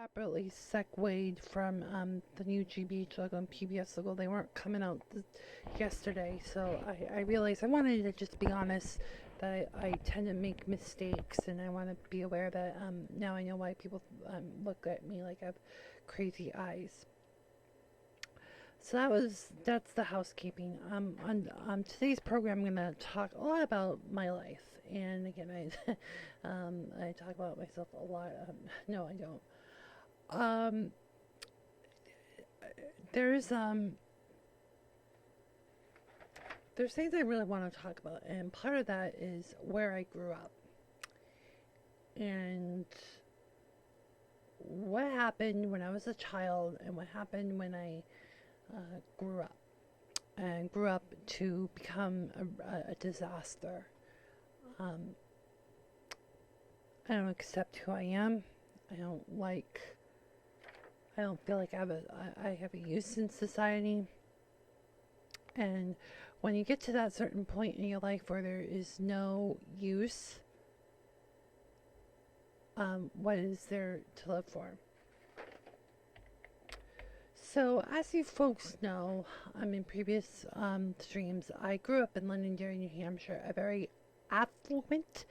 properly segued from the new GBH logo and PBS logo. They weren't coming out yesterday, so I realized I wanted to just be honest that I tend to make mistakes, and I want to be aware that now I know why people look at me like I have crazy eyes. So that's the housekeeping. On today's program, I'm going to talk a lot about my life, and again, I talk about myself a lot. No, I don't. Um, there's there's things I really want to talk about, and part of that is where I grew up and what happened when I was a child, and what happened when I grew up and grew up to become a disaster. Um, I don't accept who I am. I don't like. I don't feel like I have a use in society. And when you get to that certain point in your life where there is no use, what is there to live for? So, as you folks know, in previous streams, I grew up in Londonderry, New Hampshire, a very affluent,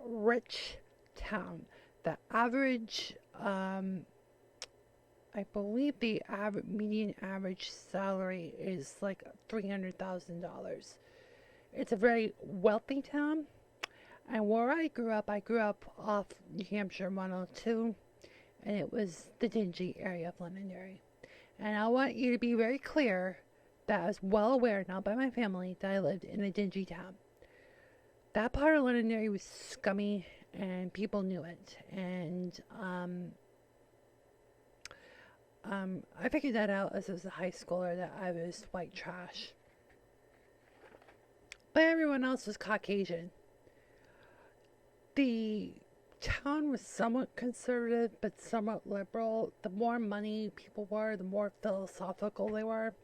rich town. The average, I believe the median average salary is like $300,000. It's a very wealthy town. And where I grew up off New Hampshire 102, and it was the dingy area of Londonderry. And I want you to be very clear that I was well aware, not by my family, that I lived in a dingy town. That part of Londonderry was scummy, and people knew it. And I figured that out as I was a high schooler, that I was white trash. But everyone else was Caucasian. The town was somewhat conservative, but somewhat liberal. The more money people were, the more philosophical they were.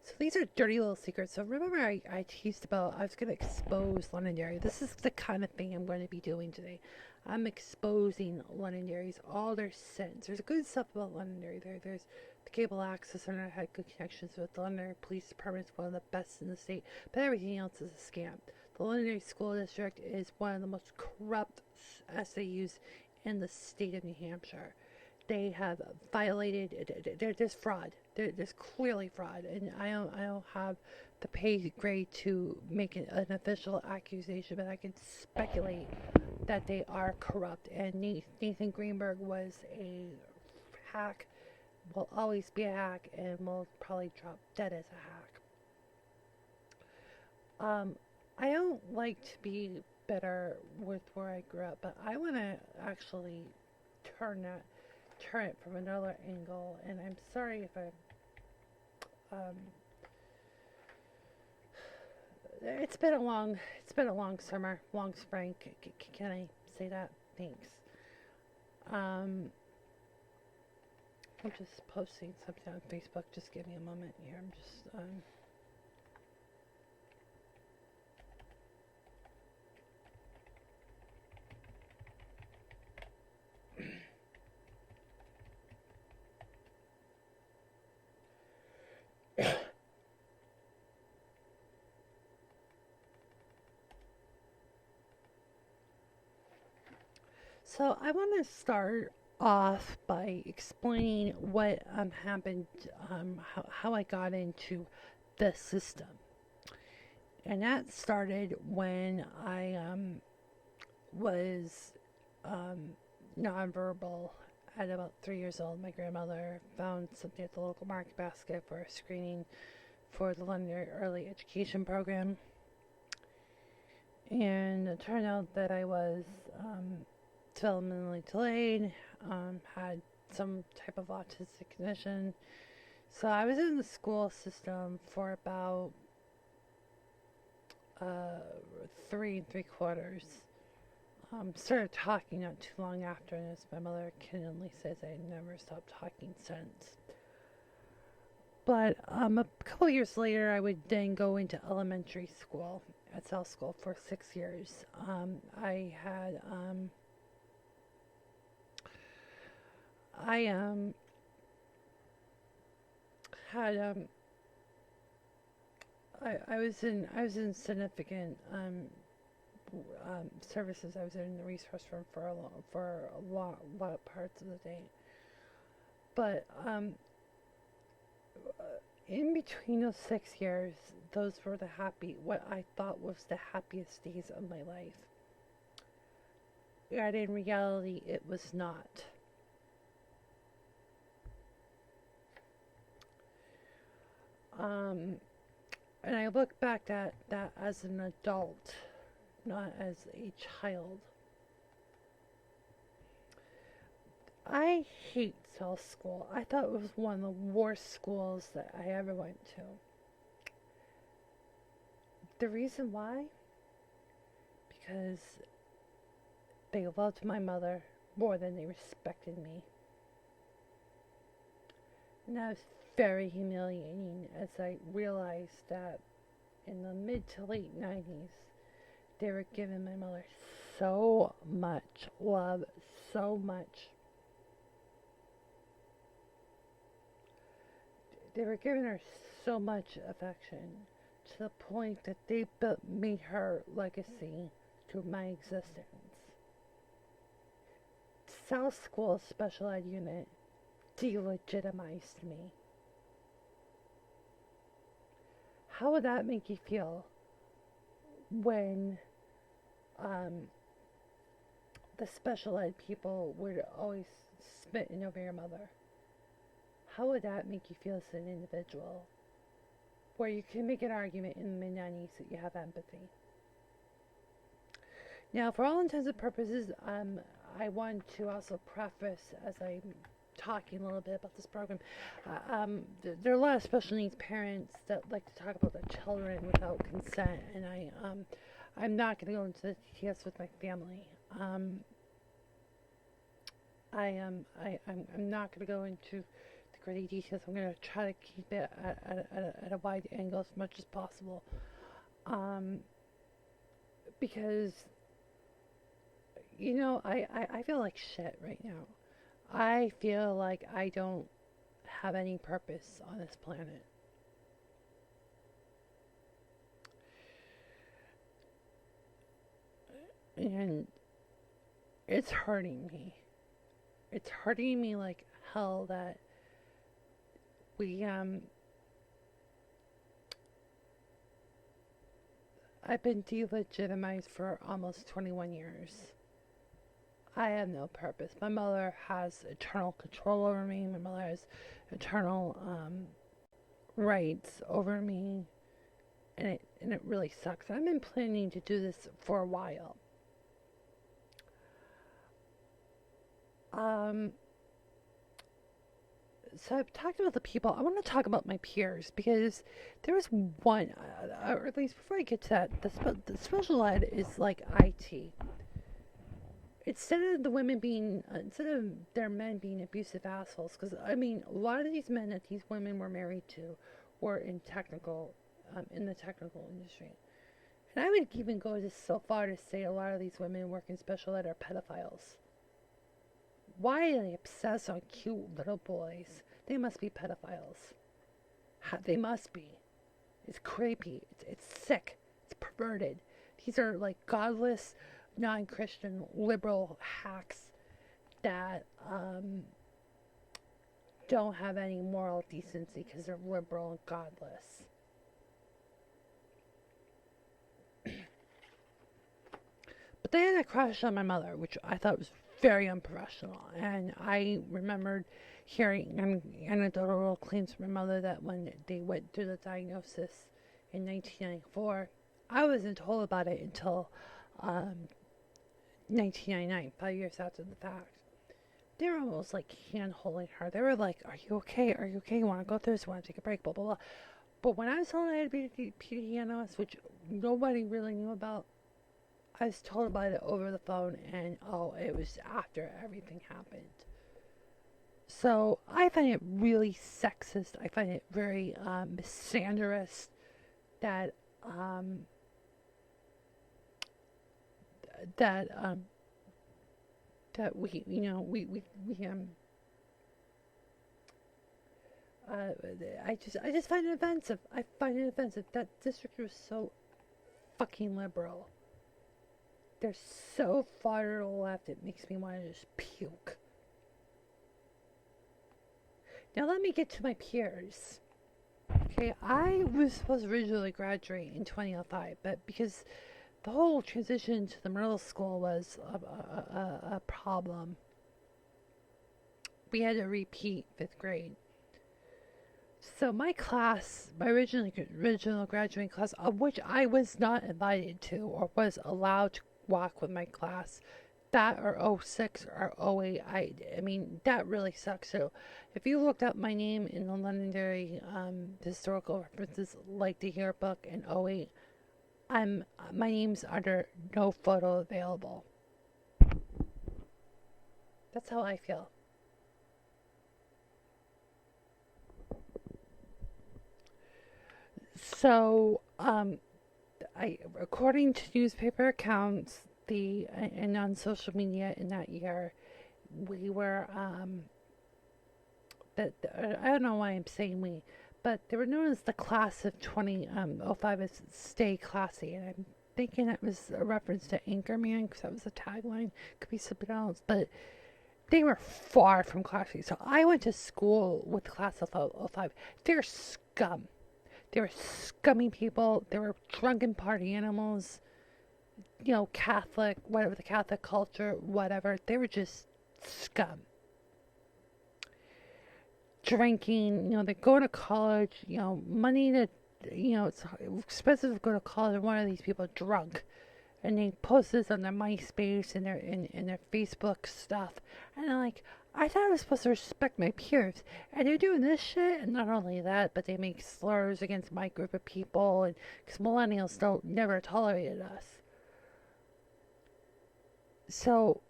So these are dirty little secrets. So remember, I teased about I was going to expose Londonderry. This is the kind of thing I'm going to be doing today. I'm exposing Londonderry's all their sins. There's good stuff about Londonderry. There's the cable access center had good connections with the Londonderry Police Department. It's one of the best in the state, but everything else is a scam. The Londonderry School District is one of the most corrupt SAUs in the state of New Hampshire. They have violated. There's fraud. There's clearly fraud, and I don't have the pay grade to make an official accusation, but I can speculate that they are corrupt. And Nathan Greenberg was a hack, will always be a hack, and will probably drop dead as a hack. I don't like to be bitter with where I grew up, but I want to actually turn it from another angle. And I'm sorry if um, it's been a long summer, long spring. Can I say that? Thanks. Um, I'm just posting something on Facebook. Just give me a moment here. I'm just So I want to start off by explaining what happened, how I got into the system. And that started when I was nonverbal at about 3 years old. My grandmother found something at the local market basket for a screening for the London Early Education Program. And it turned out that I was developmentally delayed, had some type of autistic condition. So I was in the school system for about 3 3/4. Started talking not too long after, and as my mother candidly says, I never stopped talking since. But a couple years later, I would then go into elementary school at South School for 6 years. I had I was in significant services. I was in the resource room for a lot of parts of the day. But in between those 6 years, those were what I thought was the happiest days of my life. Yet in reality, it was not. Um, and I look back at that as an adult, not as a child. I hate Cell School. I thought it was one of the worst schools that I ever went to. The reason why? Because they loved my mother more than they respected me. And that was very humiliating as I realized that in the mid to late 90s, they were giving my mother so much love, so much. They were giving her so much affection to the point that they made her legacy to my existence. South School Special Ed Unit delegitimized me. How would that make you feel when the special ed people would always spitting over your mother? How would that make you feel as an individual? Where you can make an argument in the mid-90s that you have empathy. Now, for all intents and purposes, I want to also preface, as I'm talking a little bit about this program, there are a lot of special needs parents that like to talk about their children without consent, and I'm not going to go into the details with my family. I'm not going to go into gritty details. I'm going to try to keep it at a wide angle as much as possible. Because, I feel like shit right now. I feel like I don't have any purpose on this planet. And it's hurting me. It's hurting me like hell that I've been delegitimized for almost 21 years. I have no purpose. My mother has eternal control over me. My mother has eternal rights over me, and it really sucks. I've been planning to do this for a while. So I've talked about the people. I want to talk about my peers because there was one, or at least before I get to that, the special ed is like IT. Instead of their men being abusive assholes, because I mean, a lot of these men that these women were married to were in the technical industry. And I would even go so far to say a lot of these women work in special ed are pedophiles. Why are they obsessed on cute little boys? They must be pedophiles. They must be. It's creepy. It's sick. It's perverted. These are like godless, non-Christian, liberal hacks that don't have any moral decency because they're liberal and godless. But they had a crush on my mother, which I thought was very unprofessional. And I remembered hearing anecdotal claims from my mother that when they went through the diagnosis in 1994, I wasn't told about it until 1999, 5 years after the fact. They were almost like hand-holding her. They were like, "Are you okay? Are you okay? You want to go through this? You want to take a break? Blah, blah, blah." But when I was told I had PDNOS, which nobody really knew about, I was told about it over the phone, and it was after everything happened. So I find it really sexist. I find it very misandrous that that we Uh, I just find it offensive. I find it offensive. That district was so fucking liberal. They're so far to the left, it makes me want to just puke. Now let me get to my peers. Okay, I was supposed to originally graduate in 2005, but because the whole transition to the middle school was a problem, we had to repeat 5th grade. So my class, my original graduating class, of which I was not invited to or was allowed to walk with my class, that or '06 or '08, I mean, that really sucks. So if you looked up my name in the legendary historical references like the yearbook in '08, my name's under no photo available. That's how I feel. So, according to newspaper accounts, and on social media in that year, we were that I don't know why I'm saying we, but they were known as the class of 2005 as Stay Classy, and I'm thinking that was a reference to Anchorman because that was the tagline. Could be something else, but they were far from classy. So I went to school with the class of '05. They're scum. They were scummy people. They were drunken party animals. You know, Catholic, whatever the Catholic culture, whatever. They were just scum. Drinking, they're going to college, money to, it's expensive to go to college. And one of these people drunk. And they post this on their MySpace and their Facebook stuff. And I'm like, I thought I was supposed to respect my peers. And they're doing this shit. And not only that, but they make slurs against my group of people. And because millennials never tolerated us. So,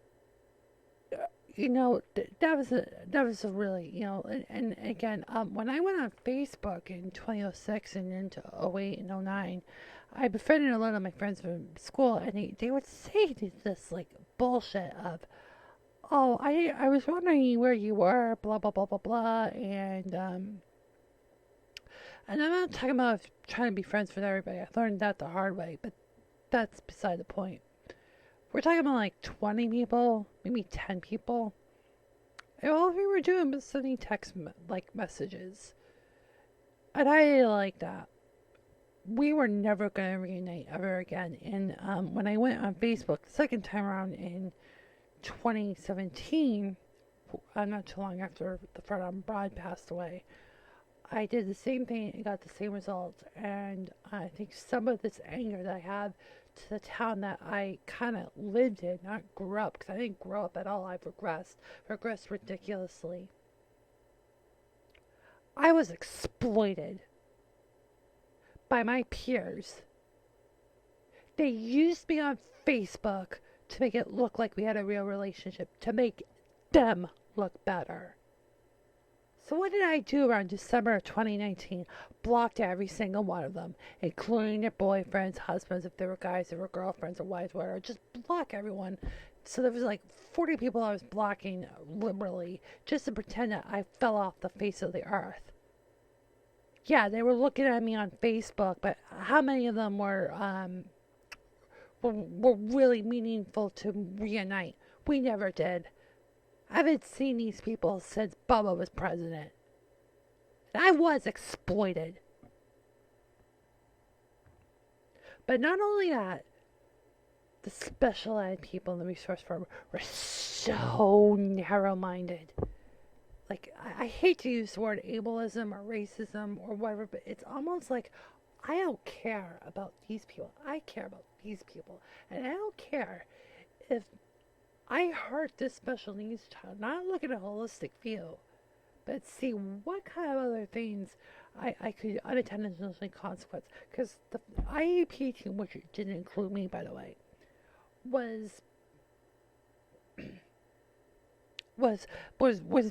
that was a really, and again, when I went on Facebook in 2006 and into '08 and '09, I befriended a lot of my friends from school, and they would say this like bullshit of, oh, I was wondering where you were, blah blah blah blah blah, and I'm not talking about trying to be friends with everybody. I learned that the hard way, but that's beside the point. We're talking about like 20 people, maybe 10 people. And all we were doing was sending text messages. And I didn't like that. We were never going to reunite ever again. And when I went on Facebook the second time around in 2017, not too long after the Fred on Broad passed away, I did the same thing and got the same results. And I think some of this anger that I have to the town that I kind of lived in, not grew up, because I didn't grow up at all. I've regressed ridiculously. I was exploited by my peers. They used me on Facebook to make it look like we had a real relationship, to make them look better. So what did I do around December of 2019? Blocked every single one of them, including their boyfriends, husbands, if they were guys, they were girlfriends or wives, whatever. Just block everyone. So there was like 40 people I was blocking liberally just to pretend that I fell off the face of the earth. Yeah, they were looking at me on Facebook, but how many of them were really meaningful to reunite? We never did. I haven't seen these people since Bubba was president. And I was exploited. But not only that, the special ed people in the resource firm were so narrow-minded. Like, I hate to use the word ableism or racism or whatever, but it's almost like I don't care about these people. I care about these people. And I don't care if I hurt this special needs child, not look at a holistic view, but see what kind of other things I could unintentionally consequence. Because the IEP team, which didn't include me, by the way, was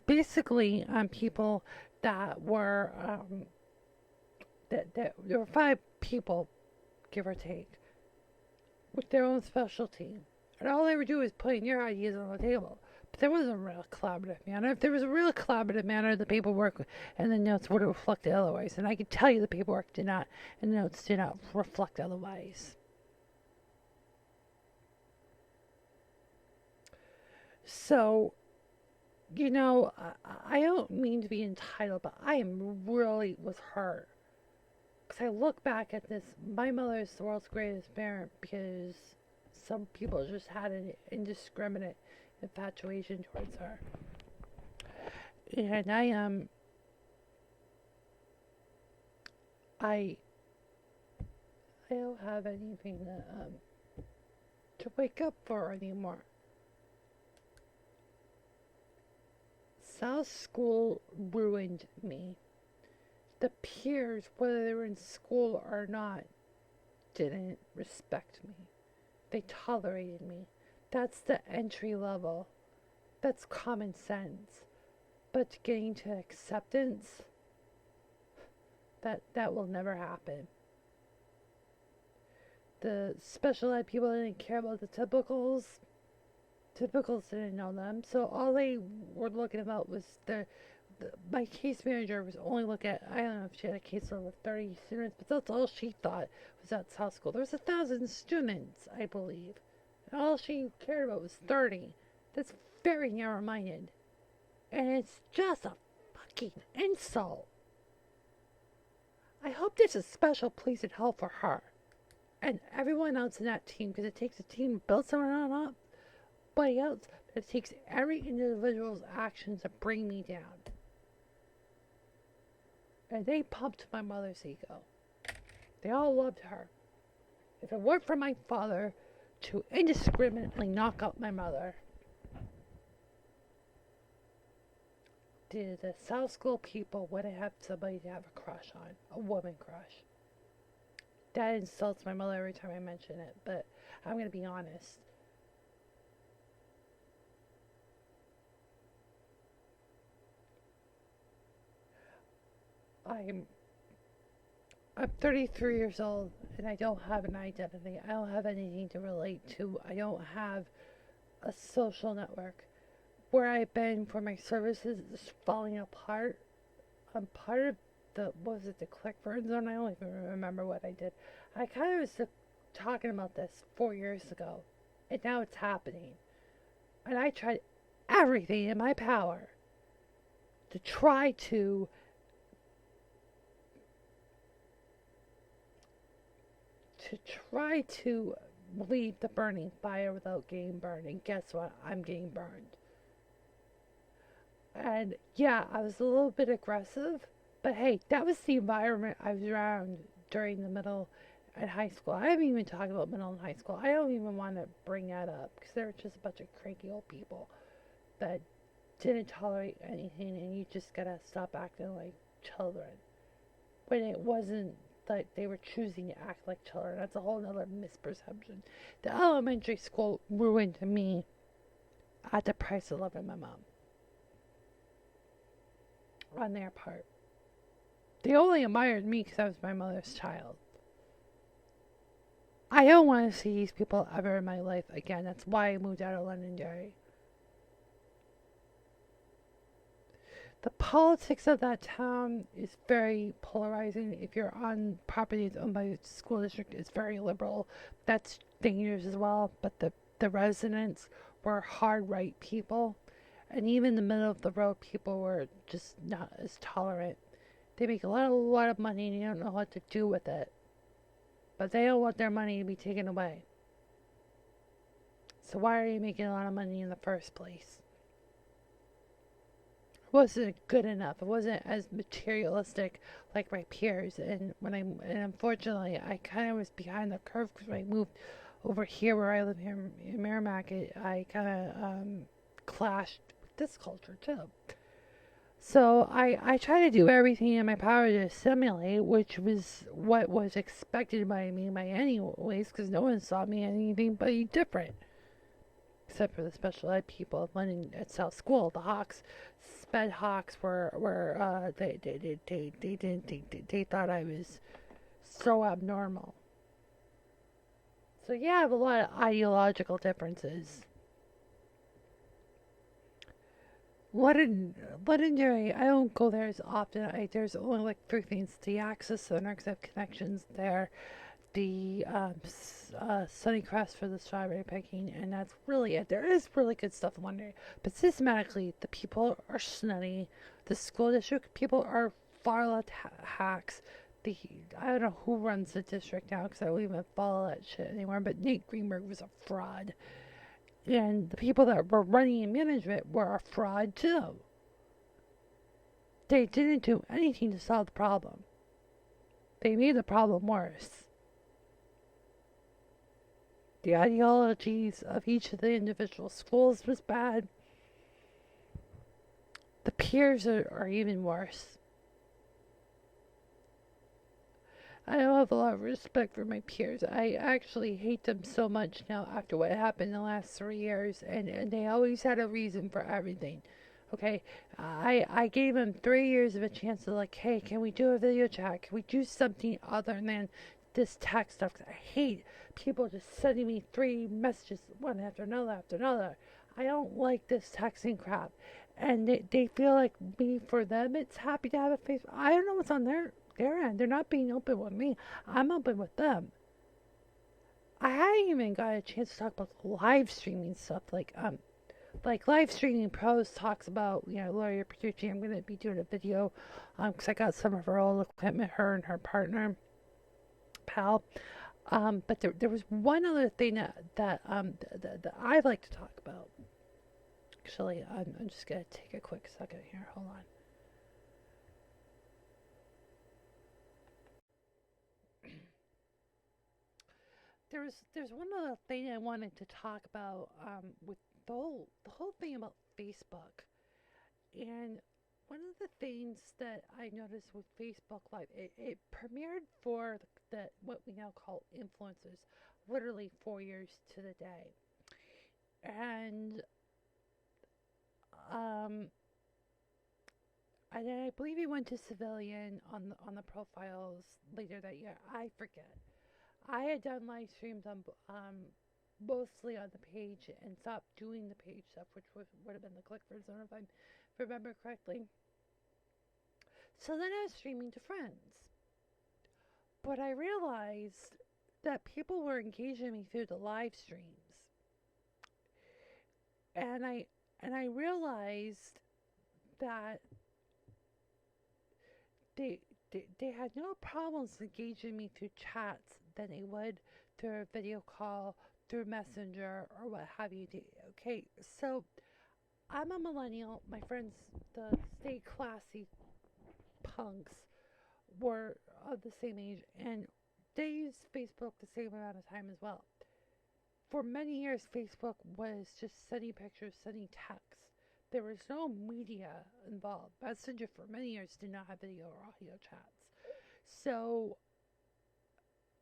basically people that were that there were 5 people, give or take, with their own specialty. And all they would do is putting your ideas on the table. But there wasn't a real collaborative manner. If there was a real collaborative manner, the paperwork and the notes would have reflected otherwise. And I can tell you the paperwork did not, and the notes did not reflect otherwise. So, I don't mean to be entitled, but I am really was hurt. Because I look back at this, my mother is the world's greatest parent because some people just had an indiscriminate infatuation towards her. And I I don't have anything to wake up for anymore. South School ruined me. The peers, whether they were in school or not, didn't respect me. They tolerated me. That's the entry level. That's common sense. But getting to acceptance, that will never happen. The special ed people didn't care about the typicals. Typicals didn't know them, so all they were looking about was my case manager was only looking at, I don't know if she had a caseload of 30 students, but that's all she thought was at South School. There was 1,000 students, I believe, and all she cared about was 30. That's very narrow-minded, and it's just a fucking insult. I hope there's a special place in hell for her and everyone else in that team, because it takes a team to build someone up, but it takes every individual's actions to bring me down. And they pumped my mother's ego. They all loved her. If it weren't for my father to indiscriminately knock out my mother, the South School people wouldn't have somebody to have a crush on, a woman crush. That insults my mother every time I mention it, but I'm going to be honest. I'm 33 years old and I don't have an identity. I don't have anything to relate to. I don't have a social network. Where I've been for my services is falling apart. I'm part of the click burn zone? I don't even remember what I did. I kind of was talking about this 4 years ago, and now it's happening. And I tried everything in my power to try to leave the burning fire without getting burned. And guess what? I'm getting burned. And yeah, I was a little bit aggressive, but hey, that was the environment I was around during the middle and high school. I haven't even talked about middle and high school. I don't even want to bring that up because they were just a bunch of cranky old people that didn't tolerate anything, and you just gotta stop acting like children. When it wasn't like they were choosing to act like children. That's a whole other misperception. The elementary school ruined me at the price of loving my mom. On their part. They only admired me because I was my mother's child. I don't want to see these people ever in my life again. That's why I moved out of Londonderry. The politics of that town is very polarizing. If you're on property that's owned by a school district, it's very liberal. That's dangerous as well. But the residents were hard right people. And even the middle of the road people were just not as tolerant. They make a lot of money and you don't know what to do with it. But they don't want their money to be taken away. So why are you making a lot of money in the first place? It wasn't good enough. It wasn't as materialistic like my peers. And unfortunately, I kind of was behind the curve because when I moved over here where I live here in Merrimack, I kind of clashed this culture too. So I try to do everything in my power to assimilate, which was what was expected by me by anyways, because no one saw me anything but different. Except for the special ed people at London at South School. The Hawks, sped Hawks were they thought I was so abnormal. So yeah, I have a lot of ideological differences. Legendary. I don't go there as often. There's only like three things: the Access Center, 'cause I have connections there. The Sunnycrest for the strawberry picking, and that's really it. There is really good stuff in London, but systematically, the people are snotty. The school district people are far left hacks. The I don't know who runs the district now because I don't even follow that shit anymore. But Nate Greenberg was a fraud, and the people that were running in management were a fraud too. They didn't do anything to solve the problem. They made the problem worse. The ideologies of each of the individual schools was bad. The peers are even worse. I don't have a lot of respect for my peers. I actually hate them so much now after what happened in the last 3 years, and they always had a reason for everything. Okay, I gave them 3 years of a chance to like, hey, can we do a video chat? Can we do something other than this text stuff? 'Cause I hate people just sending me three messages one after another after another. I don't like this texting crap, and they feel like me for them. It's happy to have a face. I don't know what's on their end. They're not being open with me. I'm open with them. I hadn't even got a chance to talk about live streaming stuff like live streaming pros talks about, Laura Petrucci. I'm going to be doing a video because I got some of her old equipment, her and her partner, pal. But there was one other thing that I'd like to talk about. Actually, I'm just going to take a quick second here. Hold on. There's one other thing I wanted to talk about with the whole thing about Facebook. And one of the things that I noticed with Facebook Live, it premiered for the what we now call influencers, literally 4 years to the day. And um, and then I believe he went to civilian on the profiles later that year. I forget. I had done live streams on mostly on the page and stopped doing the page stuff, which would have been the click for zone if I remember correctly. So then I was streaming to friends. But I realized that people were engaging me through the live streams. And I realized that they, they had no problems engaging me through chats than they would through a video call, through Messenger, or what have you. Okay, so I'm a millennial. My friends, the stay classy punks, were of the same age, and they used Facebook the same amount of time as well. For many years, Facebook was just sending pictures, sending texts. There was no media involved. Messenger for many years did not have video or audio chats. So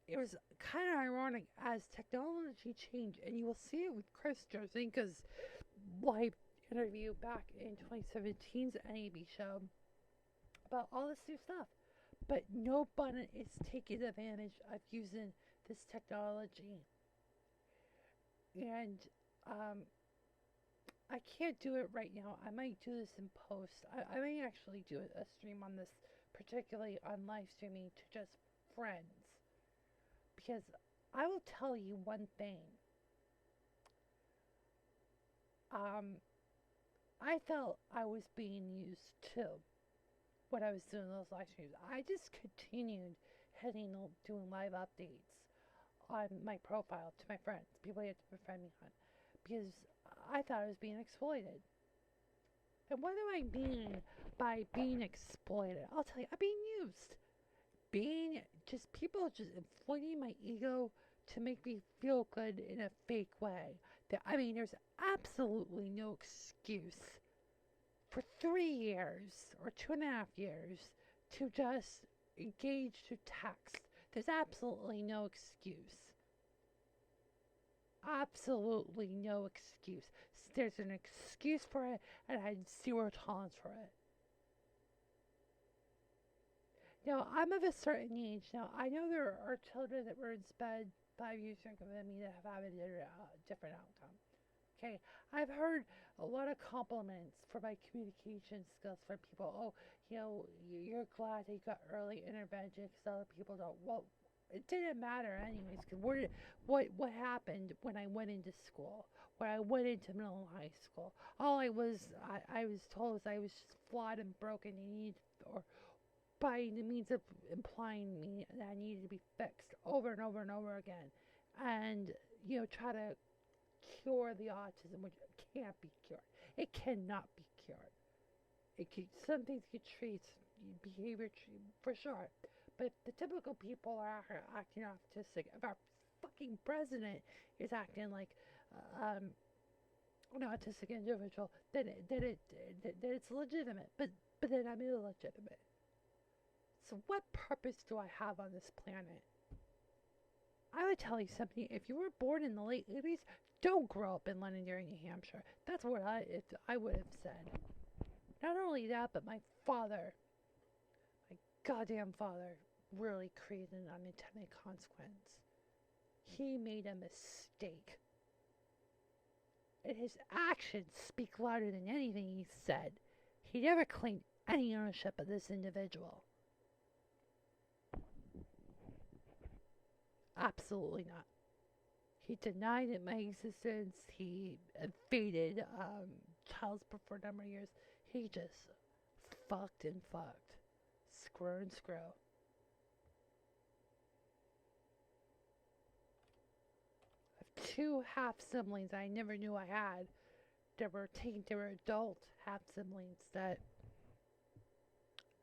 it was kind of ironic as technology changed, and you will see it with Chris Jarzinka's live interview back in 2017's NAB show about all this new stuff. But no button is taking advantage of using this technology. And um, I can't do it right now. I might do this in post. I may actually do a stream on this, particularly on live streaming to just friends. Because I will tell you one thing. Um, I felt I was being used too when I was doing those live streams. I just continued doing live updates on my profile to my friends, people you had to befriend me on, because I thought I was being exploited. And what do I mean by being exploited? I'll tell you, I'm being used. Being just people just inflating my ego to make me feel good in a fake way. I mean, there's absolutely no excuse for 3 years or 2.5 years to just engage to text. There's absolutely no excuse. Absolutely no excuse. There's an excuse for it, and I had zero tolerance for it. Now, I'm of a certain age. Now, I know there are children that were in SPED 5 years younger than me that have had a different outcome. Okay, I've heard a lot of compliments for my communication skills from people. Oh, you're glad they got early intervention because other people don't. Well, it didn't matter anyways. Cause what happened when I went into school? When I went into middle and high school, all I was told was I was just flawed and broken. You need or by the means of implying me that I needed to be fixed over and over and over again, and try to cure the autism, which can't be cured. It cannot be cured. Some things get treated, behavior for sure, but if the typical people are acting autistic, if our fucking president is acting like an autistic individual, then it's legitimate. But then I'm illegitimate. So what purpose do I have on this planet? I would tell you something. If you were born in the late 80s, don't grow up in Londonderry, New Hampshire. That's what I would have said. Not only that, but my father, my goddamn father, really created an unintended consequence. He made a mistake. And his actions speak louder than anything he said. He never claimed any ownership of this individual. Absolutely not. He denied my existence. He evaded child's support for a number of years. He just fucked and fucked. Screw and screw. I have two half siblings I never knew I had. They were adult half siblings that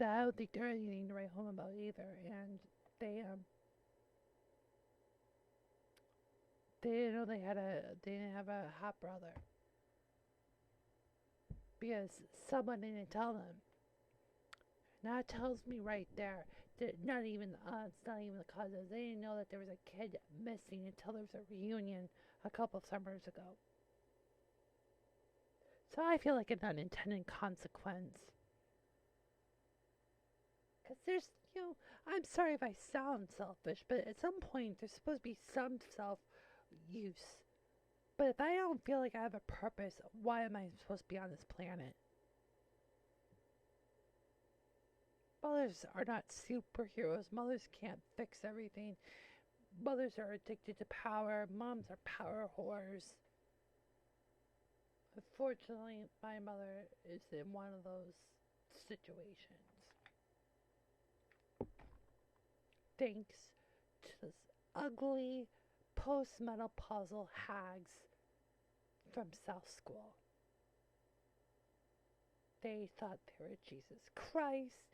I don't think they're anything to write home about either. And they didn't know they didn't have a half brother because someone didn't tell them. And that tells me right there that it's not even the cousins. They didn't know that there was a kid missing until there was a reunion a couple summers ago. So I feel like an unintended consequence. Because there's, I'm sorry if I sound selfish, but at some point there's supposed to be some self-use. But if I don't feel like I have a purpose, why am I supposed to be on this planet? Mothers are not superheroes. Mothers can't fix everything. Mothers are addicted to power. Moms are power whores. Unfortunately, my mother is in one of those situations. Thanks to this ugly postmenopausal hags from South School. They thought they were Jesus Christ.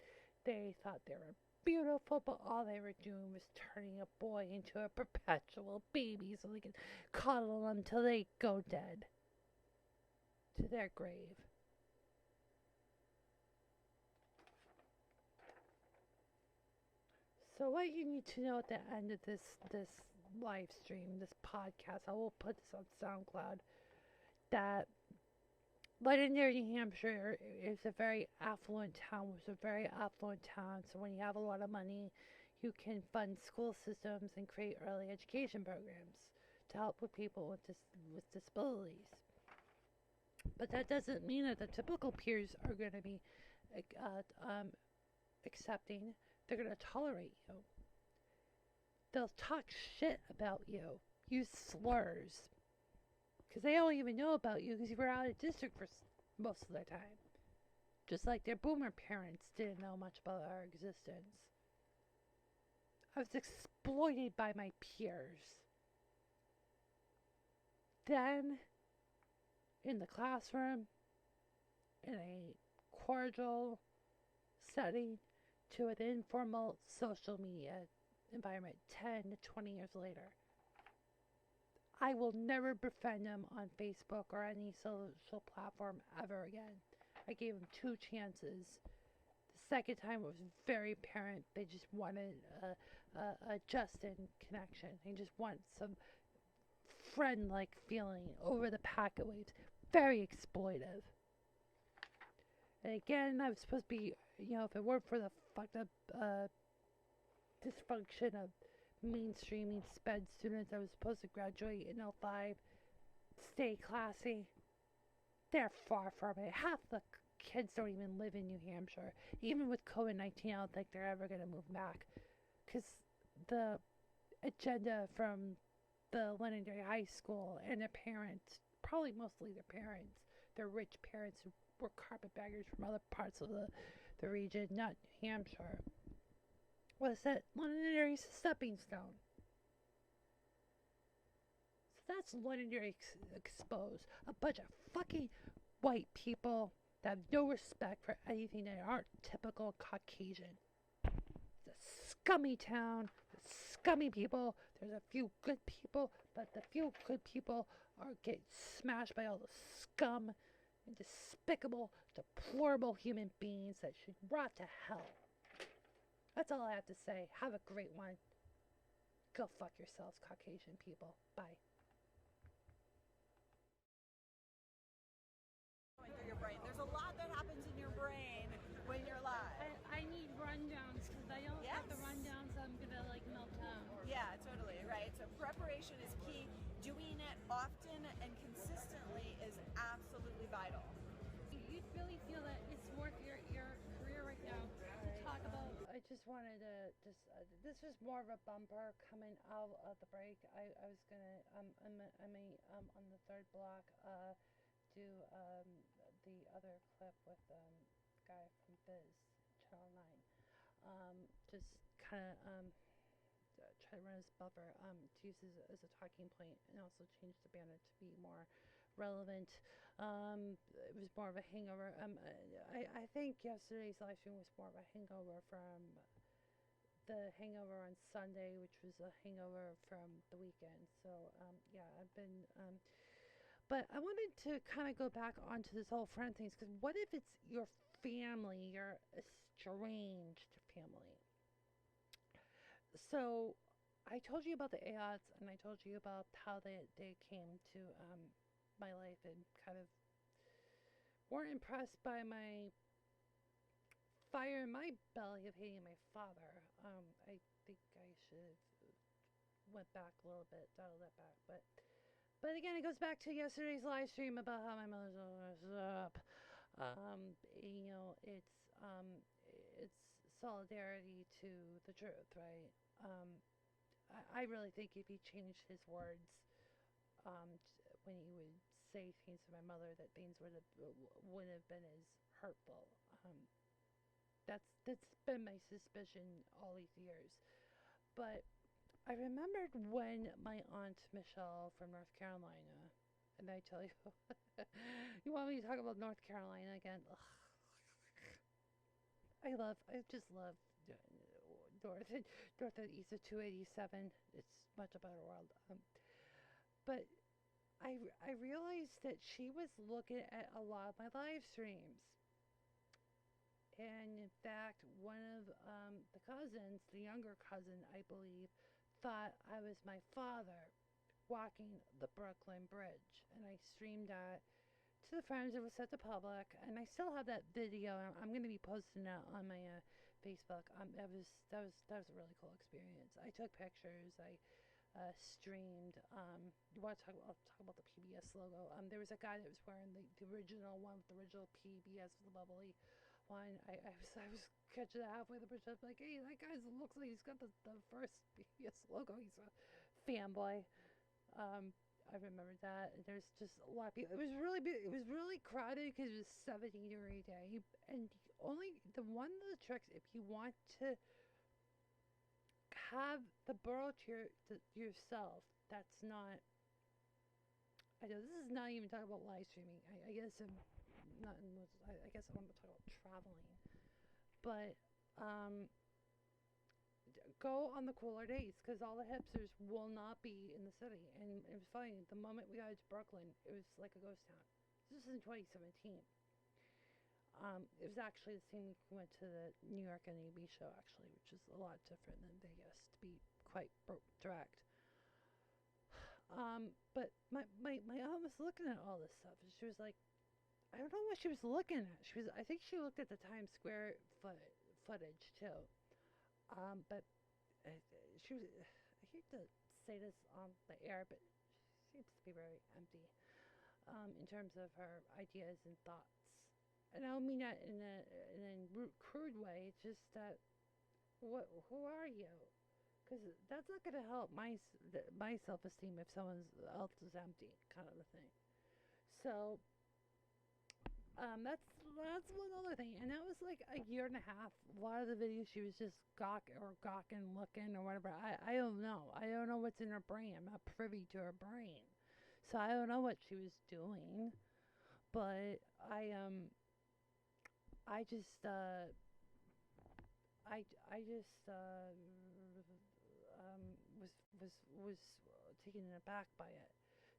They thought they were beautiful, but all they were doing was turning a boy into a perpetual baby so they could coddle him till they go dead to their grave. So what you need to know at the end of this live stream, this podcast, I will put this on SoundCloud, that Londonderry, New Hampshire is a very affluent town. It's a very affluent town. So when you have a lot of money, you can fund school systems and create early education programs to help with people with disabilities. But that doesn't mean that the typical peers are going to be accepting. They're going to tolerate you. They'll talk shit about you, use slurs, because they don't even know about you because you were out of district for most of the time. Just like their boomer parents didn't know much about our existence. I was exploited by my peers. Then, in the classroom, in a cordial setting, to an informal social media environment 10 to 20 years later. I will never befriend them on Facebook or any social platform ever again. I gave them 2 chances. The second time it was very apparent they just wanted a Justin connection. They just want some friend-like feeling over the packet waves. Very exploitive. And again, I was supposed to be, if it weren't for the fucked up dysfunction of mainstreaming sped students, I was supposed to graduate in 05. stay classy. They're far from it. Half the kids don't even live in New Hampshire. Even with COVID-19, I don't think they're ever going to move back. Because the agenda from the Londonderry High School and their parents, probably mostly their parents, their rich parents who were carpetbaggers from other parts of the region, not New Hampshire, was that Londonderry's a stepping stone. So that's Londonderry exposed. A bunch of fucking white people that have no respect for anything that aren't typical Caucasian. It's a scummy town, scummy people. There's a few good people, but the few good people are getting smashed by all the scum and despicable, deplorable human beings that should rot to hell. That's all I have to say. Have a great one. Go fuck yourselves, Caucasian people. Bye. Going through your brain. There's a lot that happens in your brain when you're live. I need rundowns because I don't have the rundowns. I'm gonna like melt down. Yeah, totally, right? So preparation is key. Doing it often and consistently is absolutely vital. You really feel that it's worth your career right now to talk about. I just wanted to this was more of a bumper coming out of the break. I was gonna on the third block do the other clip with guy from Biz Channel 9. Just kind of try to run as buffer to use as a talking point and also change the banner to be more relevant. It was more of a hangover. I think yesterday's live stream was more of a hangover from the hangover on Sunday, which was a hangover from the weekend. So yeah, I've been but I wanted to kind of go back onto this whole friend things, because what if it's your family, your estranged family? So I told you about the AOTs, and I told you about how they came to my life and kind of weren't impressed by my fire in my belly of hating my father. I think I should have went back a little bit, dialed that back, but again, it goes back to yesterday's live stream about how my mother's all messed up. You know, it's solidarity to the truth, right? I really think if he changed his words, when he would say things to my mother, that things wouldn't have been as hurtful. That's been my suspicion all these years. But I remembered when my Aunt Michelle from North Carolina, and I tell you, you want me to talk about North Carolina again? Ugh. I just love north and east of 287. It's much a better world. But I realized that she was looking at a lot of my live streams. And in fact, one of the cousins, the younger cousin, I believe, thought I was my father walking the Brooklyn Bridge. And I streamed that to the friends. It was set to public. And I still have that video. I'm going to be posting that on my Facebook. That was a really cool experience. I took pictures. I streamed. You want to I'll talk about the PBS logo. There was a guy that was wearing the original one with the original PBS with the bubbly one. I was catching it halfway the bridge. I was like, hey, that guy looks like he's got the first PBS logo. He's a fanboy. I remember that. There's just a lot of people. It was really big. It was really crowded because it was 70-degree day. And one of the tricks, if you want to have the borough to yourself, that's not. I know this is not even talking about live streaming. I guess I'm not. I guess I want to talk about traveling, but go on the cooler days because all the hipsters will not be in the city. And it was funny. The moment we got to Brooklyn, it was like a ghost town. This was in 2017. It was actually the same week we went to the New York NAB show, actually, which is a lot different than Vegas, to be quite direct. But my aunt was looking at all this stuff, and she was like, I don't know what she was looking at. I think she looked at the Times Square footage too. But she was, I hate to say this on the air, but she seems to be very empty. in terms of her ideas and thoughts. And I don't mean that in a crude way. It's just that who are you? Because that's not going to help my self esteem if someone else is empty, kind of a thing. So that's one other thing, and that was like a year and a half. A lot of the videos she was just gawking, looking or whatever. I don't know. I don't know what's in her brain. I'm not privy to her brain, so I don't know what she was doing. But I just I just was taken aback by it.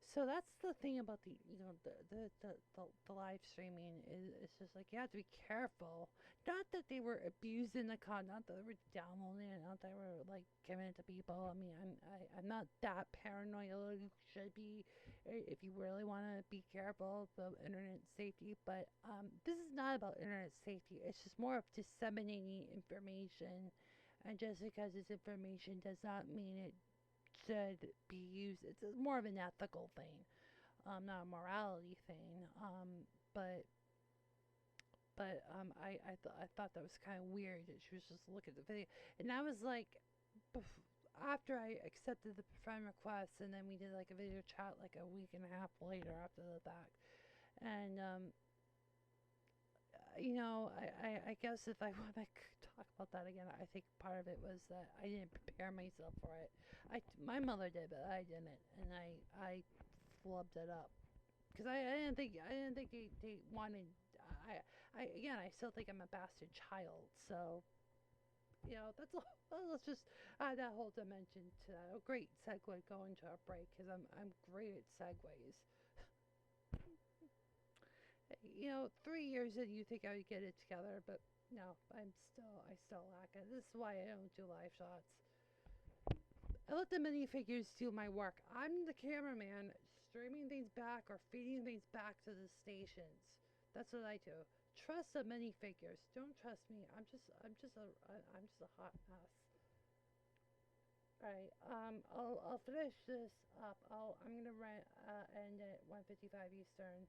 So that's the thing about the live streaming is it's just like you have to be careful. Not that they were abusing the content, not that they were downloading it, not that they were like giving it to people. I mean, I'm not that paranoid. You should be if you really want to be careful about internet safety. But this is not about internet safety. It's just more of disseminating information, and just because it's information does not mean it should be used. It's more of an ethical thing, not a morality thing. But I thought that was kind of weird that she was just looking at the video, and I was like, after I accepted the friend request, and then we did like a video chat like a week and a half later after the fact, and I guess if I want to talk about that again, I think part of it was that I didn't prepare myself for it. My mother did, but I didn't, and I flubbed it up because I didn't think they wanted. I still think I'm a bastard child. So that's all. Well, let's just add that whole dimension to that. A great segue going to our break because I'm great at segues. 3 years in, you think I would get it together, but no, I still lack it. This is why I don't do live shots. I let the minifigures do my work. I'm the cameraman, streaming things back or feeding things back to the stations. That's what I do. Trust the minifigures. Don't trust me. I'm just a hot mess. Alright, I'll finish this up. I'm gonna end at 1:55 Eastern.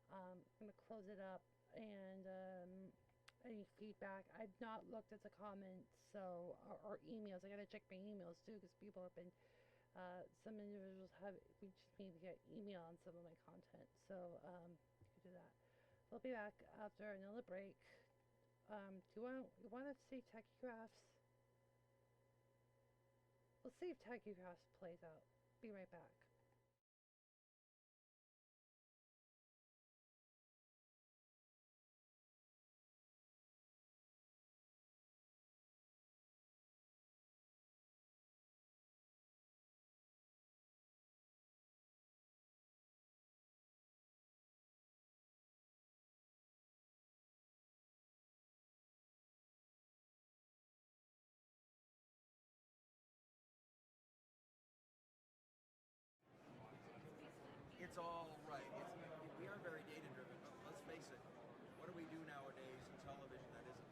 I'm gonna close it up and any feedback. I've not looked at the comments, so or emails. I gotta check my emails too because people have been. Some individuals have reached me via email on some of my content, so you can do that. We'll be back after another break. Do you want to see tachygraphs? Let's see if tachygraphs plays out. Be right back. It's all right. We are very data driven, but let's face it. What do we do nowadays in television that isn't?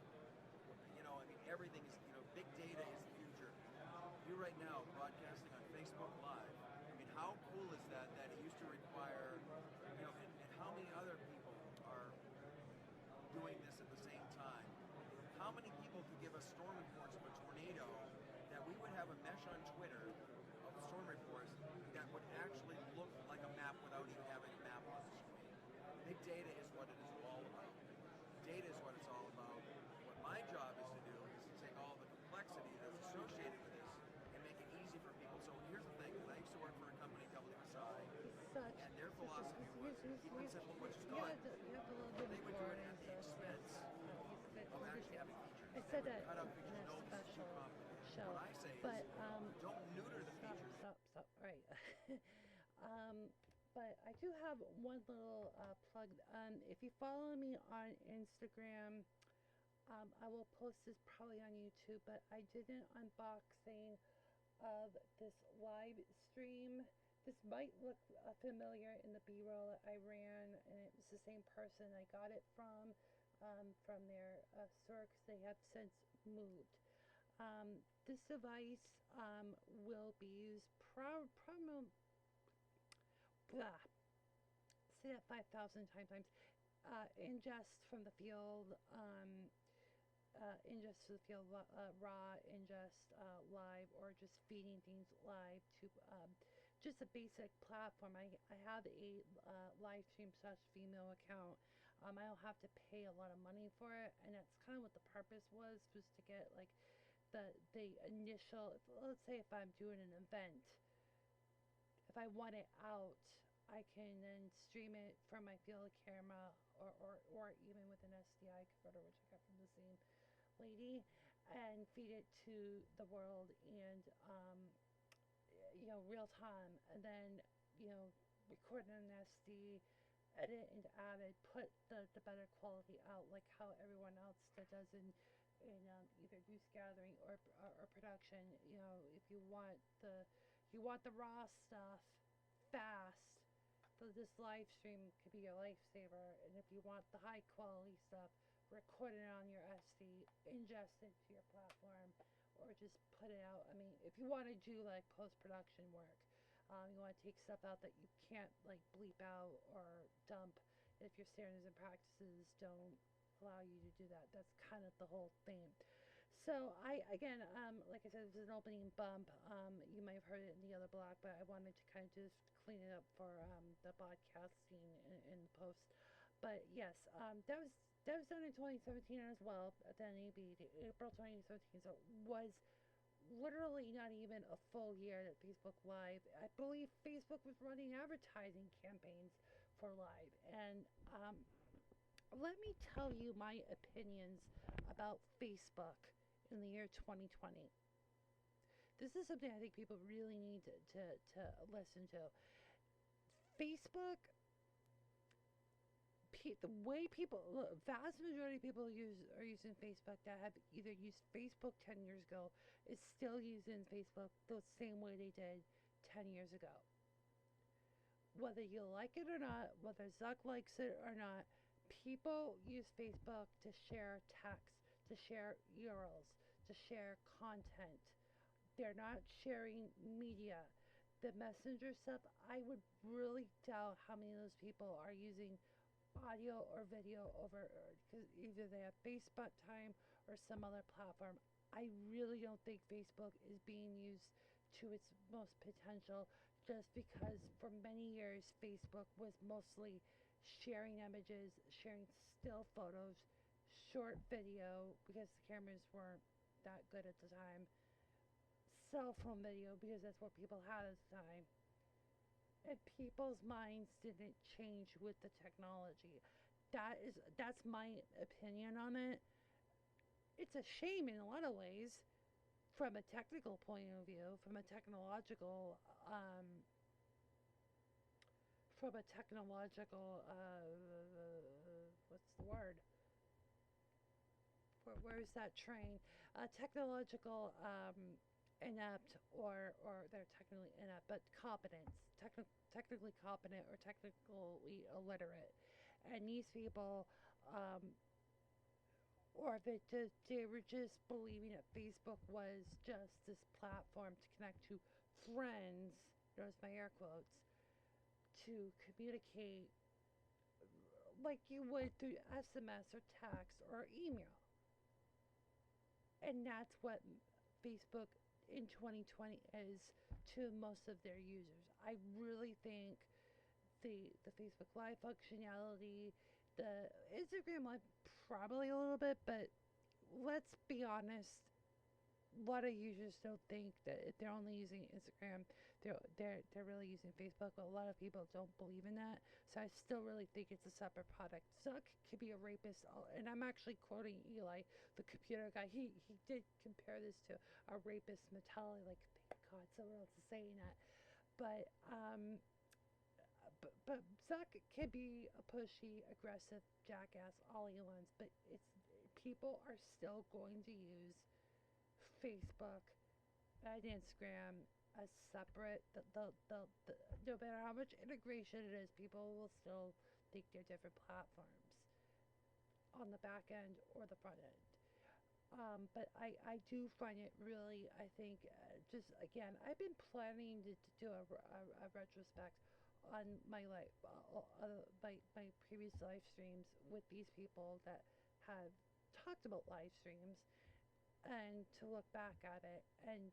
I mean, everything is. Big data is the future. You right now broadcasting on Facebook Live. I mean, how cool is that? That it used to require, and how many other people are doing this at the same time? How many people could give us storm reports of a tornado that we would have a mesh on Twitter of storm reports that would actually look like a map without even having a map on the screen? Big data is what it is all about. Data is what it's all about. What my job is to do is to take all the complexity that's associated with this and make it easy for people. So here's the thing, I used to work for a company, WSI, and their philosophy was keep it simple, which is good. They would do it at the expense of actually having features. I said that cut out in features, a no, this is too special complicated. show, What I say but is, don't neuter the features. stop. Right. But I do have one little plug. If you follow me on Instagram, I will post this probably on YouTube. But I did an unboxing of this live stream. This might look familiar in the B-roll that I ran, and it was the same person I got it from their store because they have since moved. This device will be used say that 5,000 times. Ingest from the field, ingest to the field, raw, ingest live, or just feeding things live to just a basic platform. I have a live stream slash female account. I don't have to pay a lot of money for it, and that's kind of what the purpose was to get like the initial. Let's say if I'm doing an event, if I want it out, I can then stream it from my field camera, or even with an SDI converter, which I got from the same lady, and feed it to the world, and real time, and then record an SD, edit into Avid, put the better quality out, like how everyone else that does in either use gathering or production. If you want the raw stuff fast, so this live stream could be your lifesaver. And if you want the high quality stuff, record it on your SD, ingest it to your platform, or just put it out. I mean, if you want to do like post production work, you want to take stuff out that you can't like bleep out or dump if your standards and practices don't allow you to do that. That's kind of the whole thing. So like I said, it was an opening bump. You might have heard it in the other blog, but I wanted to kind of just clean it up for the podcasting in the post. But yes, that was done in 2017 as well at the NAB, April 2017. So it was literally not even a full year that Facebook Live. I believe Facebook was running advertising campaigns for Live, and let me tell you my opinions about Facebook in the year 2020. This is something I think people really need to listen to. Facebook, the way people, vast majority of people are using Facebook that have either used Facebook 10 years ago is still using Facebook the same way they did 10 years ago. Whether you like it or not, whether Zuck likes it or not, people use Facebook to share text, to share URLs, to share content. They're not sharing media. The messenger stuff, I would really doubt how many of those people are using audio or video over, because either they have Facebook time or some other platform. I really don't think Facebook is being used to its most potential, just because for many years Facebook was mostly sharing images, sharing still photos, short video because the cameras weren't that good at the time, cell phone video because that's what people had at the time. And people's minds didn't change with the technology. That's my opinion on it. It's a shame in a lot of ways, from a technical point of view, from a technological what's the word? Where's that train? Technological inept, or they're technically inept, but competence, technically competent or technically illiterate, and these people, or they were just believing that Facebook was just this platform to connect to friends. Notice my air quotes, to communicate like you would through SMS or text or email, and that's what Facebook in 2020 is to most of their users. I really think the Facebook Live functionality, the Instagram Live probably a little bit, but let's be honest, a lot of users don't think that if they're only using Instagram, they're really using Facebook. But a lot of people don't believe in that. So I still really think it's a separate product. Zuck could be a rapist, and I'm actually quoting Eli, the computer guy. He did compare this to a rapist mentality. Like, thank God someone else is saying that. But Zuck can be a pushy, aggressive jackass all he wants. But people are still going to use Facebook and Instagram as separate. No matter how much integration it is, people will still think they're different platforms on the back end or the front end. But I do find it really, I think, just again, I've been planning to do a retrospect on my my previous live streams with these people that have talked about live streams, and to look back at it, it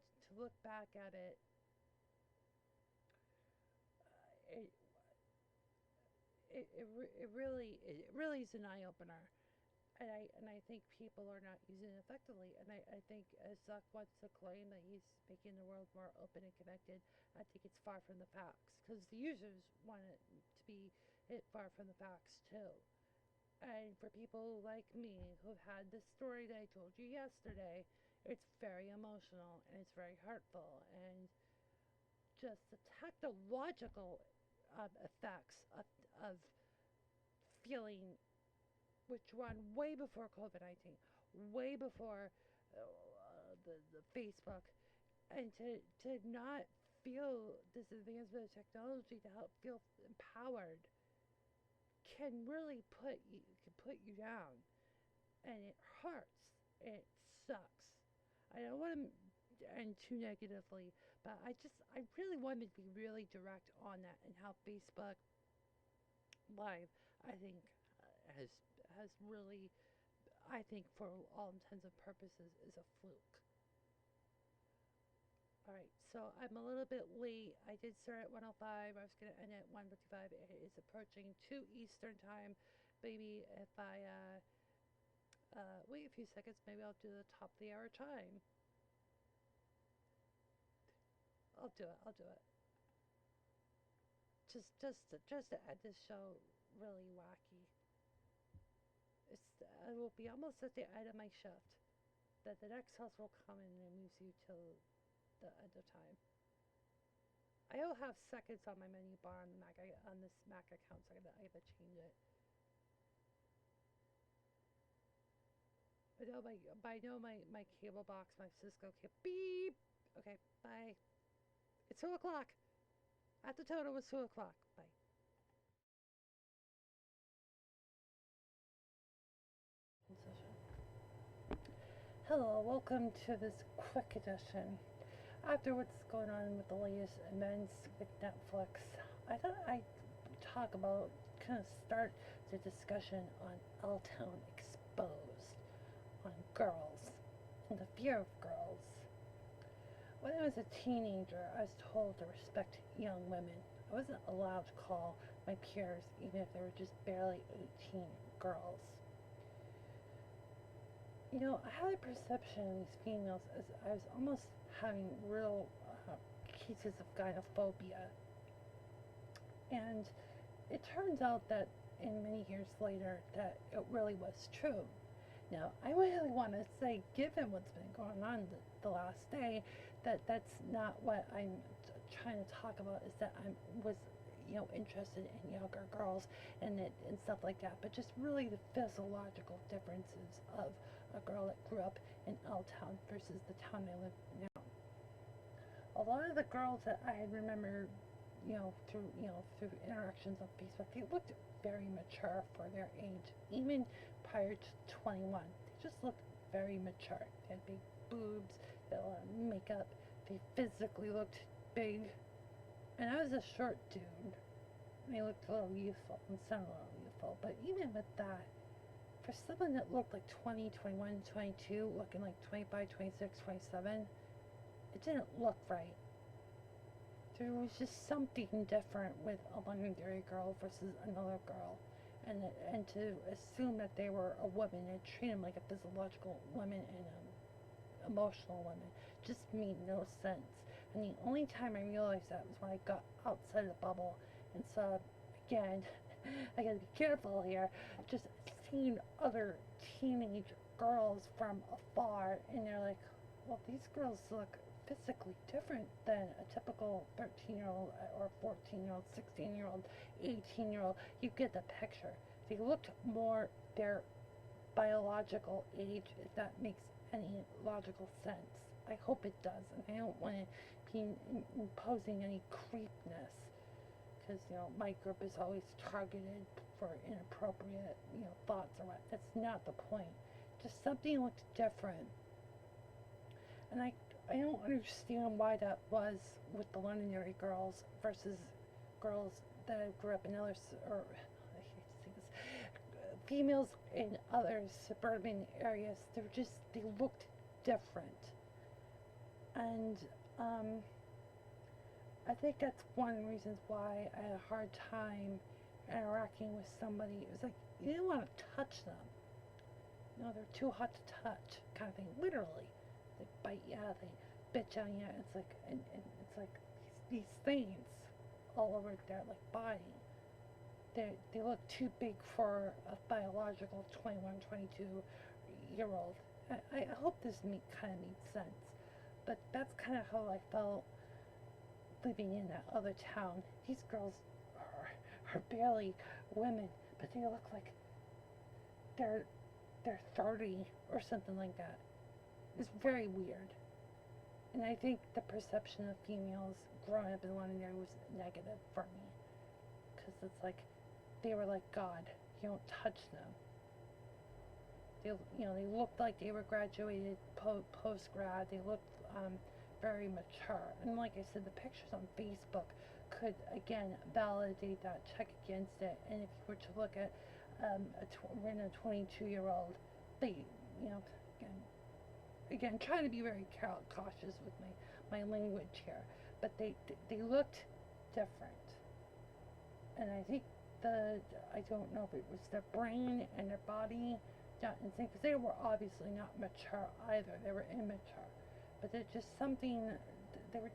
it really is an eye opener. And I think people are not using it effectively. And I think, as Zuck wants to claim that he's making the world more open and connected, I think it's far from the facts, because the users want it to be far from the facts too. And for people like me who had this story that I told you yesterday, it's very emotional and it's very hurtful, and just the technological effects of feeling, which run way before COVID-19, way before the Facebook, and to not feel this advancement of technology to help feel empowered can really put you down, and it hurts. It sucks. I don't want to end too negatively, but I really wanted to be really direct on that, and how Facebook Live, I think, has really, I think, for all intents and purposes, is a fluke. All right, so I'm a little bit late. I did start at 1:05. I was going to end at 1:55. It is approaching 2 Eastern time. Maybe if I wait a few seconds, maybe I'll do the top of the hour chime. I'll do it. I'll do it. Just to end this show really wacky. I will be almost at the end of my shift. That the next house will come in and moves you till the end of time. I don't have seconds on my menu bar on the Mac, on this Mac account, so I have to change it. I know my cable box, my Cisco cable. Beep. Okay, bye. It's 2 o'clock. At the total, was 2 o'clock. Bye. Hello, welcome to this quick edition. After what's going on with the latest events with Netflix, I thought I'd talk about, kind of start the discussion on L-Town Exposed, on girls, and the fear of girls. When I was a teenager, I was told to respect young women. I wasn't allowed to call my peers, even if they were just barely 18, girls. You know, I had a perception of these females as I was almost having real cases of gynophobia. And it turns out that in many years later that it really was true. Now, I really want to say, given what's been going on the last day, that that's not what I'm trying to talk about, is that I was, interested in younger girls and stuff like that, but just really the physiological differences of a girl that grew up in L-Town versus the town I live in now. A lot of the girls that I remember, through interactions on Facebook, they looked very mature for their age, even prior to 21. They just looked very mature. They had big boobs, they had a lot of makeup, they physically looked big. And I was a short dude, and they looked a little youthful and sounded a little youthful. But even with that, for someone that looked like 20, 21, 22, looking like 25, 26, 27, it didn't look right. There was just something different with a Londonderry girl versus another girl. And to assume that they were a woman and treat them like a physiological woman and emotional women just made no sense. And the only time I realized that was when I got outside the bubble and saw, again, I gotta be careful here, just seeing other teenage girls from afar, and they're like, well, these girls look physically different than a typical 13-year-old or 14-year-old, 16-year-old, 18-year-old. You get the picture. They looked more their biological age, if that makes any logical sense. I hope it does, and I don't want to be imposing any creepness, because my group is always targeted for inappropriate thoughts or what. That's not the point. Just something looked different, and I don't understand why that was with the Londonderry girls versus girls that grew up in other, or I hate to say this, females in other suburban areas, they looked different. And I think that's one of the reasons why I had a hard time interacting with somebody. It was like, you didn't want to touch them. They're too hot to touch, kind of thing. Literally, they bite you, they bitch on you. It's like, and it's like these stains all over their like body. They look too big for a biological 21, 22 year old. I hope this kind of made sense, but that's kind of how I felt living in that other town. These girls are barely women, but they look like they're 30 or something like that. It's very weird. And I think the perception of females growing up in Londonderry was negative for me. Because it's like, they were like God. You don't touch them. They looked like they were graduated post-grad. They looked very mature. And like I said, the pictures on Facebook could, again, validate that, check against it. And if you were to look at a 22-year-old, they, again, trying to be very cautious with my language here, but they looked different. And I think I don't know if it was their brain and their body, not insane, because they were obviously not mature either. They were immature. But there's just something, their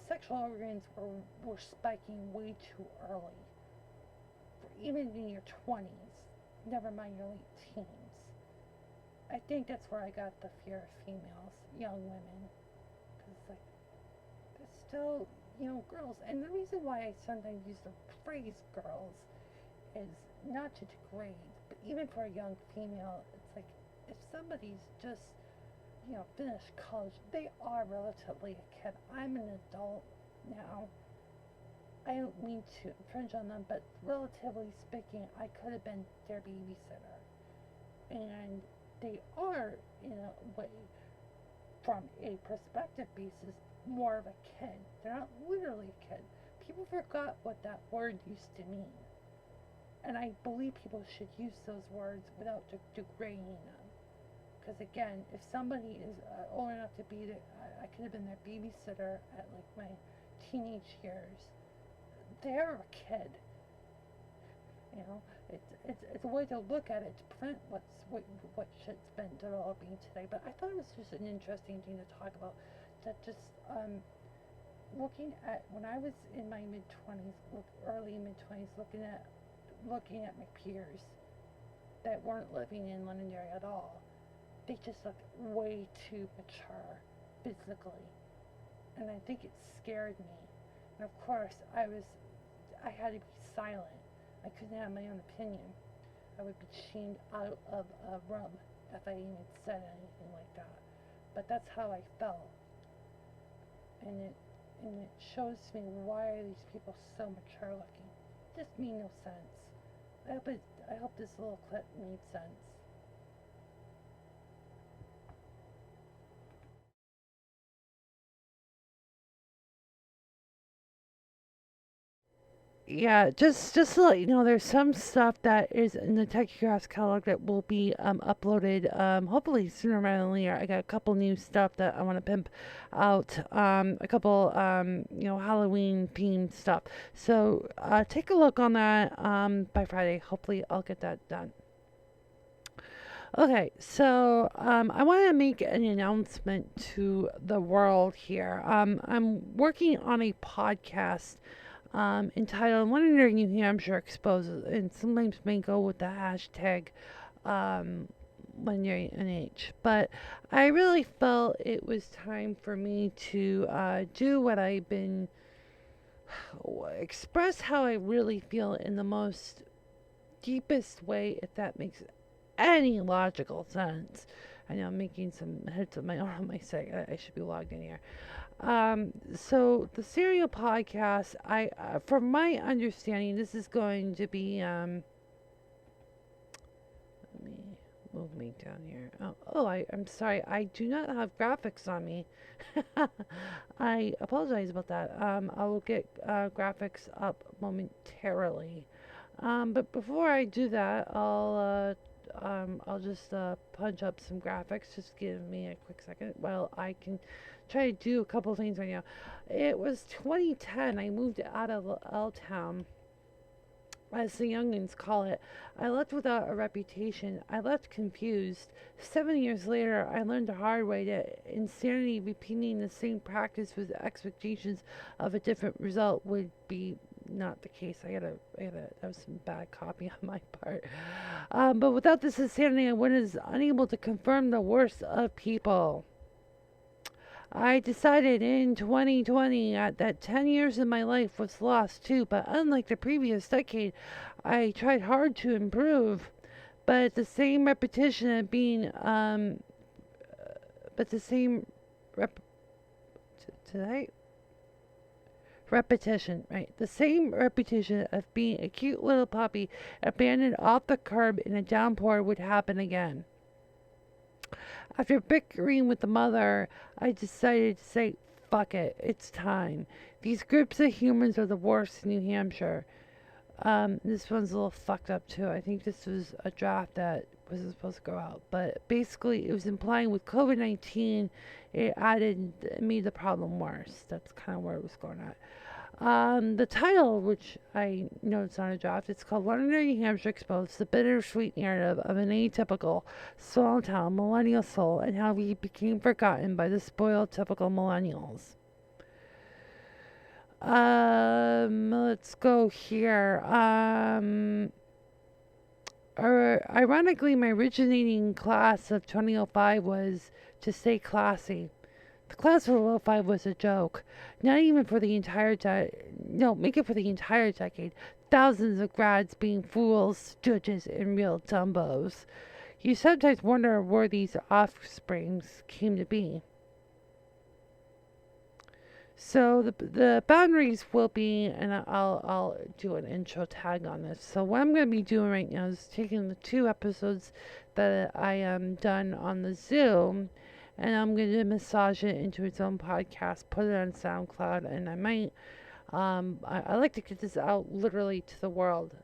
sexual organs were spiking way too early. Even in your 20s, never mind your late teens. I think that's where I got the fear of females, young women. Because it's like, they're still, girls. And the reason why I sometimes use the phrase girls is not to degrade, but even for a young female, it's like, if somebody's just, finished college, they are relatively a kid. I'm an adult now. I don't mean to infringe on them, but relatively speaking, I could have been their babysitter. And they are, in a way, from a perspective basis, more of a kid. They're not literally a kid. People forgot what that word used to mean. And I believe people should use those words without degrading them. Because again, if somebody is old enough to be I could have been their babysitter at like my teenage years. They're a kid. It's a way to look at it to prevent what shit's been developing today. But I thought it was just an interesting thing to talk about. That just looking at when I was in my early mid-20s, looking at my peers that weren't living in Londonderry at all. They just looked way too mature physically, and I think it scared me. And of course, I had to be silent. I couldn't have my own opinion. I would be shamed out of a room if I even said anything like that. But that's how I felt. And it shows me, why are these people so mature looking? It just made no sense. I hope this little clip made sense. Yeah, just to let you know, there's some stuff that is in the TechCraft catalog that will be uploaded hopefully sooner rather than later. I got a couple new stuff that I want to pimp out, a couple Halloween themed stuff. So take a look on that by Friday. Hopefully I'll get that done. Okay, so I want to make an announcement to the world here. I'm working on a podcast entitled Londonderry, New Hampshire Exposes, and sometimes may go with the hashtag Londonderry NH. But I really felt it was time for me to do what I've been, express how I really feel in the most deepest way, if that makes any logical sense. I know I'm making some hits of my own on my site. I should be logged in here. So the serial podcast, from my understanding, this is going to be, let me move me down here. I'm sorry. I do not have graphics on me. I apologize about that. I will get graphics up momentarily. But before I do that, I'll just punch up some graphics. Just give me a quick second while I can try to do a couple things right now. It was 2010. I moved out of L Town, as the youngins call it. I left without a reputation. I left confused. 7 years later, I learned the hard way that insanity repeating the same practice with expectations of a different result would be not the case. That was some bad copy on my part. But without this insanity, I was unable to confirm the worst of people. I decided in 2020 that 10 years of my life was lost too, but unlike the previous decade, I tried hard to improve. But the same repetition of being, but the same rep, today? Repetition, right? The same repetition of being a cute little puppy abandoned off the curb in a downpour would happen again. After bickering with the mother, I decided to say, fuck it, it's time. These groups of humans are the worst in New Hampshire. This one's a little fucked up too. I think this was a draft that wasn't supposed to go out. But basically, it was implying with COVID-19, it made the problem worse. That's kind of where it was going at. The title, which I know it's not a draft, it's called Londonderry, New Hampshire Exposed, the bittersweet narrative of an atypical small town millennial soul and how we became forgotten by the spoiled typical millennials. Let's go here. Ironically, my originating class of 2005 was to stay classy. The class of 2005 was a joke. Not even for the entire make it for the entire decade. Thousands of grads being fools, judges, and real dumbos. You sometimes wonder where these offsprings came to be. So the boundaries will be, and I'll do an intro tag on this. So what I'm going to be doing right now is taking the 2 episodes that I done on the Zoom, and I'm going to massage it into its own podcast, put it on SoundCloud, and I might, I like to get this out literally to the world,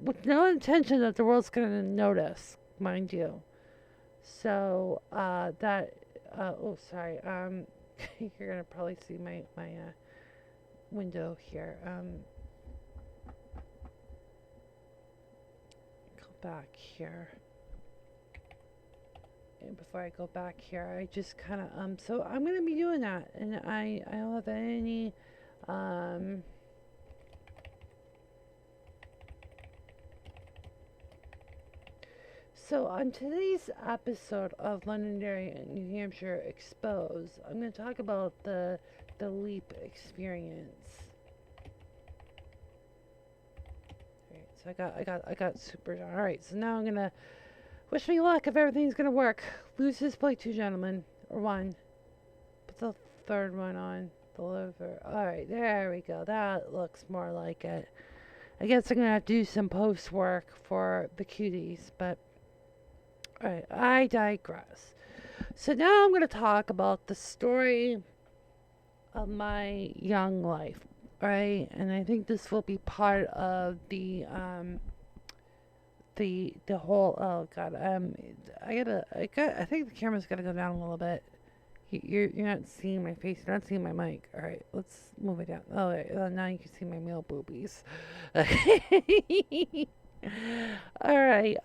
with no intention that the world's going to notice, mind you. So, you're going to probably see my window here. Go back here. And before I go back here, I just kind of, so I'm going to be doing that. And I don't have any, so on today's episode of Londonderry, New Hampshire Exposed, I'm going to talk about the LEAP experience. Alright, so I got super. Alright, so now I'm going to wish me luck if everything's going to work. Lose this play 2, gentlemen. Or 1. Put the 3rd one on. Deliver. Alright, there we go. That looks more like it. I guess I'm going to have to do some post work for the cuties, but alright, I digress. So now I'm going to talk about the story of my young life, right? And I think this will be part of the whole. Oh God, I think the camera's got to go down a little bit. You're not seeing my face. You're not seeing my mic. All right, let's move it down. Oh, wait, now you can see my male boobies. All right.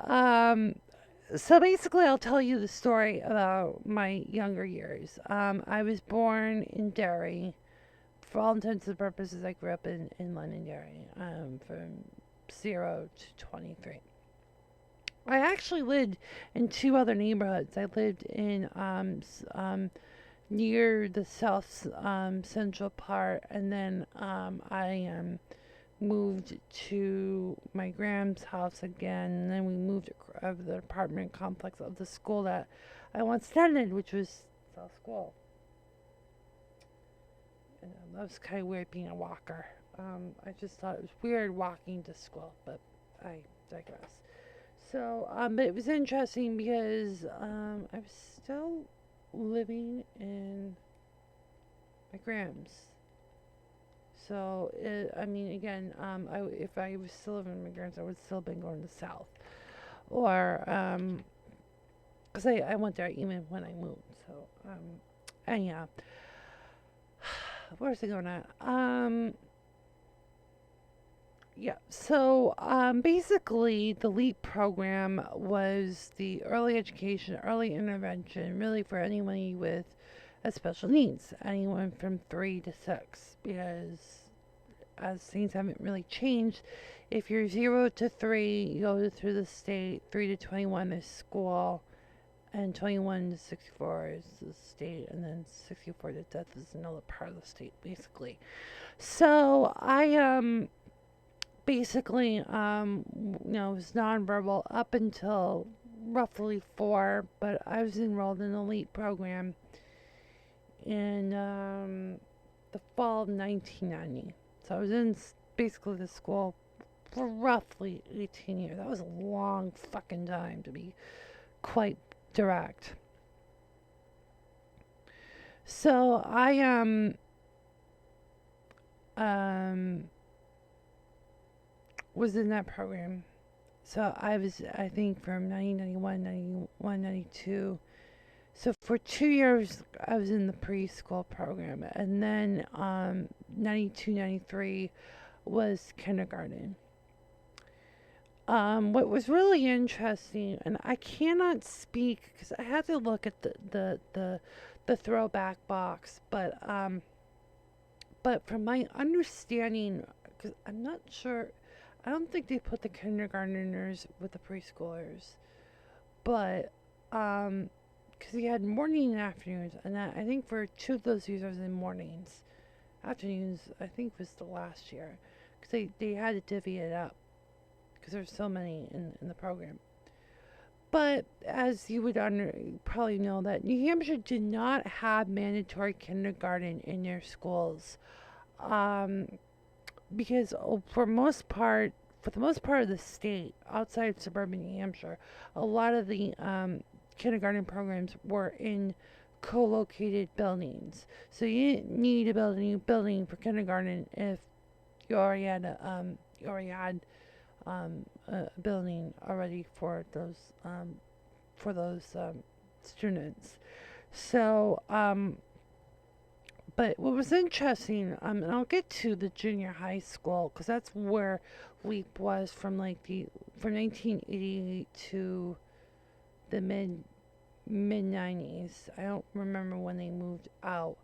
So basically, I'll tell you the story about my younger years. I was born in Derry. For all intents and purposes, I grew up in Londonderry from 0 to 23. I actually lived in 2 other neighborhoods. I lived in near the south central part, and then I moved to my grand's house again, and then we moved out of the apartment complex of the school that I once attended, which was South School. And that was kind of weird being a walker. I just thought it was weird walking to school, but I digress. So, but it was interesting because I was still living in my grams. So, I mean, again, if I was still living in my grams, I would still been going to the south, or because I went there even when I moved. So, anyhow, where's it going at? Yeah, so basically, the LEAP program was the early education, early intervention, really for anyone with special needs, anyone from 3 to 6, because as things haven't really changed, if you're 0 to 3, you go through the state, 3 to 21 is school, and 21 to 64 is the state, and then 64 to death is another part of the state, basically. So I basically, was nonverbal up until roughly 4, but I was enrolled in the elite program in the fall of 1990. So I was in basically the school for roughly 18 years. That was a long fucking time, to be quite direct. So I was in that program. So I was, I think, from 1991, 91, 92. So for 2 years, I was in the preschool program. And then 92, 93 was kindergarten. What was really interesting, and I cannot speak because I had to look at the throwback box, but from my understanding, because I'm not sure, I don't think they put the kindergartners with the preschoolers, but because he had morning and afternoons, and I think for 2 of those years I was in mornings. Afternoons, I think, was the last year, because they had to divvy it up, because there's so many in the program. But as you would probably know, that New Hampshire did not have mandatory kindergarten in their schools, because for the most part of the state, outside of suburban New Hampshire, a lot of the kindergarten programs were in co-located buildings. So you didn't need to build a new building for kindergarten if you already had a building already for those students. So but what was interesting, and I'll get to the junior high school because that's where LEAP was from from 1988 to the mid 90s. I don't remember when they moved out,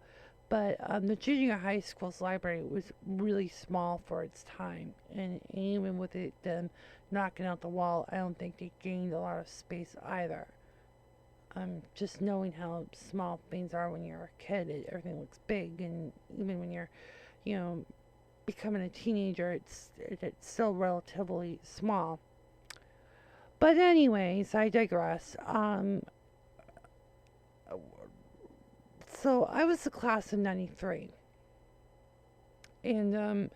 but the junior high school's library was really small for its time, and even with them knocking out the wall, I don't think they gained a lot of space either. Just knowing how small things are when you're a kid, everything looks big, and even when you're, becoming a teenager, it's still relatively small. But anyways, I digress. So I was the class of 93, and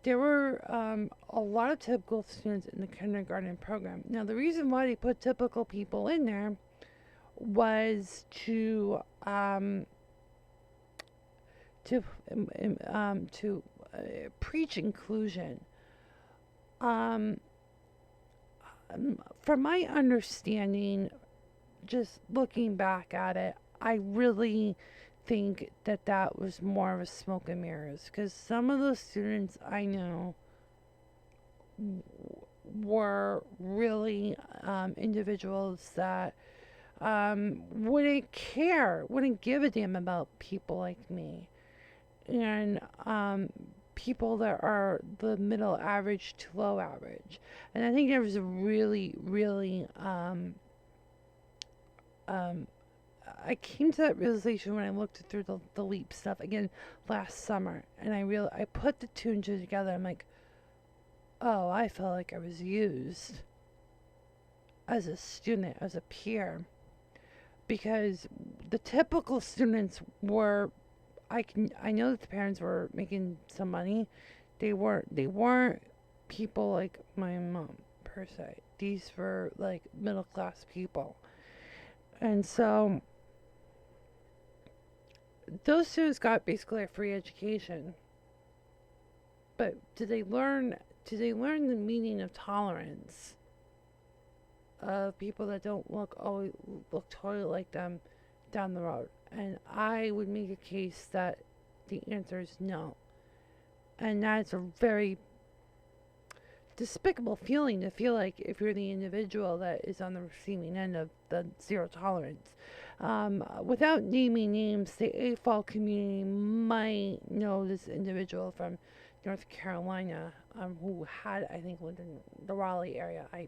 there were a lot of typical students in the kindergarten program. Now, the reason why they put typical people in there was to preach inclusion. From my understanding, just looking back at it, I really think that was more of a smoke and mirrors, because some of those students I know were really individuals that wouldn't give a damn about people like me, and people that are the middle average to low average. And I think there was a really, really I came to that realization when I looked through the LEAP stuff again last summer, and I put the two and two together. I'm like, oh, I felt like I was used as a student, as a peer, because the typical students were, I know that the parents were making some money. They weren't people like my mom, per per se. These were like middle class people. And so those students got basically a free education. But did they learn the meaning of tolerance? Of people that don't always look totally like them down the road? And I would make a case that the answer is no. And that's a very despicable feeling, to feel like if you're the individual that is on the receiving end of the zero tolerance. Without naming names, the AFOL community might know this individual from North Carolina, who had, I think, lived in the Raleigh area. I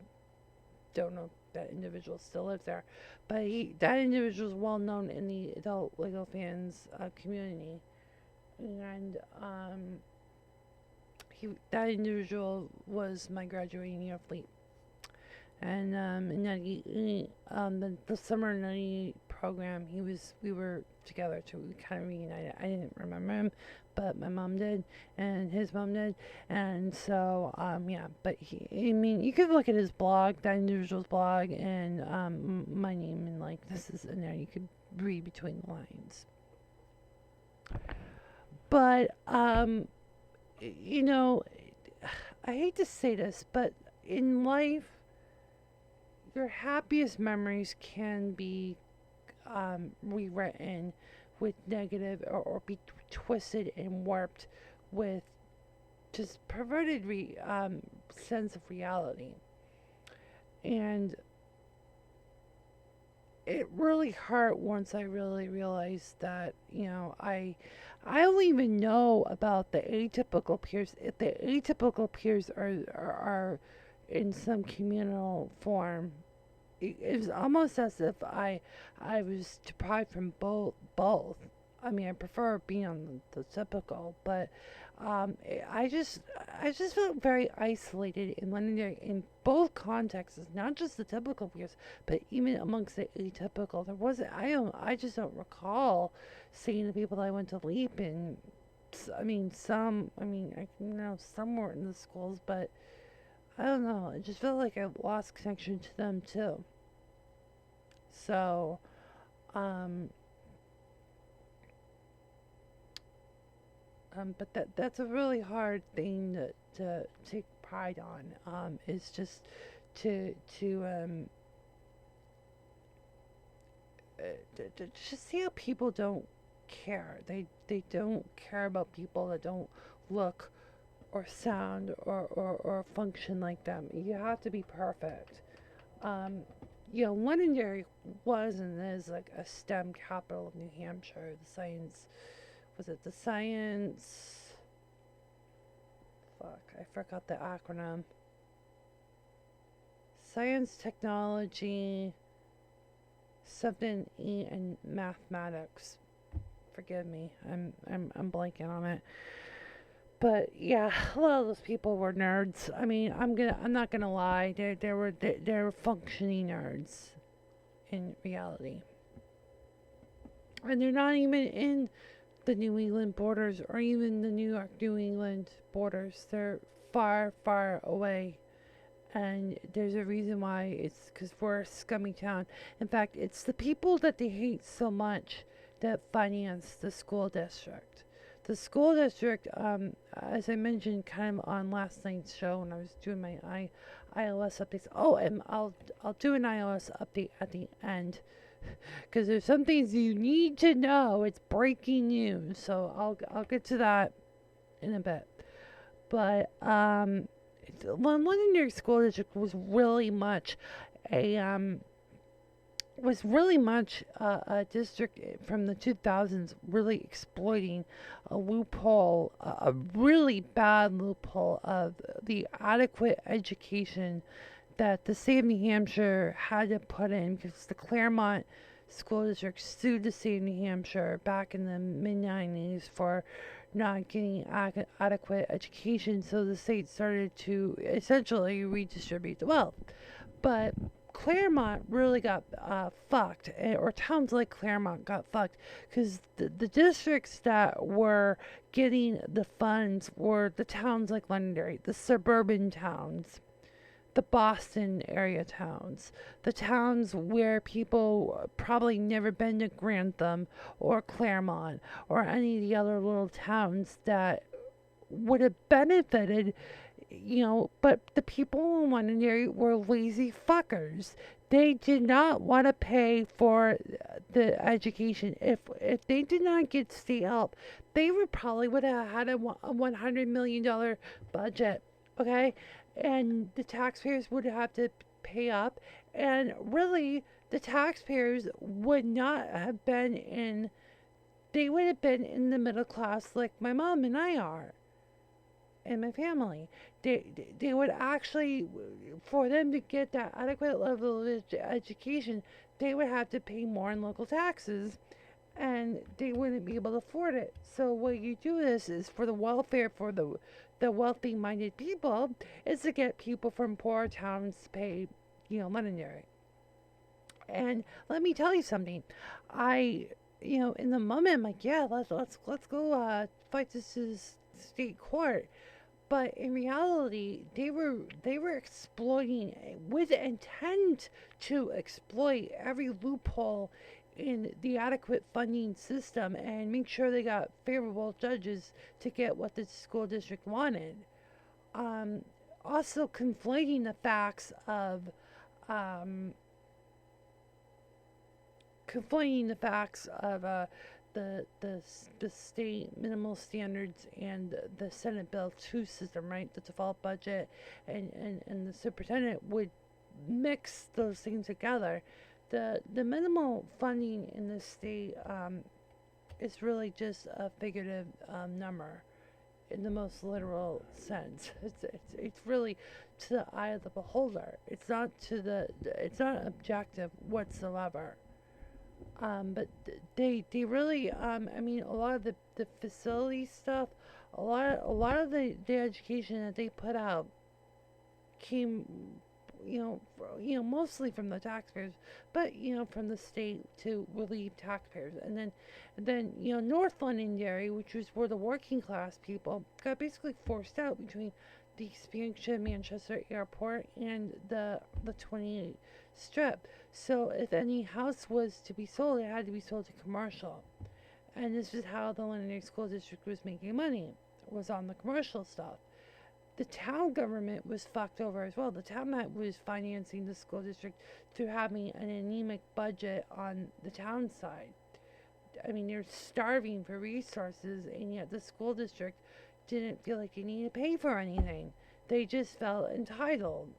don't know if that individual still lives there, but that individual is well known in the adult Lego fans community. And that individual was my graduating year fleet. And in '98, the summer '98 program, we were together too. We kind of reunited. I didn't remember him, but my mom did, and his mom did, and so yeah. But you could look at his blog, that individual's blog, and my name, and like this is in there. You could read between the lines. But you know, I hate to say this, but in life, your happiest memories can be rewritten with negative, or be twisted and warped with just perverted sense of reality. And it really hurt once I really realized that, I don't even know about the atypical peers. If the atypical peers are in some communal form, it was almost as if I was deprived from both. I mean, I prefer being on the typical, but I just felt very isolated in Londonderry in both contexts, not just the typical peers, but even amongst the atypical. There wasn't. I just don't recall seeing the people that I went to LEAP in. I mean, some. I mean, some were in the schools, but I don't know. I just felt like I lost connection to them too. So, but that's a really hard thing to take pride on. Is just to just see how people don't care. They don't care about people that don't look or sound or function like them. You have to be perfect. Londonderry was and is like a STEM capital of New Hampshire. The science? Fuck, I forgot the acronym. Science, technology, something E, and mathematics. Forgive me, I'm blanking on it. But yeah, a lot of those people were nerds. I mean, I'm not gonna lie. They're functioning nerds in reality, and they're not even in the New England borders or even the New York, New England borders. They're far, far away, and there's a reason why. It's because we're a scummy town. In fact, it's the people that they hate so much that finance the school district. The school district, as I mentioned kind of on last night's show when I was doing my iOS updates. Oh, and I'll do an iOS update at the end, because there's some things you need to know. It's breaking news, so I'll get to that in a bit. But Londonderry School District was really much a district from the 2000s, really exploiting a loophole, a really bad loophole of the adequate education that the state of New Hampshire had to put in, because the Claremont School District sued the state of New Hampshire back in the mid-90s for not getting adequate education, so the state started to essentially redistribute the wealth. But Claremont really got fucked, or towns like Claremont got fucked, because the districts that were getting the funds were the towns like Londonderry, the suburban towns the Boston area towns, the towns where people probably never been to Grantham or Claremont or any of the other little towns that would have benefited, but the people in Londonderry were lazy fuckers. They did not want to pay for the education. If they did not get state help, they would have had a $100 million budget, okay? And the taxpayers would have to pay up, and really, the taxpayers would not have been in. They would have been in the middle class like my mom and I are and my family. They would actually, for them to get that adequate level of education, they would have to pay more in local taxes, and they wouldn't be able to afford it. So what you do this is for the welfare for the wealthy minded people is to get people from poor towns to pay, Londonderry. And let me tell you something. I in the moment I'm like, yeah, let's go fight this to the state court. But in reality, they were exploiting with intent to exploit every loophole in the adequate funding system and make sure they got favorable judges to get what the school district wanted. Um, Also conflating the facts of um, the state minimal standards and the Senate Bill 2 system, right? The default budget and the superintendent would mix those things together. The minimal funding in the state is really just a figurative number in the most literal sense. It's really to the eye of the beholder. It's not objective whatsoever. But they really, I mean, a lot of the facility stuff, a lot of the education that they put out came, mostly from the taxpayers, but from the state to relieve taxpayers, and then North Londonderry, which was where the working class people got basically forced out between the expansion Manchester Airport and the 28 strip. So if any house was to be sold, it had to be sold to commercial. And this is how the Londonderry School District was making money, was on the commercial stuff. The town government was fucked over as well. The town that was financing the school district through having an anemic budget on the town side. I mean, they're starving for resources, and yet the school district didn't feel like they needed to pay for anything. They just felt entitled.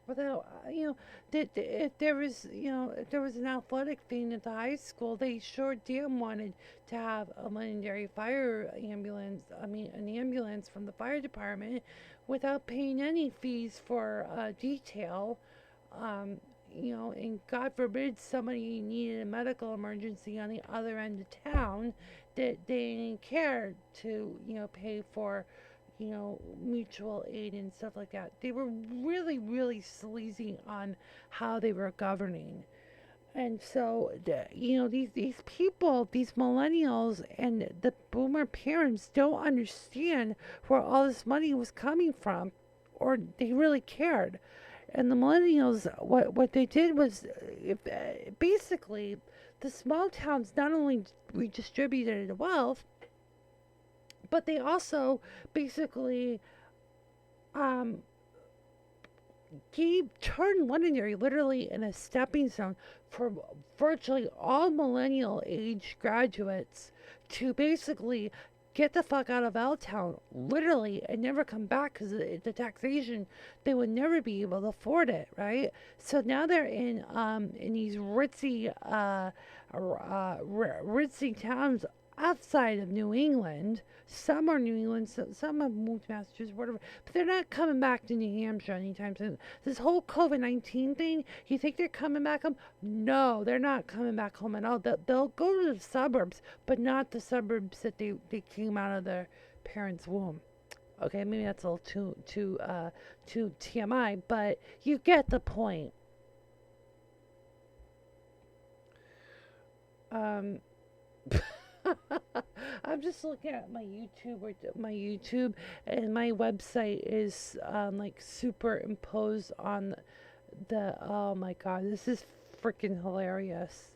Without, if there was, if there was an athletic thing at the high school, they sure damn wanted to have a Londonderry fire ambulance. I mean, an ambulance from the fire department, without paying any fees for detail. And God forbid somebody needed a medical emergency on the other end of town, that they didn't care to, pay for mutual aid and stuff like that. They were really, really sleazy on how they were governing. And so, these people, these millennials and the boomer parents don't understand where all this money was coming from, or they really cared. And the millennials, what they did was, basically, the small towns not only redistributed the wealth, but they also basically turned Londonderry literally in a stepping stone for virtually all millennial age graduates to basically get the fuck out of L Town, literally, and never come back, because the taxation, they would never be able to afford it, right? So now they're in these ritzy towns outside of New England. Some are New England, some have moved to Massachusetts, whatever, but they're not coming back to New Hampshire anytime soon. This whole COVID-19 thing, you think they're coming back home? No, they're not coming back home at all. They'll go to the suburbs, but not the suburbs that they came out of their parents' womb. Okay, maybe that's a little too TMI, but you get the point. I'm just looking at my YouTube, and my website is like superimposed on the. Oh my god, this is freaking hilarious.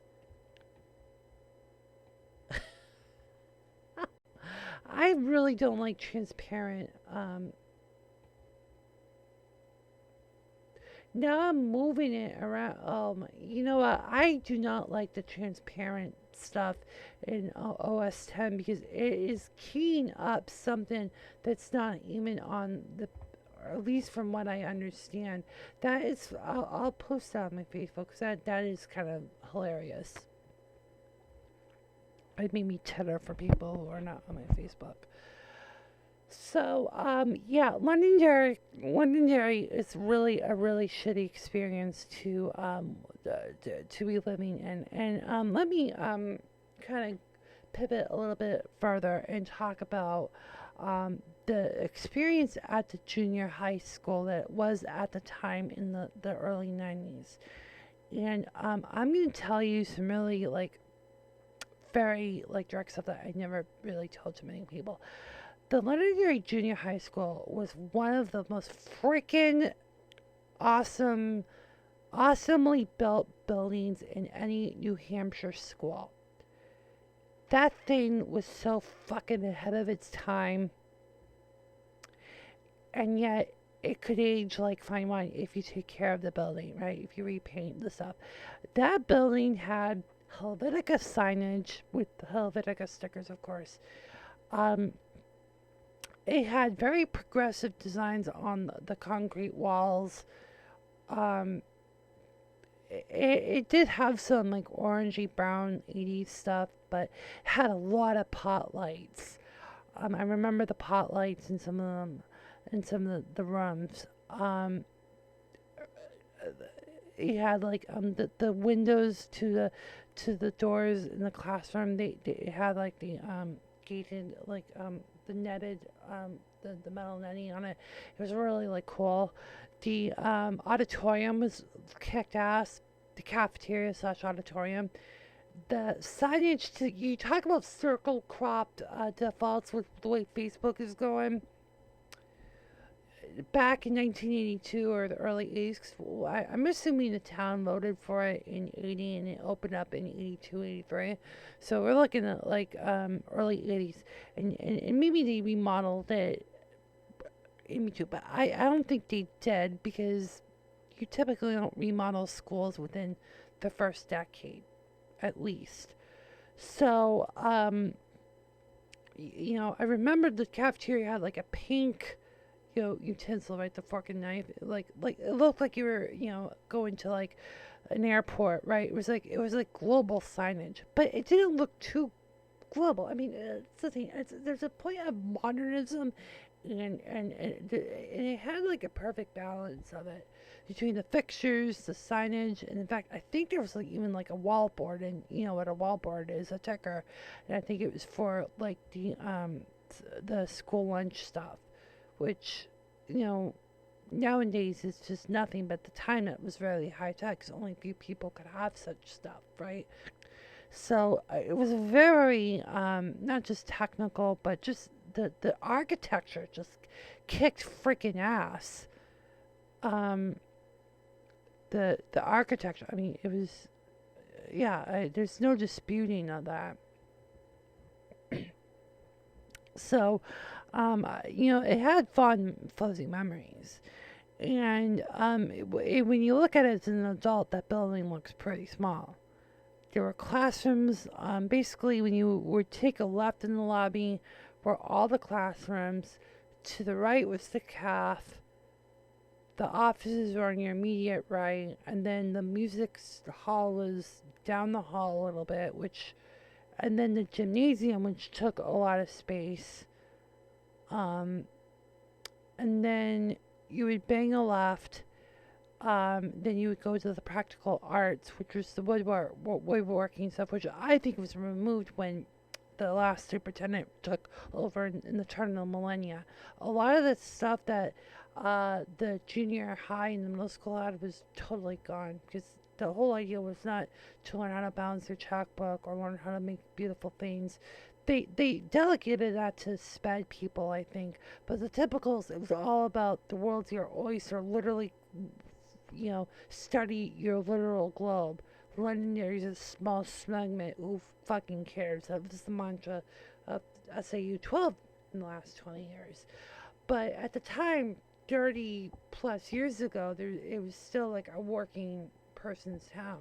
I really don't like transparent. Now I'm moving it around. Oh my, you know what? I do not like the transparent stuff in OS 10 because it is keying up something that's not even on the, or at least from what I understand. That is, I'll post that on my Facebook because that is kind of hilarious. It made me cheddar for people who are not on my Facebook. So, yeah, Londonderry is really a really shitty experience to be living in. And let me kind of pivot a little bit further and talk about the experience at the junior high school that it was at the time in the early 90s. And I'm going to tell you some really like very like direct stuff that I never really told to many people. The Londonderry Junior High School was one of the most freaking awesomely built buildings in any New Hampshire school. That thing was so fucking ahead of its time, and yet it could age like fine wine if you take care of the building, right? If you repaint the stuff. That building had Helvetica signage with the Helvetica stickers, of course. It had very progressive designs on the concrete walls. It did have some like orangey brown 80s stuff, but had a lot of pot lights. I remember the pot lights in some of them, in some of the rooms. It had like the windows to the doors in the classroom. They had like the gated like the netted the metal netting on it. It was really like cool. The auditorium was kicked ass. The cafeteria / auditorium. The signage to you talk about circle cropped defaults with the way Facebook is going. Back in 1982 or the early 80s, I'm assuming the town voted for it in 80 and it opened up in 82, 83. So we're looking at like early 80s. And maybe they remodeled it in between, but I don't think they did because you typically don't remodel schools within the first decade, at least. So, you know, I remember the cafeteria had like a pink utensil, right? The fork and knife. Like it looked like you were, going to like an airport, right? It was like global signage, but it didn't look too global. I mean, it's the thing. There's a point of modernism, and it had like a perfect balance of it between the fixtures, the signage, and in fact, I think there was like even like a wallboard, and you know what a wallboard is, a ticker, and I think it was for like the school lunch stuff, which, nowadays is just nothing, but at the time it was really high tech because only a few people could have such stuff, right? So it was very, not just technical, but just the architecture just kicked freaking ass. The architecture, I mean, it was, yeah, there's no disputing of that. So, it had fun, fuzzy memories. And when you look at it as an adult, that building looks pretty small. There were classrooms. Basically, when you would take a left in the lobby, were all the classrooms. To the right was the caf. The offices were on your immediate right. And then the music hall was down the hall a little bit, and then the gymnasium, which took a lot of space. And then you would bang a left. Then you would go to the practical arts, which was the woodworking stuff, which I think was removed when the last superintendent took over in the turn of the millennia. A lot of the stuff that the junior high and the middle school had was totally gone because the whole idea was not to learn how to balance your checkbook or learn how to make beautiful things. they delegated that to sped people, I think. But the typicals, it was all about the world's your oyster. Literally, study your literal globe. Londonderry's a small segment. Who fucking cares? That was the mantra of SAU 12 in the last 20 years. But at the time, 30 plus years ago, it was still like a working person's town.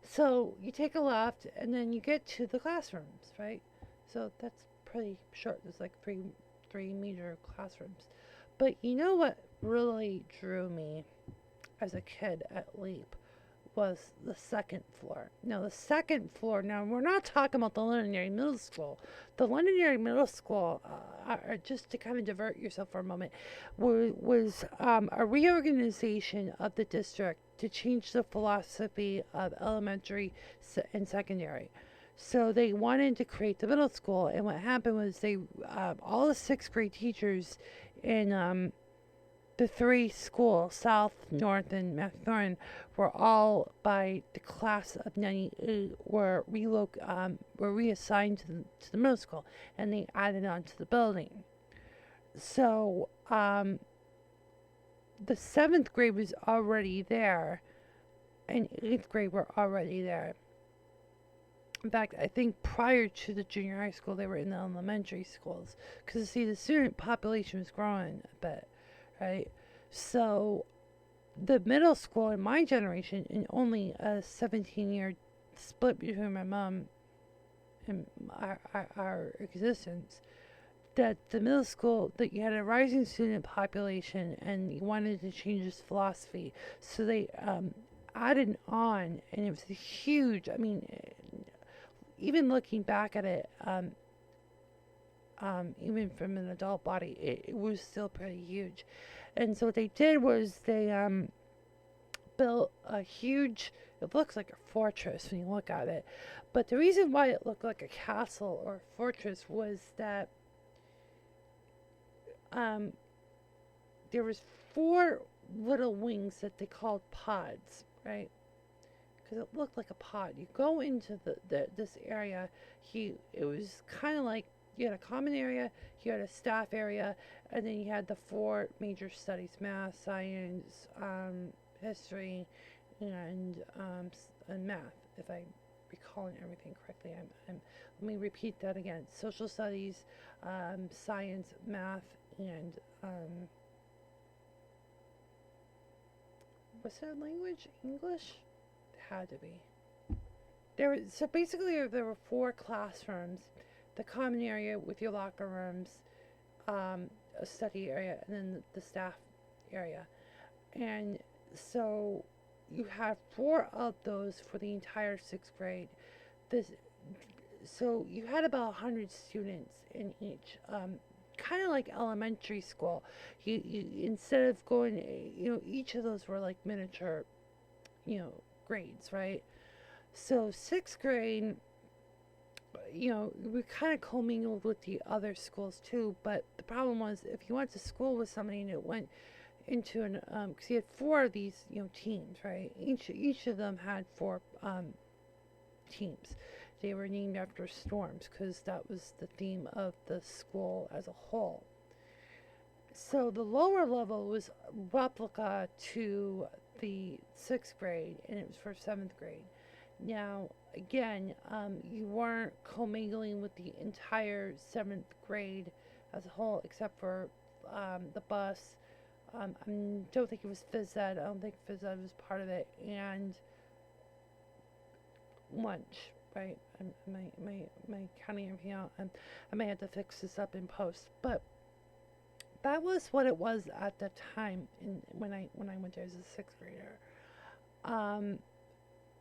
So you take a left, and then you get to the classrooms, right? So that's pretty short. There's like three meter classrooms. But you know what really drew me as a kid at Leap was the second floor. Now, the second floor, now we're not talking about the Londonderry Middle School. The Londonderry Middle School, just to kind of divert yourself for a moment, was a reorganization of the district to change the philosophy of elementary and secondary. So they wanted to create the middle school, and what happened was all the sixth grade teachers in the three schools, South, North, and Methuen, were all by the class of '98 were reassigned to the middle school, and they added on to the building. So the seventh grade was already there, and eighth grade were already there. In fact, I think prior to the junior high school, they were in the elementary schools, because see, the student population was growing a bit. Right? So the middle school in my generation, in only a 17-year split between my mom and our existence, that the middle school, that you had a rising student population and you wanted to change this philosophy. So they added on, and it was a huge, I mean, even looking back at it, even from an adult body, it was still pretty huge. And so what they did was they built a huge, it looks like a fortress when you look at it. But the reason why it looked like a castle or a fortress was that there was 4 little wings that they called pods, right? Because it looked like a pod. You go into this area, it was kind of like you had a common area, you had a staff area, and then you had the 4 major studies: math, science, history, and math, if I'm recalling everything correctly. Let me repeat that again: social studies, science, math, and what's that language? English? It had to be. So basically, there were 4 classrooms: the common area with your locker rooms, a study area, and then the staff area. And so you had 4 of those for the entire 6th grade. So you had about 100 students in each, kind of like elementary school. You instead of going, each of those were like miniature, grades, right? So 6th grade, we kind of commingled with the other schools too, but the problem was, if you went to school with somebody and it went into an, because you had 4 of these, teams, right? Each of them had 4 teams. They were named after storms, because that was the theme of the school as a whole. So the lower level was replica to the 6th grade, and it was for 7th grade. Now, again, you weren't commingling with the entire 7th grade as a whole, except for the bus. I don't think it was phys ed. I don't think phys ed was part of it. And lunch, right? My counting everything out. I may have to fix this up in post. But that was what it was at the time when I went there as a 6th grader.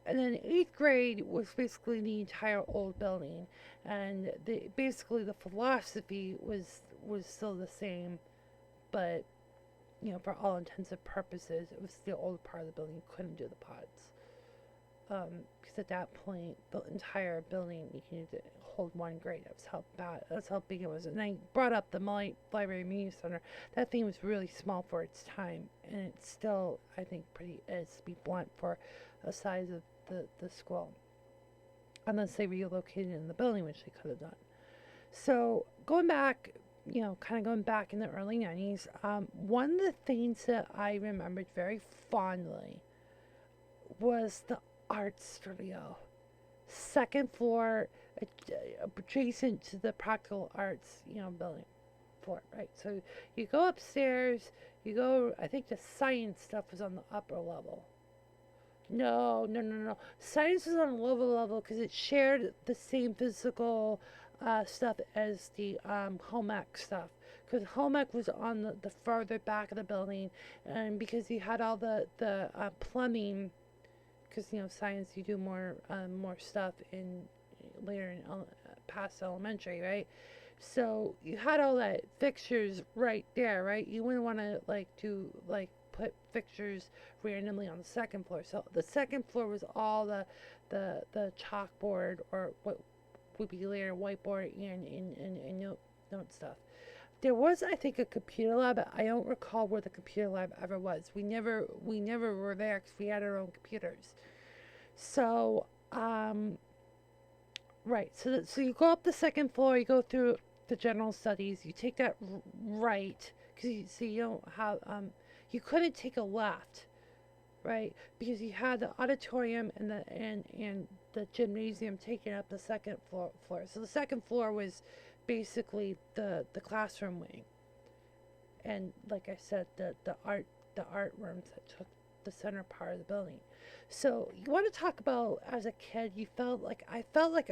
And then 8th grade was basically the entire old building, and basically the philosophy was still the same, but for all intents and purposes, it was the old part of the building. You couldn't do the pods, because at that point the entire building you needed to hold 1 grade. That's how big it was. And I brought up the Library Media Center. That thing was really small for its time, and it's still, I think, pretty is, to be blunt, for the size of the school. unless they relocated in the building, which they could have done. So going back, kind of going back in the early 90s, one of the things that I remembered very fondly was the art studio. Second floor, adjacent to the practical arts, building floor, right? So you go upstairs, I think the science stuff was on the upper level. No, no, no, no. Science was on a lower level because it shared the same physical stuff as the home ec stuff. Because home ec was on the farther back of the building, and because you had all the plumbing, because science you do more stuff in later in past elementary, right? So you had all that fixtures right there, right? You wouldn't want to put fixtures randomly on the second floor. So the second floor was all the chalkboard, or what would be later whiteboard and note stuff. There was, I think, a computer lab, but I don't recall where the computer lab ever was. We never were there because we had our own computers. So right. So you go up the second floor. You go through the general studies. You take that right because you don't have you couldn't take a left, right? Because you had the auditorium and the gymnasium taking up the second floor. So the second floor was basically the classroom wing, and like I said, the art rooms that took the center part of the building. So you want to talk about, as a kid, I felt like I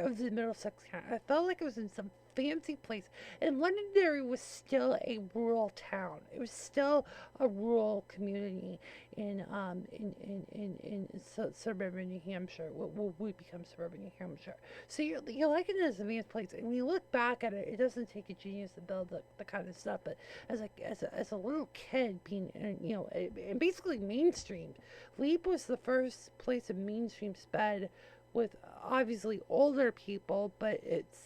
was in Middlesex County. I felt like I was in some fancy place. And Londonderry was still a rural town. It was still a rural community in suburban New Hampshire. What would become suburban New Hampshire. So you're like in this advanced place. And when you look back at it, it doesn't take a genius to build the kind of stuff. But as a little kid, being and basically mainstream, Leap was the first place of mainstream sped with obviously older people, but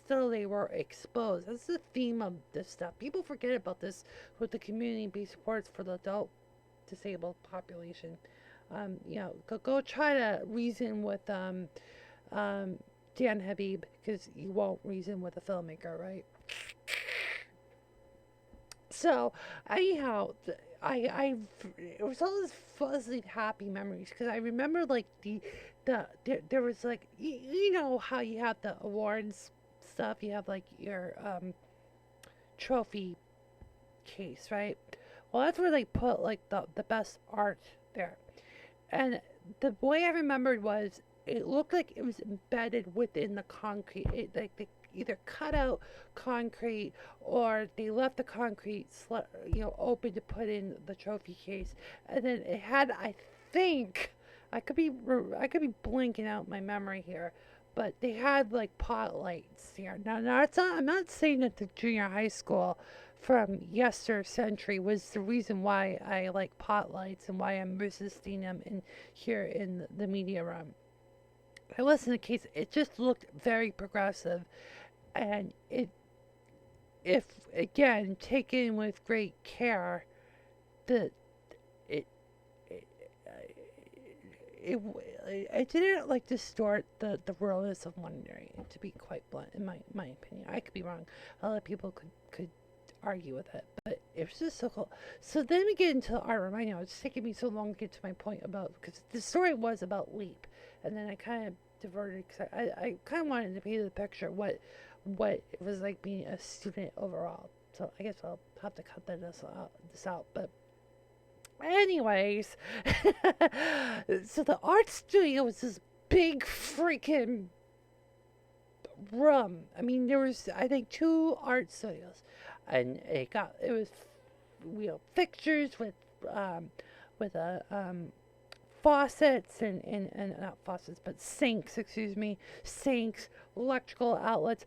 they were exposed. That's the theme of this stuff. People forget about this with the community-based supports for the adult disabled population. Go try to reason with Dan Habib, because you won't reason with a filmmaker, right? So anyhow, it was all this fuzzy happy memories, because I remember there was you know how you have the awards stuff, you have your trophy case, right? Well, that's where they put the best art there. And the way I remembered was it looked like it was embedded within the concrete. They either cut out concrete or they left the concrete open to put in the trophy case. And then it had, I think, I could be blanking out my memory here, but they had pot lights here. Now it's not, I'm not saying that the junior high school from yester century was the reason why I like pot lights and why I'm resisting them here in the media room. I listened to the case, it just looked very progressive, and if again taken with great care, it didn't distort the realness of Londonderry, to be quite blunt, in my opinion. I could be wrong. A lot of people could argue with it, but it was just so cool. So then we get into the art room. I know it's taking me so long to get to my point because the story was about Leap, and then I kind of diverted because I kind of wanted to paint the picture what it was like being a student overall. So I guess I'll have to cut this out. But anyways, so the art studio was this big freaking room. I mean, there was, I think, 2 art studios, and it was fixtures with faucets and not faucets, but sinks, electrical outlets.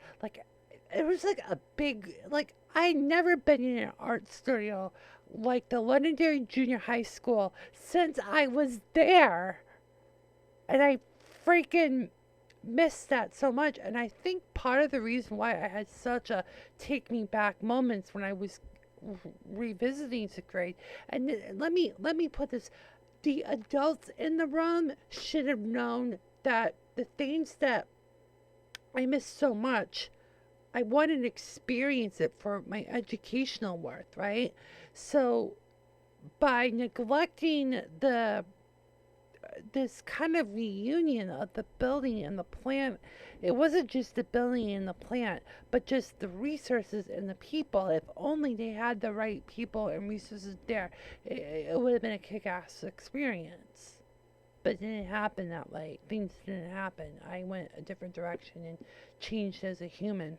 It was a big, I'd never been in an art studio like the Londonderry Junior High School since I was there. And I freaking missed that so much. And I think part of the reason why I had such a take me back moments when I was revisiting 6th grade. And let me put this. The adults in the room should have known that the things that I missed so much. I wanted to experience it for my educational worth, right? So by neglecting the this kind of reunion of the building and the plant, it wasn't just the building and the plant, but just the resources and the people. If only they had the right people and resources there, it would have been a kick-ass experience. But it didn't happen that way. Things didn't happen. I went a different direction and changed as a human.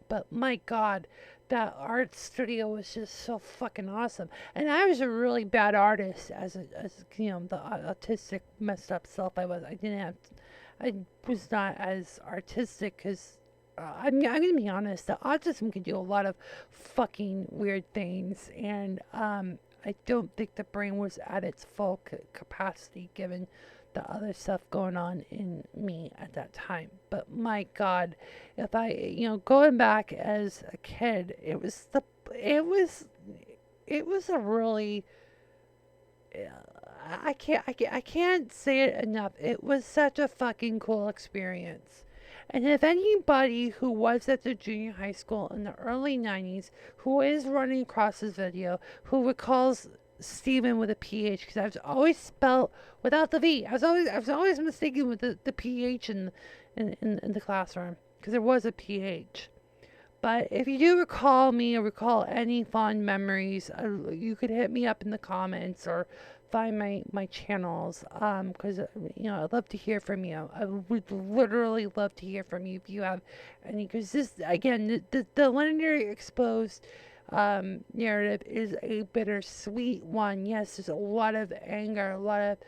But my God, that art studio was just so fucking awesome. And I was a really bad artist as the autistic, messed up self I was. I was not as artistic because. I'm gonna be honest. The autism can do a lot of fucking weird things, and I don't think the brain was at its full capacity given the other stuff going on in me at that time. But my God, if I, going back as a kid, it was, it was a really, I can't say it enough. It was such a fucking cool experience. And if anybody who was at the junior high school in the early 90s who is running across this video, who recalls Stephen with a PH, because I was always spelled without the V. I was always mistaken with the PH in the classroom, because there was a PH. But if you do recall me or recall any fond memories, you could hit me up in the comments or find my channels, because I'd love to hear from you. I would literally love to hear from you if you have any, because this, again, the Legendary Exposed narrative is a bittersweet one. Yes, there's a lot of anger, a lot of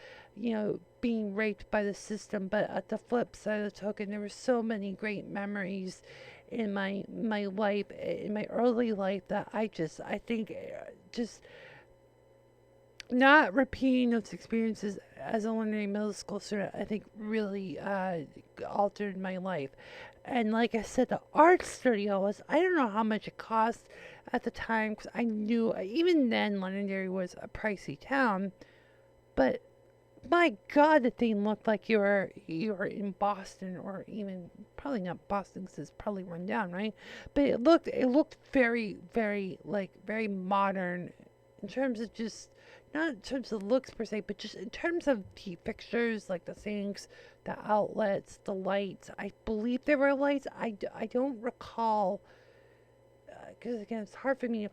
being raped by the system, but at the flip side of the token, there were so many great memories in my life, in my early life, that I think just not repeating those experiences as a elementary middle school student, I think really altered my life. And like I said, the art studio was, I don't know how much it cost at the time, because I knew, even then, Londonderry was a pricey town, but my God, the thing looked like you were in Boston, or even probably not Boston because it's probably run down, right? But it looked very, very, like, very modern in terms of just, not in terms of looks per se, but just in terms of the fixtures, like the sinks, the outlets, the lights. I believe there were lights. I don't recall, because again, it's hard for me to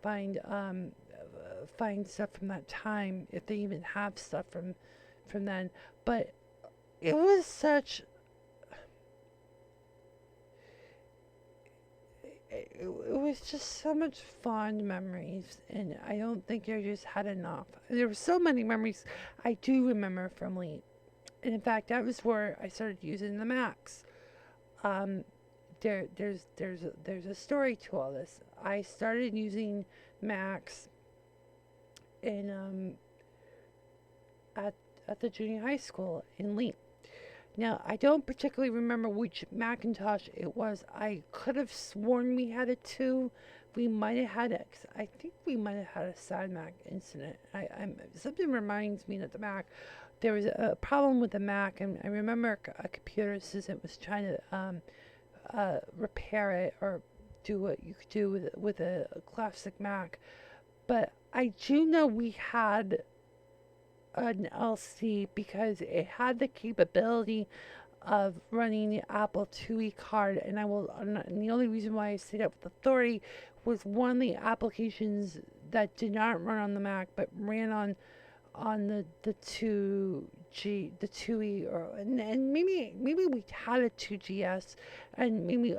find stuff from that time, if they even have stuff from then. But it was such, it was just so much fond memories, and I don't think I just had enough. There were so many memories I do remember from Lee, and in fact, that was where I started using the Macs. There's a story to all this. I started using Macs in at the junior high school in Lee. Now, I don't particularly remember which Macintosh it was. I could have sworn we had it too. We might have had it. I think we might have had a side Mac incident. Something reminds me that the Mac, there was a problem with the Mac, and I remember a computer assistant was trying to repair it or do what you could do with a classic Mac. But I do know we had an LC because it had the capability of running the Apple IIe card, and the only reason why I say that with authority was one of the applications that did not run on the Mac but ran on the 2E, and maybe we had a 2GS, and maybe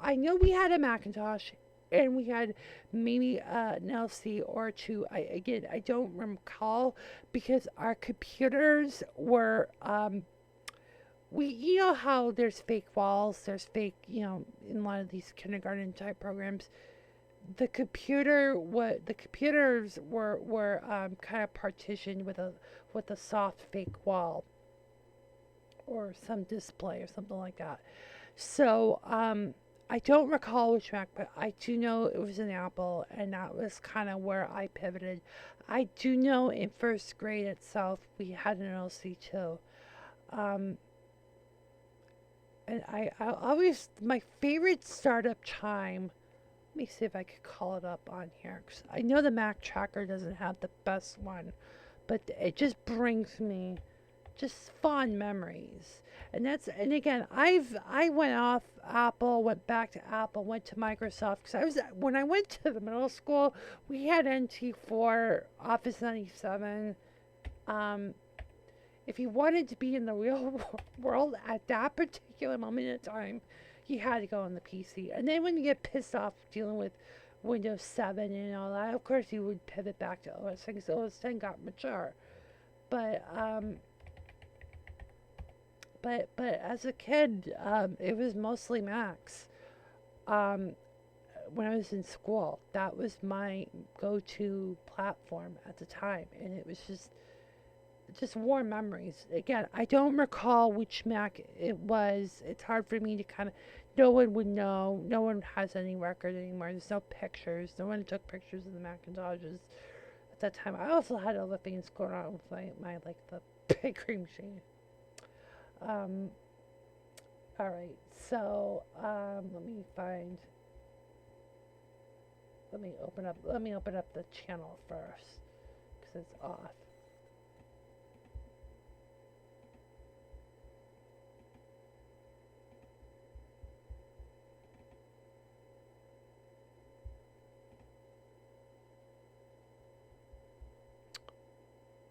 I know we had a Macintosh, and we had maybe an LC or two. I don't recall, because our computers were you know how there's fake walls, there's fake, in a lot of these kindergarten type programs. The computers were kind of partitioned with a soft fake wall or some display or something like that. So I don't recall which Mac, but I do know it was an Apple, and that was kind of where I pivoted. I do know in first grade itself we had an LC too. And I always, my favorite startup chime, let me see if I could call it up on here. 'Cause I know the Mac Tracker doesn't have the best one, but it just brings me just fond memories. And again, I went off Apple, went back to Apple, went to Microsoft because when I went to the middle school, we had NT4, Office 97. Um, if you wanted to be in the real world at that particular moment in time, you had to go on the PC. And then when you get pissed off dealing with Windows 7 and all that, of course you would pivot back to OS 10 because OS 10 got mature. But but as a kid, it was mostly Macs. Um, when I was in school, that was my go-to platform at the time, and it was just warm memories. Again, I don't recall which Mac it was. It's hard for me to kind of. No one would know. No one has any record anymore. There's no pictures. No one took pictures of the Macintoshes at that time. I also had other things going on with my like the bakery machine. Um, all right. So let me find. Let me open up the channel first because it's off.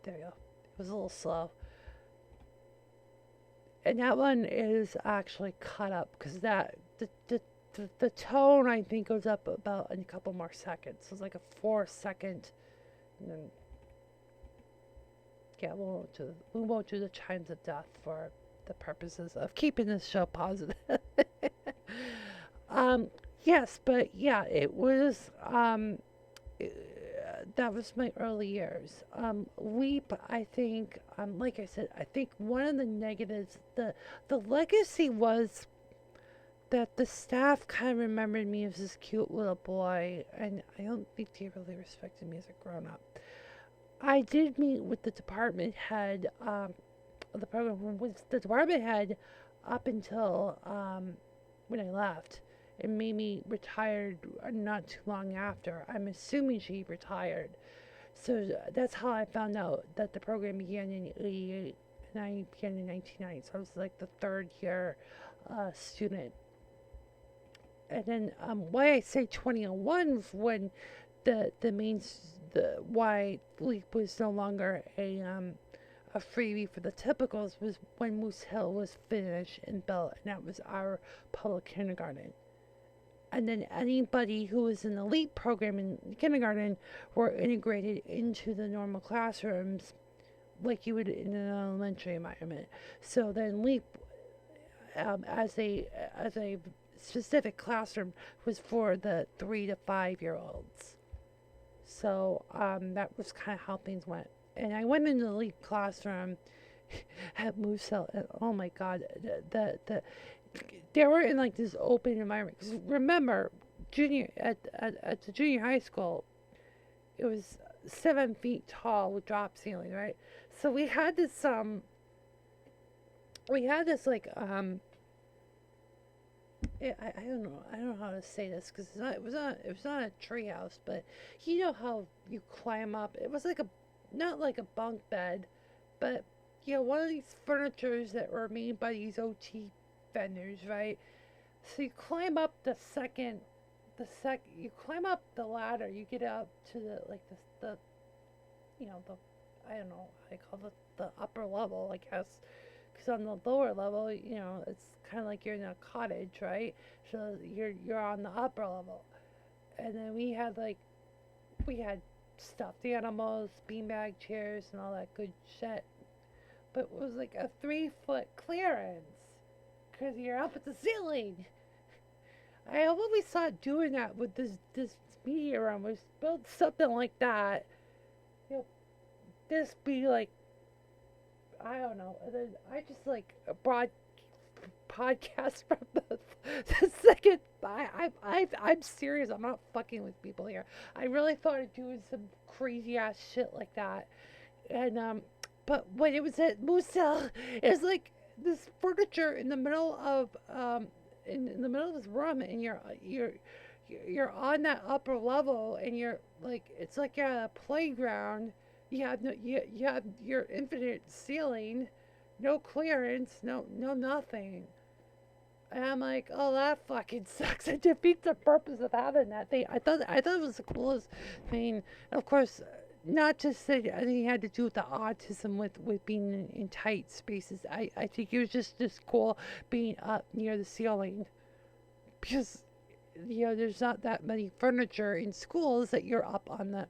There we go. It was a little slow. And that one is actually cut up because the tone I think goes up about in a couple more seconds. So it's like a 4 second, and then yeah, we won't do the chimes of death for the purposes of keeping this show positive. um, yes, but yeah, it was that was my early years. Leap, I think, like I said, I think one of the negatives, the legacy was that the staff kind of remembered me as this cute little boy, and I don't think they really respected me as a grown up. I did meet with the department head, the program with the department head up until when I left. It made me retired not too long after. I'm assuming she retired. So that's how I found out that the program began in 88 and I began in 1990. So I was like the third year student. And then why I say 2001 was when why Leap was no longer a freebie for the typicals was when Moose Hill was finished and built, and that was our public kindergarten. And then anybody who was in the LEAP program in kindergarten were integrated into the normal classrooms like you would in an elementary environment. So then LEAP, as a specific classroom, was for the 3 to 5 year olds. So that was kind of how things went. And I went into the LEAP classroom at Moose Hill, and oh my God, they were in like this open environment. 'Cause remember, at the junior high school, it was 7 feet tall with drop ceiling, right? So we had this like I don't know how to say this because it was not a treehouse, but you know how you climb up. It was like not like a bunk bed, but one of these furnitures that were made by these OT vendors, right? So you climb up you climb up the ladder, you get up to the I don't know how they call it, the upper level, I guess. Because on the lower level, it's kind of like you're in a cottage, right? So you're on the upper level. And then we had stuffed animals, beanbag chairs, and all that good shit. But it was like a 3 foot clearance because you're up at the ceiling. I always thought doing that with this media room was build something like that. This be like, I don't know. And then I just like brought podcast from the second. I'm serious. I'm not fucking with people here. I really thought of doing some crazy ass shit like that. And but when it was at Moose Hill, it was like this furniture in the middle of in the middle of this room, and you're on that upper level, and you're like, it's like you're at a playground. You have no, you have your infinite ceiling, no clearance, no nothing. And I'm like, oh, that fucking sucks. It defeats the purpose of having that thing. I thought it was the coolest thing. And of course, not just that I think it had to do with the autism with being in tight spaces. I think it was just cool being up near the ceiling, because there's not that many furniture in schools that you're up on the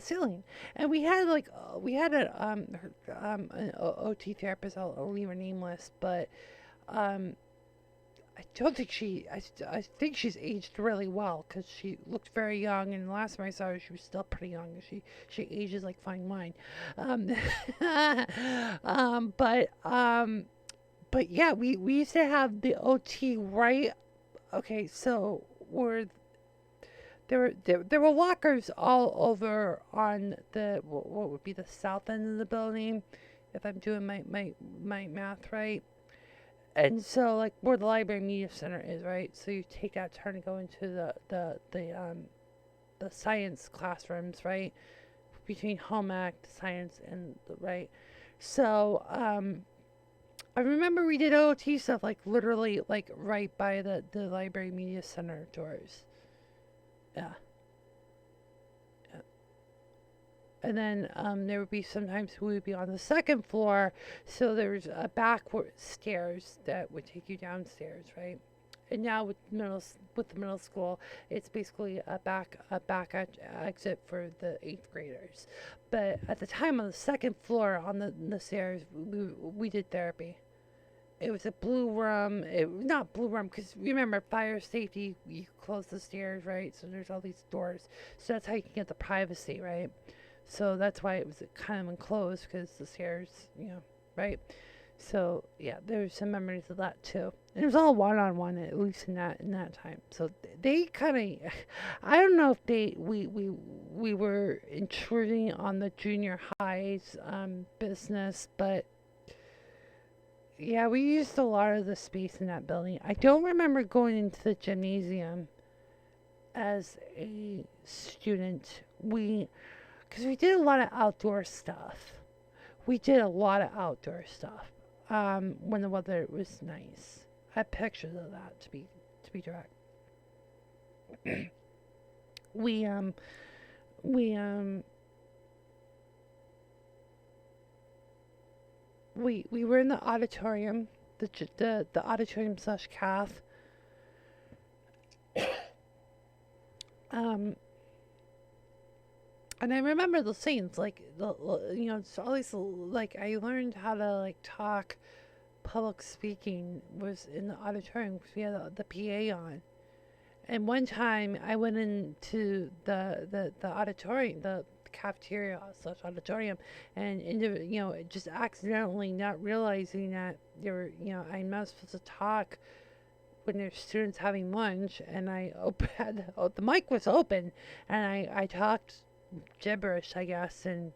ceiling. And we had like we had an OT therapist. I'll leave her nameless, but um I don't think I think she's aged really well, because she looked very young, and the last time I saw her, she was still pretty young. She ages like fine wine. Um, um, but um, but yeah, we used to have the OT right. Okay, so there were lockers all over on the what would be the south end of the building, if I'm doing my math right. And so, like, where the library media center is, right? So you take that turn and go into the science classrooms, right? Between home ec, science, and the right. So I remember we did OT stuff, like, literally, like, right by the library media center doors. Yeah. Yeah. And then there would be sometimes we would be on the second floor, so there's a back stairs that would take you downstairs, right? And now with the middle school, it's basically a back exit for the eighth graders. But at the time, on the second floor on the stairs, we did therapy. It was a blue room. Not blue room, because remember, fire safety, you close the stairs, right? So there's all these doors. So that's how you can get the privacy, right? So that's why it was kind of enclosed, because the stairs, right? So yeah, there's some memories of that too. And it was all one on one, at least in that time. So they kind of, I don't know if we were intruding on the junior high's business, but yeah, we used a lot of the space in that building. I don't remember going into the gymnasium as a student. Because we did a lot of outdoor stuff. We did a lot of outdoor stuff when the weather was nice. I have pictures of that, to be direct. we we we were in the auditorium, the auditorium slash cath. Um, and I remember the scenes, like it's always like I learned how to like talk. Public speaking was in the auditorium because we had the PA on. And one time I went into the auditorium, the cafeteria slash auditorium, and just accidentally not realizing that I'm not supposed to talk when there's students having lunch, and I had the mic was open, and I talked gibberish, I guess, and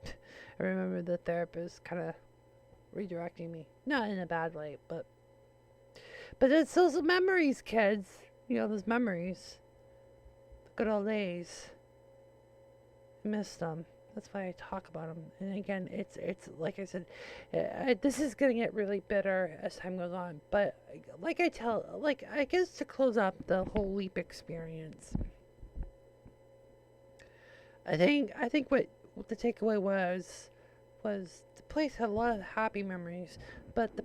I remember the therapist kind of redirecting me, not in a bad way, but it's those memories, kids. Those memories, the good old days. I miss them. That's why I talk about them. And again, it's like I said, this is gonna get really bitter as time goes on. But I guess to close up the whole leap experience, I think what the takeaway was the place had a lot of happy memories, but the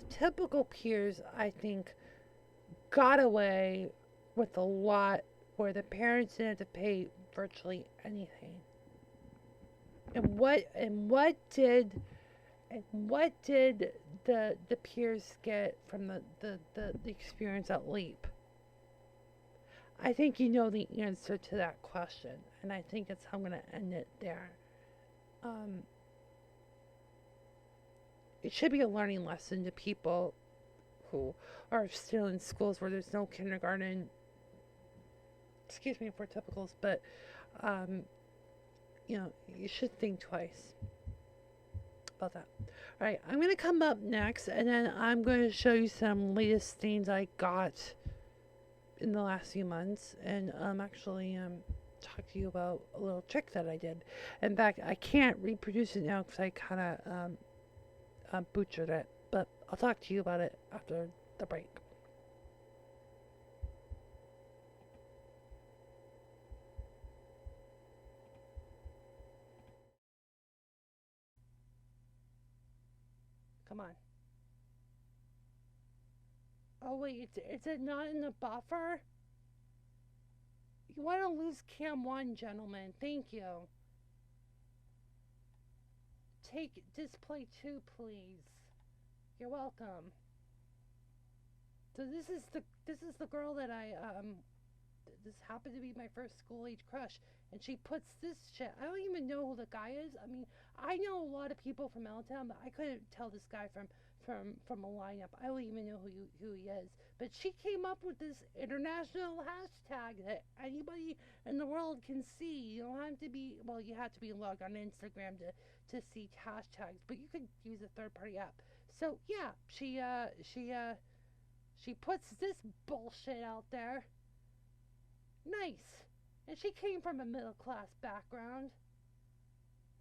typical peers, I think, got away with a lot where the parents didn't have to pay virtually anything. And what did the peers get from the experience at Leap? I think you know the answer to that question, and I think that's how I'm gonna end it there. It should be a learning lesson to people who are still in schools where there's no kindergarten. Excuse me for typicals, but you should think twice. about that. All right, I'm gonna come up next, and then I'm going to show you some latest things I got in the last few months, and actually talk to you about a little trick that I did. In fact, I can't reproduce it now because I kind of butchered it, but I'll talk to you about it after the break. Come on. Oh wait, is it not in the buffer? You want to lose cam 1, gentlemen. Thank you. Take display 2, please. You're welcome. So this is the girl that this happened to be my first school age crush, and she puts this shit. I don't even know who the guy is. I mean, I know a lot of people from Allentown, but I couldn't tell this guy from a lineup. I don't even know who he is. But she came up with this international hashtag that anybody in the world can see. You don't have to be, well, you have to be logged on Instagram to see hashtags, but you could use a third party app. So yeah, she puts this bullshit out there. Nice. And she came from a middle class background.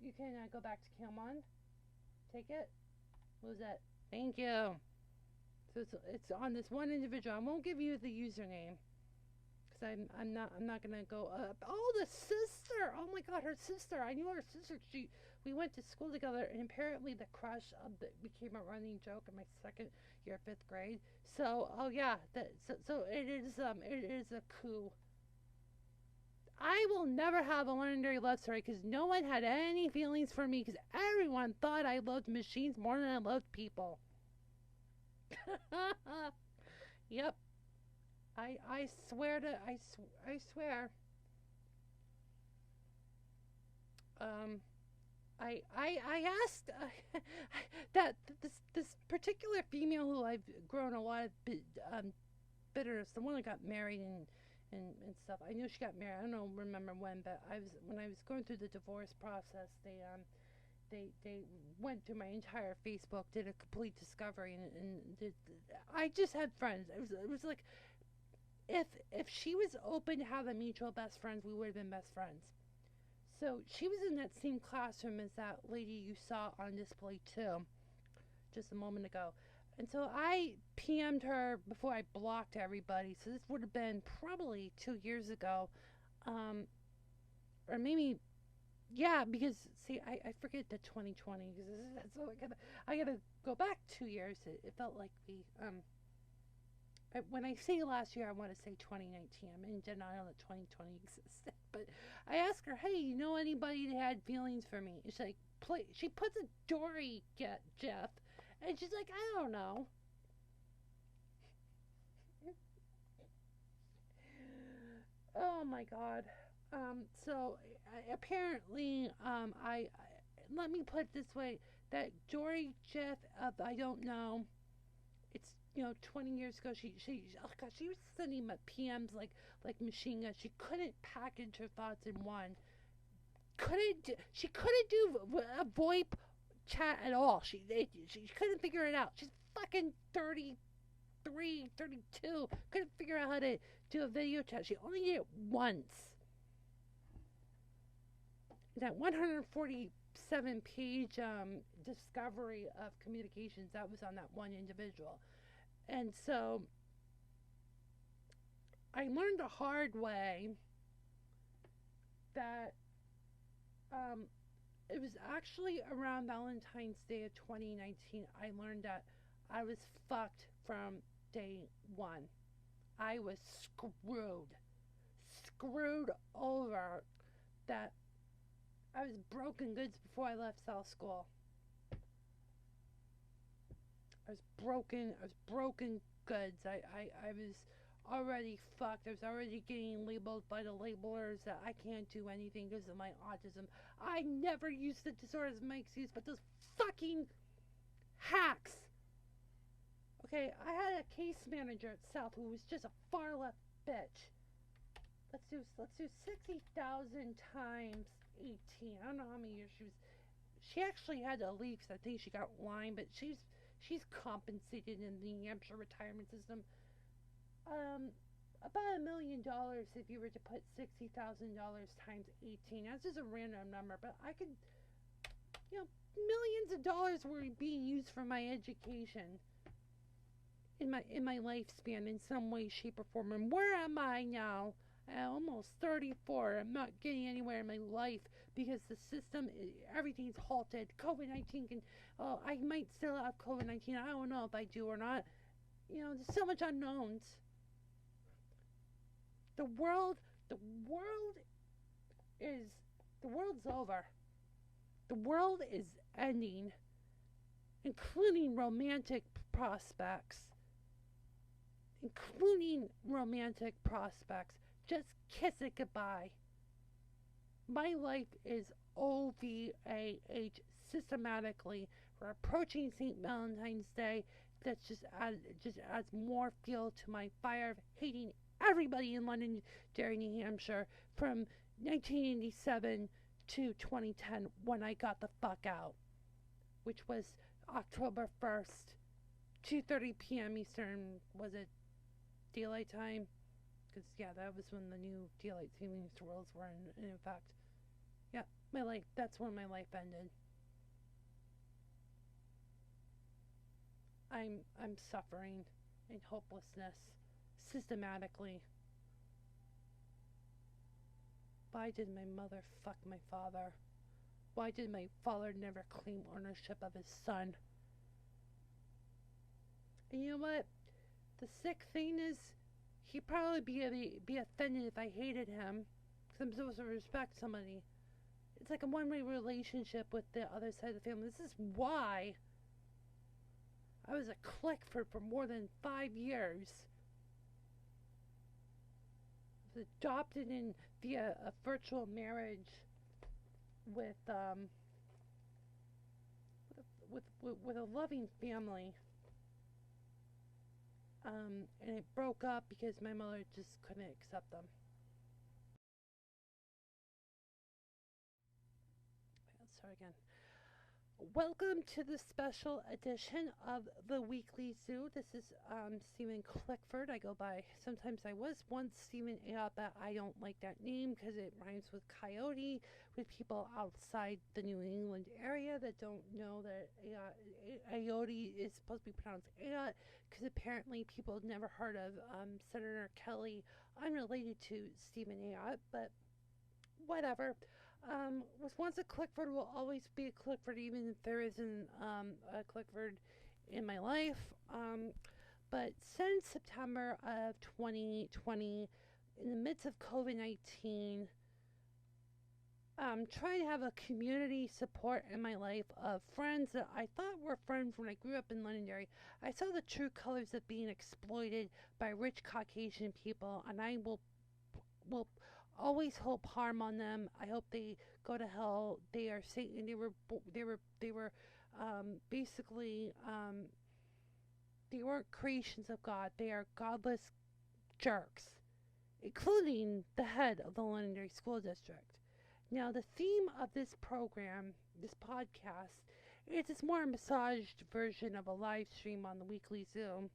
You can go back to Cam 1. Take it. What was that? Thank you. So it's on this one individual. I won't give you the username because I'm not gonna go up. Oh, the sister! Oh my God, her sister! I knew her sister. We went to school together, and apparently the crush became a running joke in my second year of 5th grade. So oh yeah, so it is a coup. I will never have a legendary love story because no one had any feelings for me because everyone thought I loved machines more than I loved people. Yep. I swear to I swear. Um I asked that this particular female who I've grown a lot of bitterness, the one that got married and stuff. I knew she got married. I don't remember when, but when I was going through the divorce process, they went through my entire Facebook, did a complete discovery, and I just had friends. It was like if she was open to having mutual best friends, we would have been best friends. So she was in that same classroom as that lady you saw on display too, just a moment ago. And so I PM'd her before I blocked everybody. So this would have been probably 2 years ago. Or maybe, yeah, because, see, I forget the 2020. So I gotta go back 2 years. It felt like when I say last year, I want to say 2019. I'm in denial that 2020 existed. But I asked her, hey, you know anybody that had feelings for me? And she's like, she puts a Dory Jeff. And she's like, I don't know. Oh my God. So apparently, let me put it this way: that Dory Jeff, I don't know. It's 20 years ago. Oh God, she was sending my PMs like machine guns. She couldn't package her thoughts in one. She couldn't do a VoIP chat at all. She couldn't figure it out. She's fucking 33, 32. Couldn't figure out how to do a video chat. She only did it once. That 147-page discovery of communications, that was on that one individual. And so I learned the hard way that it was actually around Valentine's Day of 2019 I learned that I was fucked from day one. I was screwed over. That I was broken goods before I left South School. I was broken goods. I was already fucked. I was already getting labeled by the labelers that I can't do anything because of my autism. I never used the disorder as my excuse, but those fucking hacks. Okay, I had a case manager at South who was just a far left bitch. Let's do 60,000 times 18. I don't know how many years she was. she actually had to leave because I think she got Lyme, but she's compensated in the Hampshire retirement system. About $1 million if you were to put $60,000 times 18. That's just a random number, but I could, millions of dollars were being used for my education in my lifespan in some way, shape, or form. And where am I now? I'm almost 34. I'm not getting anywhere in my life because the system, everything's halted. COVID-19 can, I might still have COVID-19. I don't know if I do or not. There's so much unknowns. The world's over. The world is ending, including romantic prospects. Just kiss it goodbye. My life is OVAH systematically. We're approaching St. Valentine's Day. That just adds more fuel to my fire of hating everybody in Londonderry, New Hampshire from 1987 to 2010 when I got the fuck out, which was October 1st, 2:30 p.m. Eastern. Was it daylight time? Because, yeah, that was when the new daylight savings rules were in effect. Yeah, that's when my life ended. I'm suffering in hopelessness systematically. Why did my mother fuck my father? Why did my father never claim ownership of his son? And you know what? The sick thing is, he'd probably be offended if I hated him, because I'm supposed to respect somebody. It's like a one-way relationship with the other side of the family. This is why I was a Clickford for more than 5 years. I was adopted in via a virtual marriage with a loving family. And it broke up because my mother just couldn't accept them. Let's start again. Welcome to the special edition of the Weekly Zoo. This is Stephen Clickford. I go by, sometimes I was once Stephen Ayotte, but I don't like that name because it rhymes with coyote, with people outside the New England area that don't know that Ayotte is supposed to be pronounced Ayotte, because apparently people have never heard of Senator Kelly, unrelated to Stephen Ayotte, but whatever. Was once a Clickford, will always be a Clickford, even if there isn't a Clickford in my life. But since September of 2020, in the midst of COVID-19, trying to have a community support in my life of friends that I thought were friends when I grew up in Londonderry. I saw the true colors of being exploited by rich Caucasian people, and I will always hope harm on them. I hope they go to hell. They are Satan. They were basically they weren't creations of God. They are godless jerks, including the head of the Londonderry School District. Now, the theme of this program, this podcast, is it's more a massaged version of a live stream on the Weekly Zoo.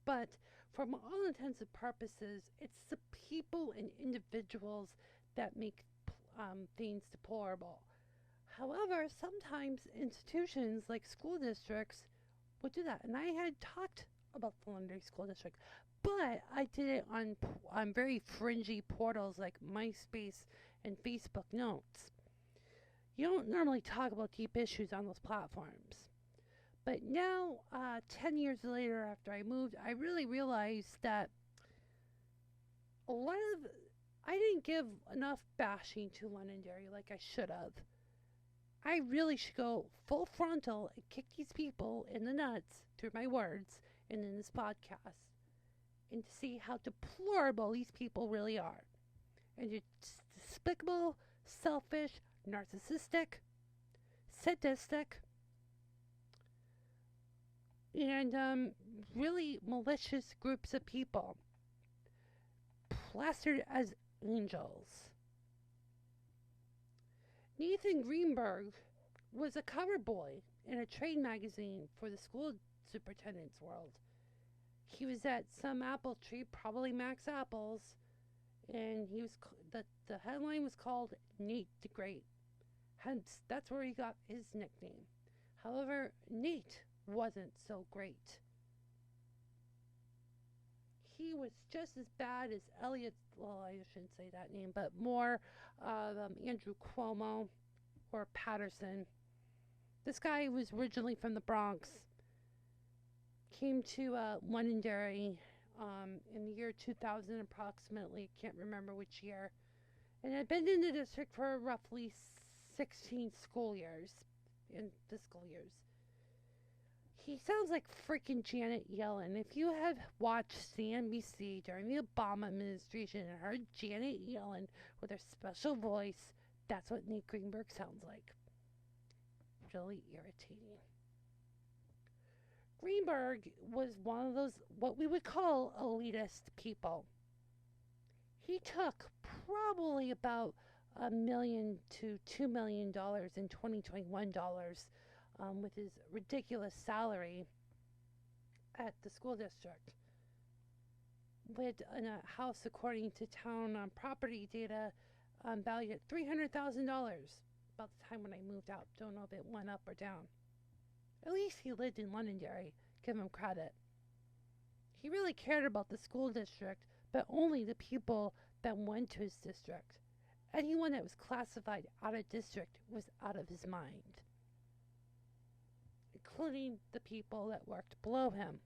But from all intents and purposes, it's the people and individuals that make things deplorable. However, sometimes institutions like school districts would do that. And I had talked about the Londonderry School District, but I did it on very fringy portals like MySpace and Facebook Notes. You don't normally talk about deep issues on those platforms. But now, 10 years later after I moved, I really realized that I didn't give enough bashing to Londonderry like I should have. I really should go full frontal and kick these people in the nuts through my words and in this podcast, and to see how deplorable these people really are. And it's despicable, selfish, narcissistic, sadistic, and really malicious groups of people, plastered as angels. Nathan Greenberg was a cover boy in a trade magazine for the school superintendent's world. He was at some apple tree, probably Max Apples, and the headline was called Nate the Great. Hence, that's where he got his nickname. However, Nate wasn't so great. He was just as bad as Elliot, well, I shouldn't say that name, but more Andrew Cuomo or Patterson. This guy was originally from the Bronx, came to Londonderry in the year 2000 approximately, can't remember which year, and had been in the district for roughly 16 school years, in fiscal years. He sounds like freaking Janet Yellen. If you have watched CNBC during the Obama administration and heard Janet Yellen with her special voice, that's what Nate Greenberg sounds like. Really irritating. Greenberg was one of those, what we would call elitist people. He took probably about $1 million to $2 million in 2021 dollars with his ridiculous salary at the school district. Lived in a house, according to town property data, valued at $300,000. About the time when I moved out. Don't know if it went up or down. At least he lived in Londonderry. Give him credit. He really cared about the school district, but only the people that went to his district. Anyone that was classified out of district was out of his mind, including the people that worked below him.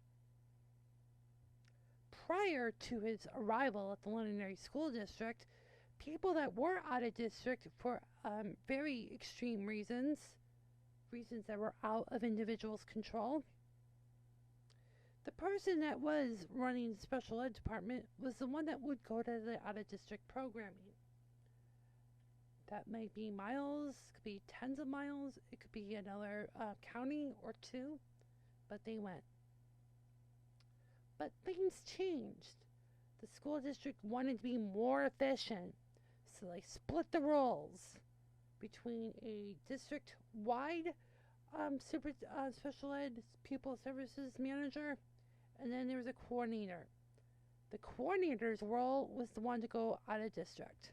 Prior to his arrival at the Londonderry School District, people that were out of district for very extreme reasons that were out of individuals' control. The person that was running the special ed department was the one that would go to the out-of-district programming. That might be miles, could be tens of miles, it could be another county or two, but they went. But things changed. The school district wanted to be more efficient, so they split the roles between a district-wide special ed pupil services manager, and then there was a coordinator. The coordinator's role was the one to go out of district,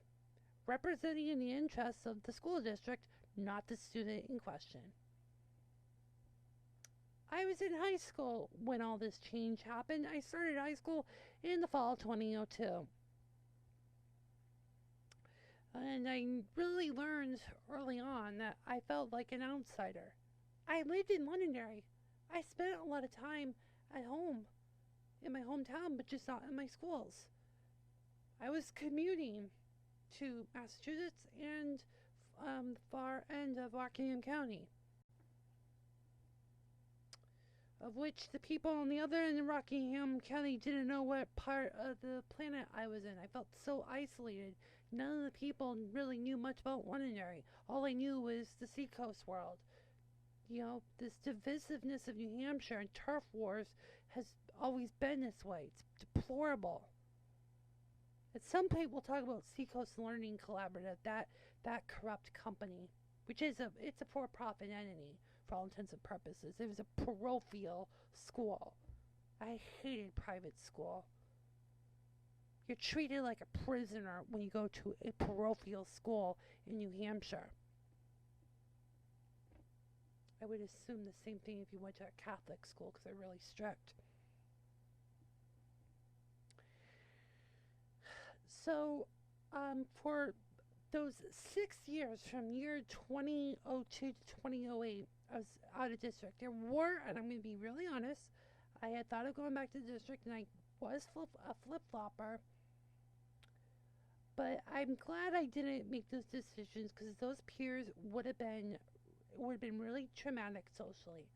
representing the interests of the school district, not the student in question. I was in high school when all this change happened. I started high school in the fall of 2002. And I really learned early on that I felt like an outsider. I lived in Londonderry. I spent a lot of time at home in my hometown, but just not in my schools. I was commuting to Massachusetts and the far end of Rockingham County, of which the people on the other end of Rockingham County didn't know what part of the planet I was in. I felt so isolated. None of the people really knew much about Londonderry. All I knew was the seacoast world. You know, this divisiveness of New Hampshire and turf wars has always been this way. It's deplorable. At some point, we'll talk about Seacoast Learning Collaborative, that corrupt company, which is it's a for-profit entity for all intents and purposes. It was a parochial school. I hated private school. You're treated like a prisoner when you go to a parochial school in New Hampshire. I would assume the same thing if you went to a Catholic school because they're really strict. So, for those 6 years, from year 2002 to 2008, I was out of district. There were, and I'm going to be really honest, I had thought of going back to the district, and I was a flip-flopper. But I'm glad I didn't make those decisions because those peers would have been really traumatic socially.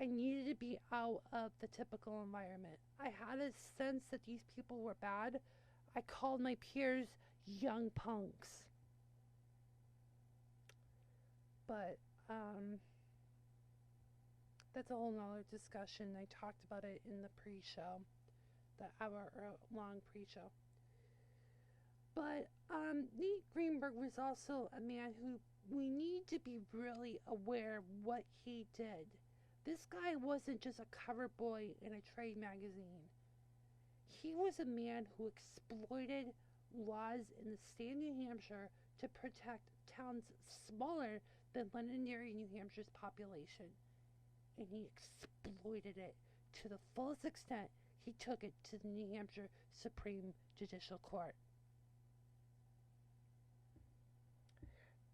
I needed to be out of the typical environment. I had a sense that these people were bad. I called my peers young punks. But that's a whole nother discussion. I talked about it in the pre-show, the hour-long pre-show. But Nate Greenberg was also a man who we need to be really aware of what he did. This guy wasn't just a cover boy in a trade magazine. He was a man who exploited laws in the state of New Hampshire to protect towns smaller than Londonderry, New Hampshire's population. And he exploited it to the fullest extent. He took it to the New Hampshire Supreme Judicial Court.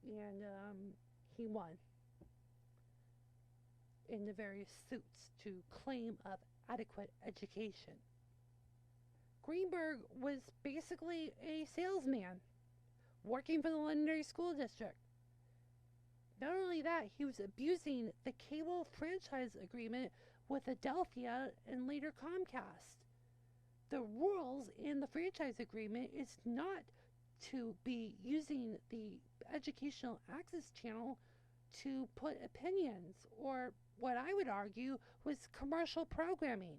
And he won in the various suits to claim of adequate education. Greenberg was basically a salesman working for the Londonderry School District. Not only that, he was abusing the cable franchise agreement with Adelphia and later Comcast. The rules in the franchise agreement is not to be using the educational access channel to put opinions or what I would argue was commercial programming.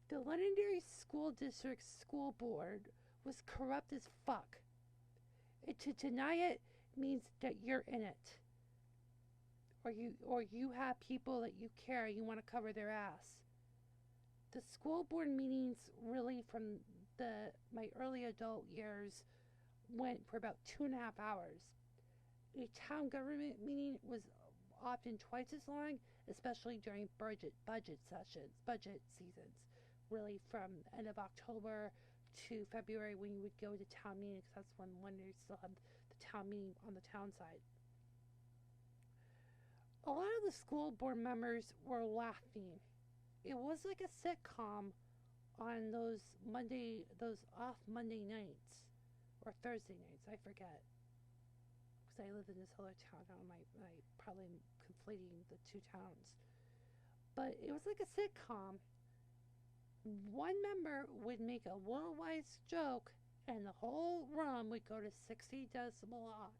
The Londonderry School District School Board was corrupt as fuck. And to deny it means that you're in it. Or you have people that you care, you want to cover their ass. The school board meetings really from my early adult years went for about 2.5 hours. A town government meeting was often twice as long, especially during budget seasons, really from the end of October to February when you would go to town meetings. That's when Londonderry still had the town meeting on the town side. A lot of the school board members were laughing. It was like a sitcom on those off Monday nights or Thursday nights, I forget, because I lived in this other town. I probably conflating the two towns, but it was like a sitcom. One member would make a worldwide joke, and the whole room would go to 60 decibel off.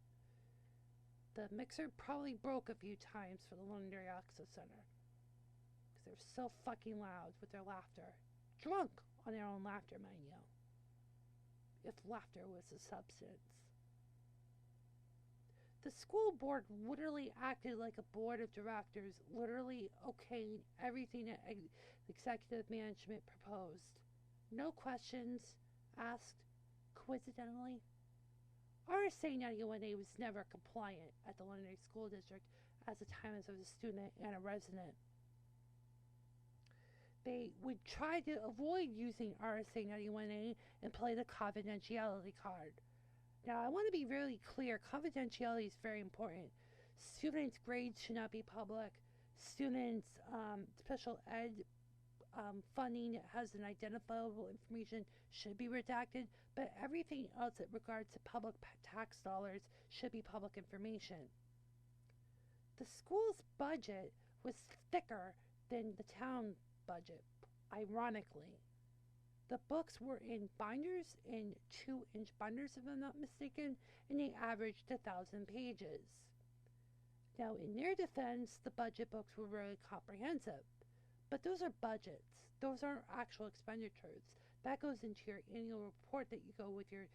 The mixer probably broke a few times for the Londonderry Access Center because they were so fucking loud with their laughter. Drunk on their own laughter, mind you. If laughter was a substance. The school board literally acted like a board of directors, literally okaying everything that executive management proposed. No questions asked. Coincidentally, RSA 91A was never compliant at the Londonderry School District at the time as I was a student and a resident. They would try to avoid using RSA 91A and play the confidentiality card. Now, I want to be really clear. Confidentiality is very important. Students' grades should not be public. Students' special ed funding that has an identifiable information should be redacted, but everything else that regards to public tax dollars should be public information. The school's budget was thicker than the town budget, ironically. The books were in binders, in 2-inch binders if I'm not mistaken, and they averaged 1,000 pages. Now, in their defense, the budget books were very comprehensive. But those are budgets. Those aren't actual expenditures. That goes into your annual report that you go with your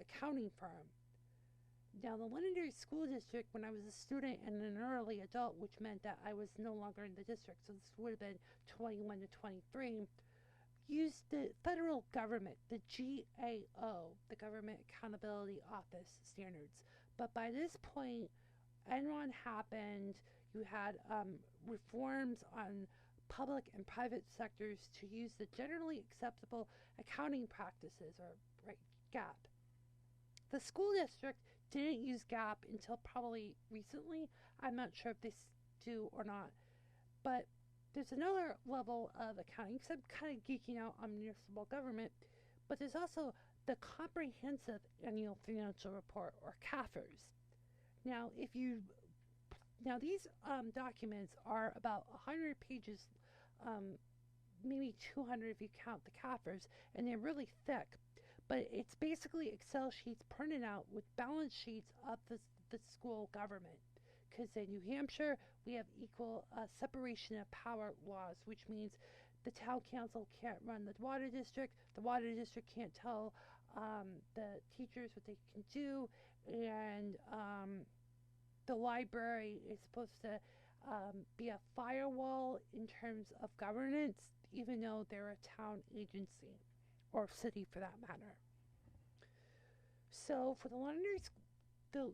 accounting firm. Now, the Londonderry School District, when I was a student and an early adult, which meant that I was no longer in the district, so this would have been 21 to 23, used the federal government, the GAO, the Government Accountability Office standards. But by this point, Enron happened. You had reforms on public and private sectors to use the generally acceptable accounting practices, or GAAP. The school district didn't use GAAP until probably recently. I'm not sure if they do or not. But there's another level of accounting, because I'm kind of geeking out on municipal government, but there's also the Comprehensive Annual Financial Report, or CAFRs. Now, these documents are about 100 pages, maybe 200 if you count the CAFRs, and they're really thick. But it's basically Excel sheets printed out with balance sheets of the school government. Because in New Hampshire, we have equal separation of power laws, which means the town council can't run the water district can't tell the teachers what they can do, and the library is supposed to be a firewall in terms of governance, even though they're a town agency or city for that matter. So for the Londonderry,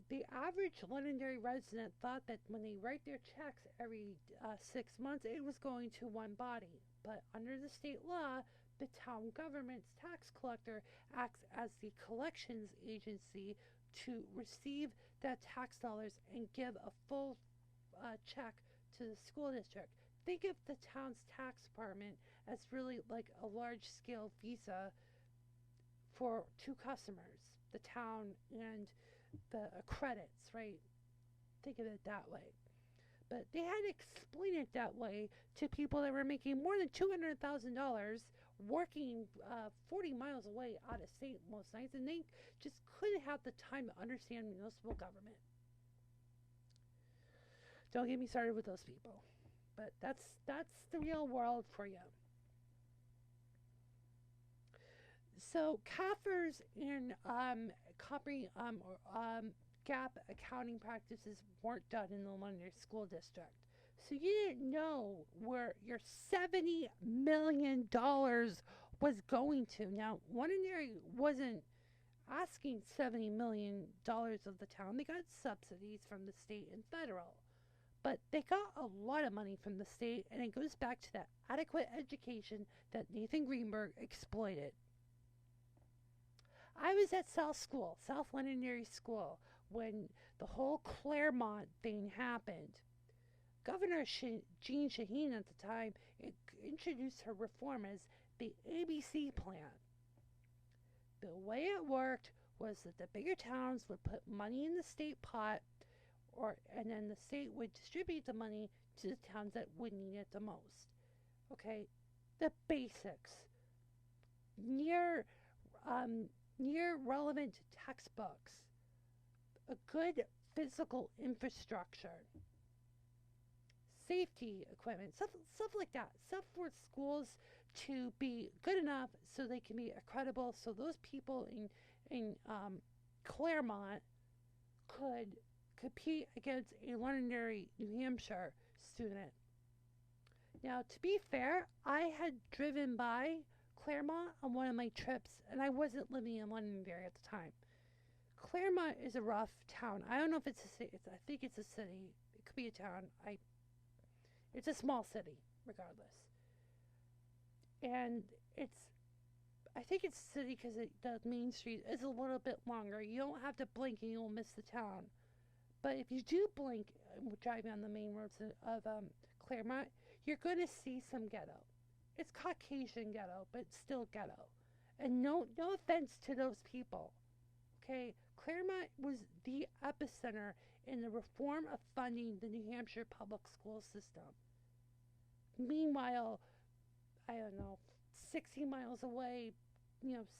the average Londonderry resident thought that when they write their checks every 6 months, it was going to one body. But under the state law, the town government's tax collector acts as the collections agency to receive that tax dollars and give a full check to the school district. Think of the town's tax department as really like a large scale visa for two customers, the town and the credits, right? Think of it that way. But they had to explain it that way to people that were making more than $200,000 working 40 miles away out of state most nights, and they just couldn't have the time to understand municipal government. Don't get me started with those people. But that's the real world for you. So CAFRs and gap accounting practices weren't done in the Londonderry School District. So you didn't know where your $70 million was going to. Now, Londonderry wasn't asking $70 million of the town. They got subsidies from the state and federal. But they got a lot of money from the state, and it goes back to that adequate education that Nathan Greenberg exploited. I was at South Londonderry School, when the whole Claremont thing happened. Governor Jean Shaheen at the time introduced her reform as the ABC plan. The way it worked was that the bigger towns would put money in the state pot, and then the state would distribute the money to the towns that would need it the most. Okay, the basics. Near relevant textbooks, a good physical infrastructure, safety equipment, stuff like that. Stuff for schools to be good enough so they can be credible, so those people in Claremont could compete against a Londonderry, New Hampshire student. Now, to be fair, I had driven by Claremont on one of my trips, and I wasn't living in Londonderry at the time. Claremont is a rough town. I don't know if it's a city. I think it's a city. It could be a town. It's a small city, regardless. And I think it's a city because the main street is a little bit longer. You don't have to blink and you'll miss the town. But if you do blink driving on the main roads of Claremont, you're going to see some ghetto. It's Caucasian ghetto, but still ghetto. And no offense to those people. Okay, Claremont was the epicenter in the reform of funding the New Hampshire public school system. Meanwhile, I don't know, 60 miles away,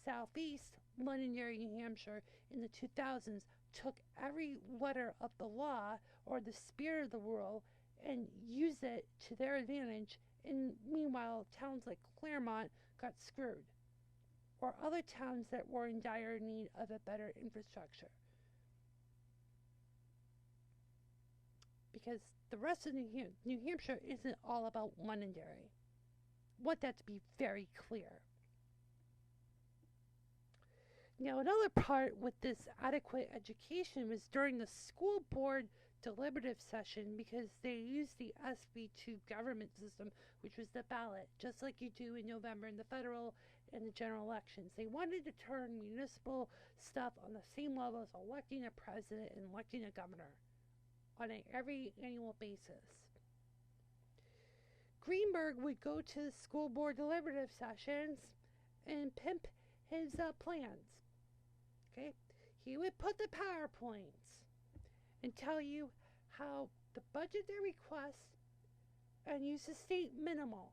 southeast, Londonderry, New Hampshire, in the 2000s, took every letter of the law or the spirit of the rule and used it to their advantage. And meanwhile, towns like Claremont got screwed, or other towns that were in dire need of a better infrastructure. Because the rest of New Hampshire isn't all about Londonderry. I want that to be very clear. Now, another part with this adequate education was during the school board deliberative session, because they used the SB2 government system, which was the ballot, just like you do in November in the federal and the general elections. They wanted to turn municipal stuff on the same level as electing a president and electing a governor on an every annual basis. Greenberg would go to the school board deliberative sessions and pimp his plans. Okay, he would put the PowerPoints and tell you how the budget they request and use the state minimal.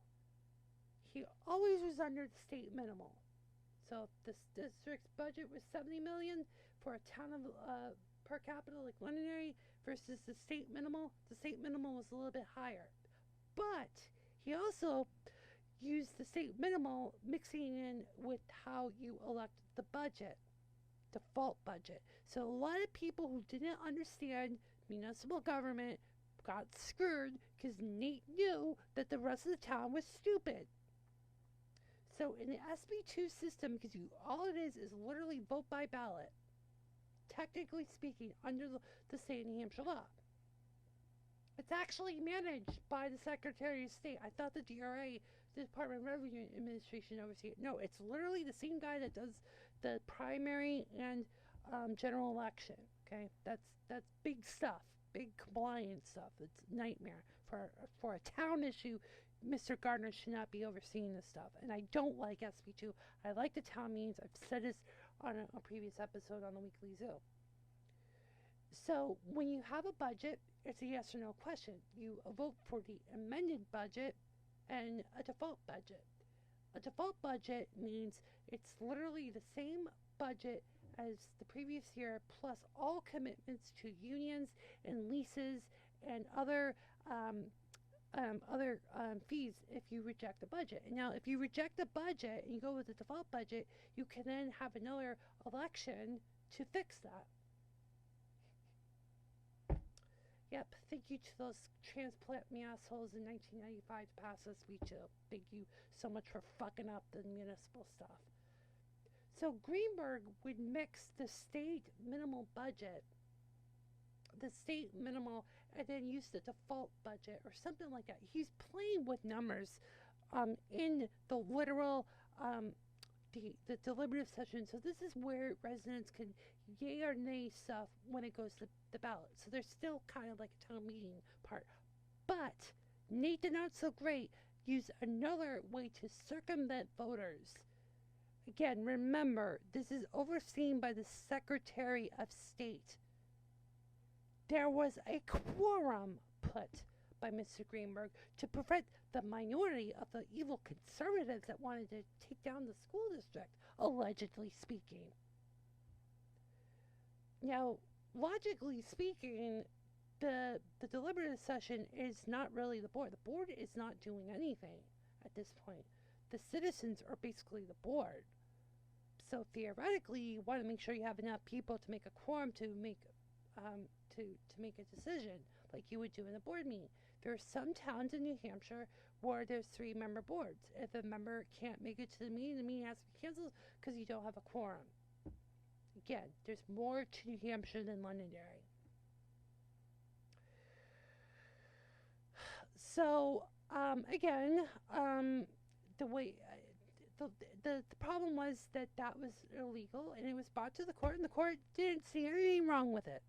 He always was under the state minimal. So if the district's budget was $70 million for a town of per capita like Londonderry versus the state minimal was a little bit higher. But he also use the state minimal mixing in with how you elect the budget, default budget. So a lot of people who didn't understand municipal government got screwed because Nate knew that the rest of the town was stupid. So in the SB2 system, because all it is literally vote by ballot, technically speaking, under the state of New Hampshire law. It's actually managed by the Secretary of State. I thought the DRA, the Department of Revenue Administration, oversees it. No, it's literally the same guy that does the primary and general election. Okay, that's big stuff, big compliance stuff. It's a nightmare for a town issue. Mr. Gardner should not be overseeing this stuff, and I don't like SB2. I like the town meetings. I've said this on a previous episode on the Weekly Zoo. So when you have a budget, it's a yes or no question. You vote for the amended budget and a default budget. A default budget means it's literally the same budget as the previous year, plus all commitments to unions and leases and other fees if you reject the budget. And now, if you reject the budget and you go with the default budget, you can then have another election to fix that. Yep, thank you to those transplant me assholes in 1995 to pass SB2. Thank you so much for fucking up the municipal stuff. So Greenberg would mix the state minimal budget, the state minimal, and then use the default budget or something like that. He's playing with numbers in the literal the deliberative session. So this is where residents can yay or nay stuff when it goes to the ballot. So there's still kind of like a town meeting part. But Nate the Not So Great used another way to circumvent voters. Again, remember, this is overseen by the Secretary of State. There was a quorum put by Mr. Greenberg to prevent the minority of the evil conservatives that wanted to take down the school district, allegedly speaking. Now, logically speaking, the deliberative session is not really the board. The board is not doing anything at this point. The citizens are basically the board. So theoretically, you want to make sure you have enough people to make a quorum to make a decision, like you would do in a board meeting. There are some towns in New Hampshire where there's 3-member boards. If a member can't make it to the meeting has to be canceled because you don't have a quorum. Again, there's more to New Hampshire than Londonderry. So, the way the problem was that was illegal, and it was brought to the court, and the court didn't see anything wrong with it.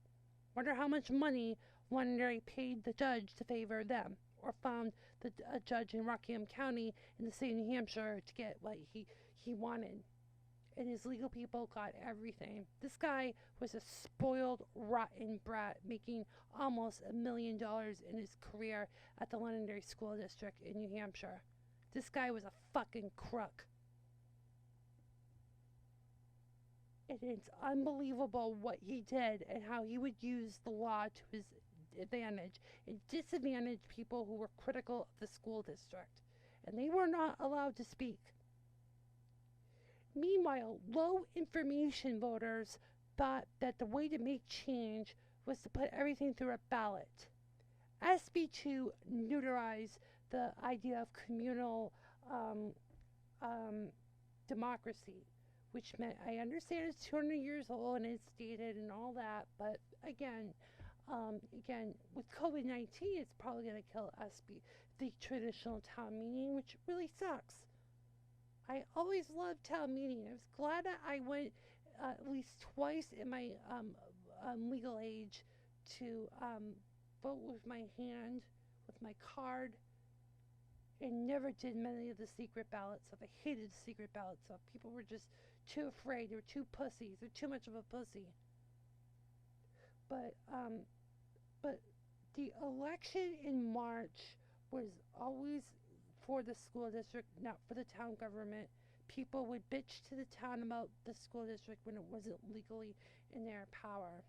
Wonder how much money Londonderry paid the judge to favor them, or found a judge in Rockingham County in the state of New Hampshire to get what he wanted. And his legal people got everything. This guy was a spoiled, rotten brat, making almost $1 million in his career at the Londonderry School District in New Hampshire. This guy was a fucking crook. And it's unbelievable what he did and how he would use the law to his advantage and disadvantage people who were critical of the school district. And they were not allowed to speak. Meanwhile, low information voters thought that the way to make change was to put everything through a ballot. SB2 neutralized the idea of communal democracy, which meant, I understand it's 200 years old and it's dated and all that, but again, with COVID-19, it's probably going to kill the traditional town meeting, which really sucks. I always loved town meeting. I was glad that I went at least twice in my legal age to vote with my hand, with my card, and never did many of the secret ballot stuff. I hated the secret ballot stuff. People were just too afraid. They were too pussies. They're too much of a pussy. But the election in March was always for the school district, not for the town government. People would bitch to the town about the school district when it wasn't legally in their power.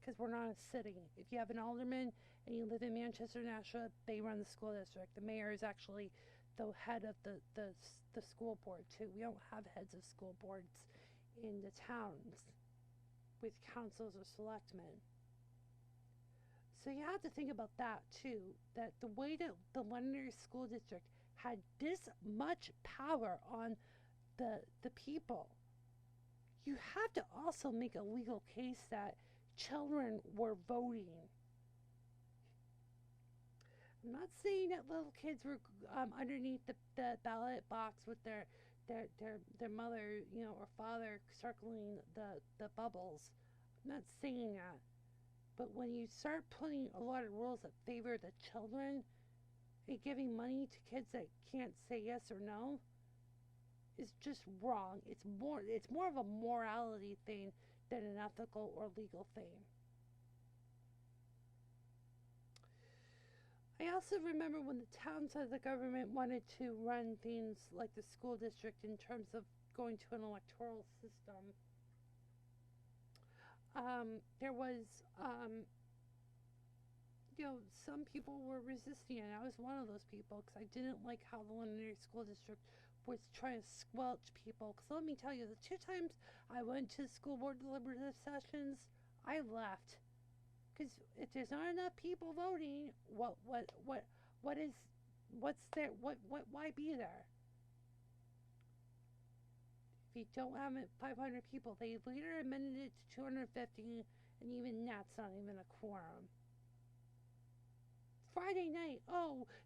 Because we're not a city. If you have an alderman and you live in Manchester, Nashua, they run the school district. The mayor is actually the head of the school board too. We don't have heads of school boards in the towns with councils or selectmen. So you have to think about that too, that the way that the Londonderry School District had this much power on the people, you have to also make a legal case that children were voting. I'm not saying that little kids were underneath the ballot box with their mother, or father circling the bubbles. I'm not saying that. But when you start putting a lot of rules that favor the children and giving money to kids that can't say yes or no, is just wrong. It's more of a morality thing than an ethical or legal thing. I also remember when the town side of the government wanted to run things like the school district in terms of going to an electoral system. There was, some people were resisting it. I was one of those people because I didn't like how the Londonderry School District was trying to squelch people. Because let me tell you, the 2 times I went to school board deliberative sessions, I left. Because if there's not enough people voting, what's there? Why be there? If you don't have 500 people, they later amended it to 250, and even that's not even a quorum. Friday night,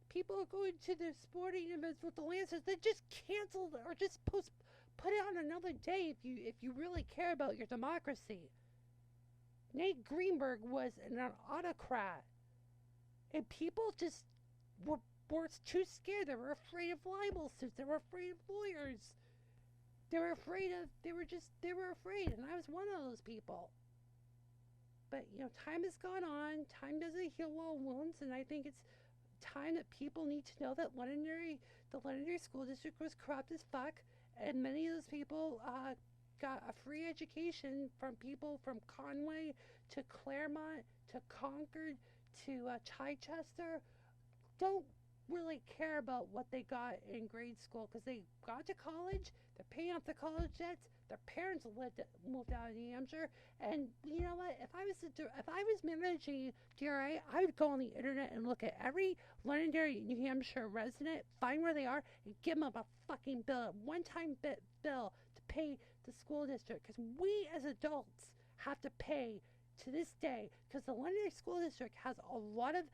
people are going to their sporting events with the Lancers. They just canceled or just put it on another day if you really care about your democracy. Nate Greenberg was an autocrat, and people just were too scared. They were afraid of libel suits. They were afraid of lawyers. They were afraid, and I was one of those people. But, time has gone on. Time doesn't heal all wounds, and I think it's time that people need to know that the Londonderry School District was corrupt as fuck, and many of those people got a free education from people from Conway to Claremont to Concord to Chichester. Don't really care about what they got in grade school because they got to college, they're paying off the college debts, their parents moved out of New Hampshire, and you know what? If I was managing DRA, I would go on the internet and look at every Londonderry, New Hampshire resident, find where they are, and give them a fucking bill, a one-time bill to pay the school district, because we as adults have to pay to this day, because the Londonderry School District has a lot of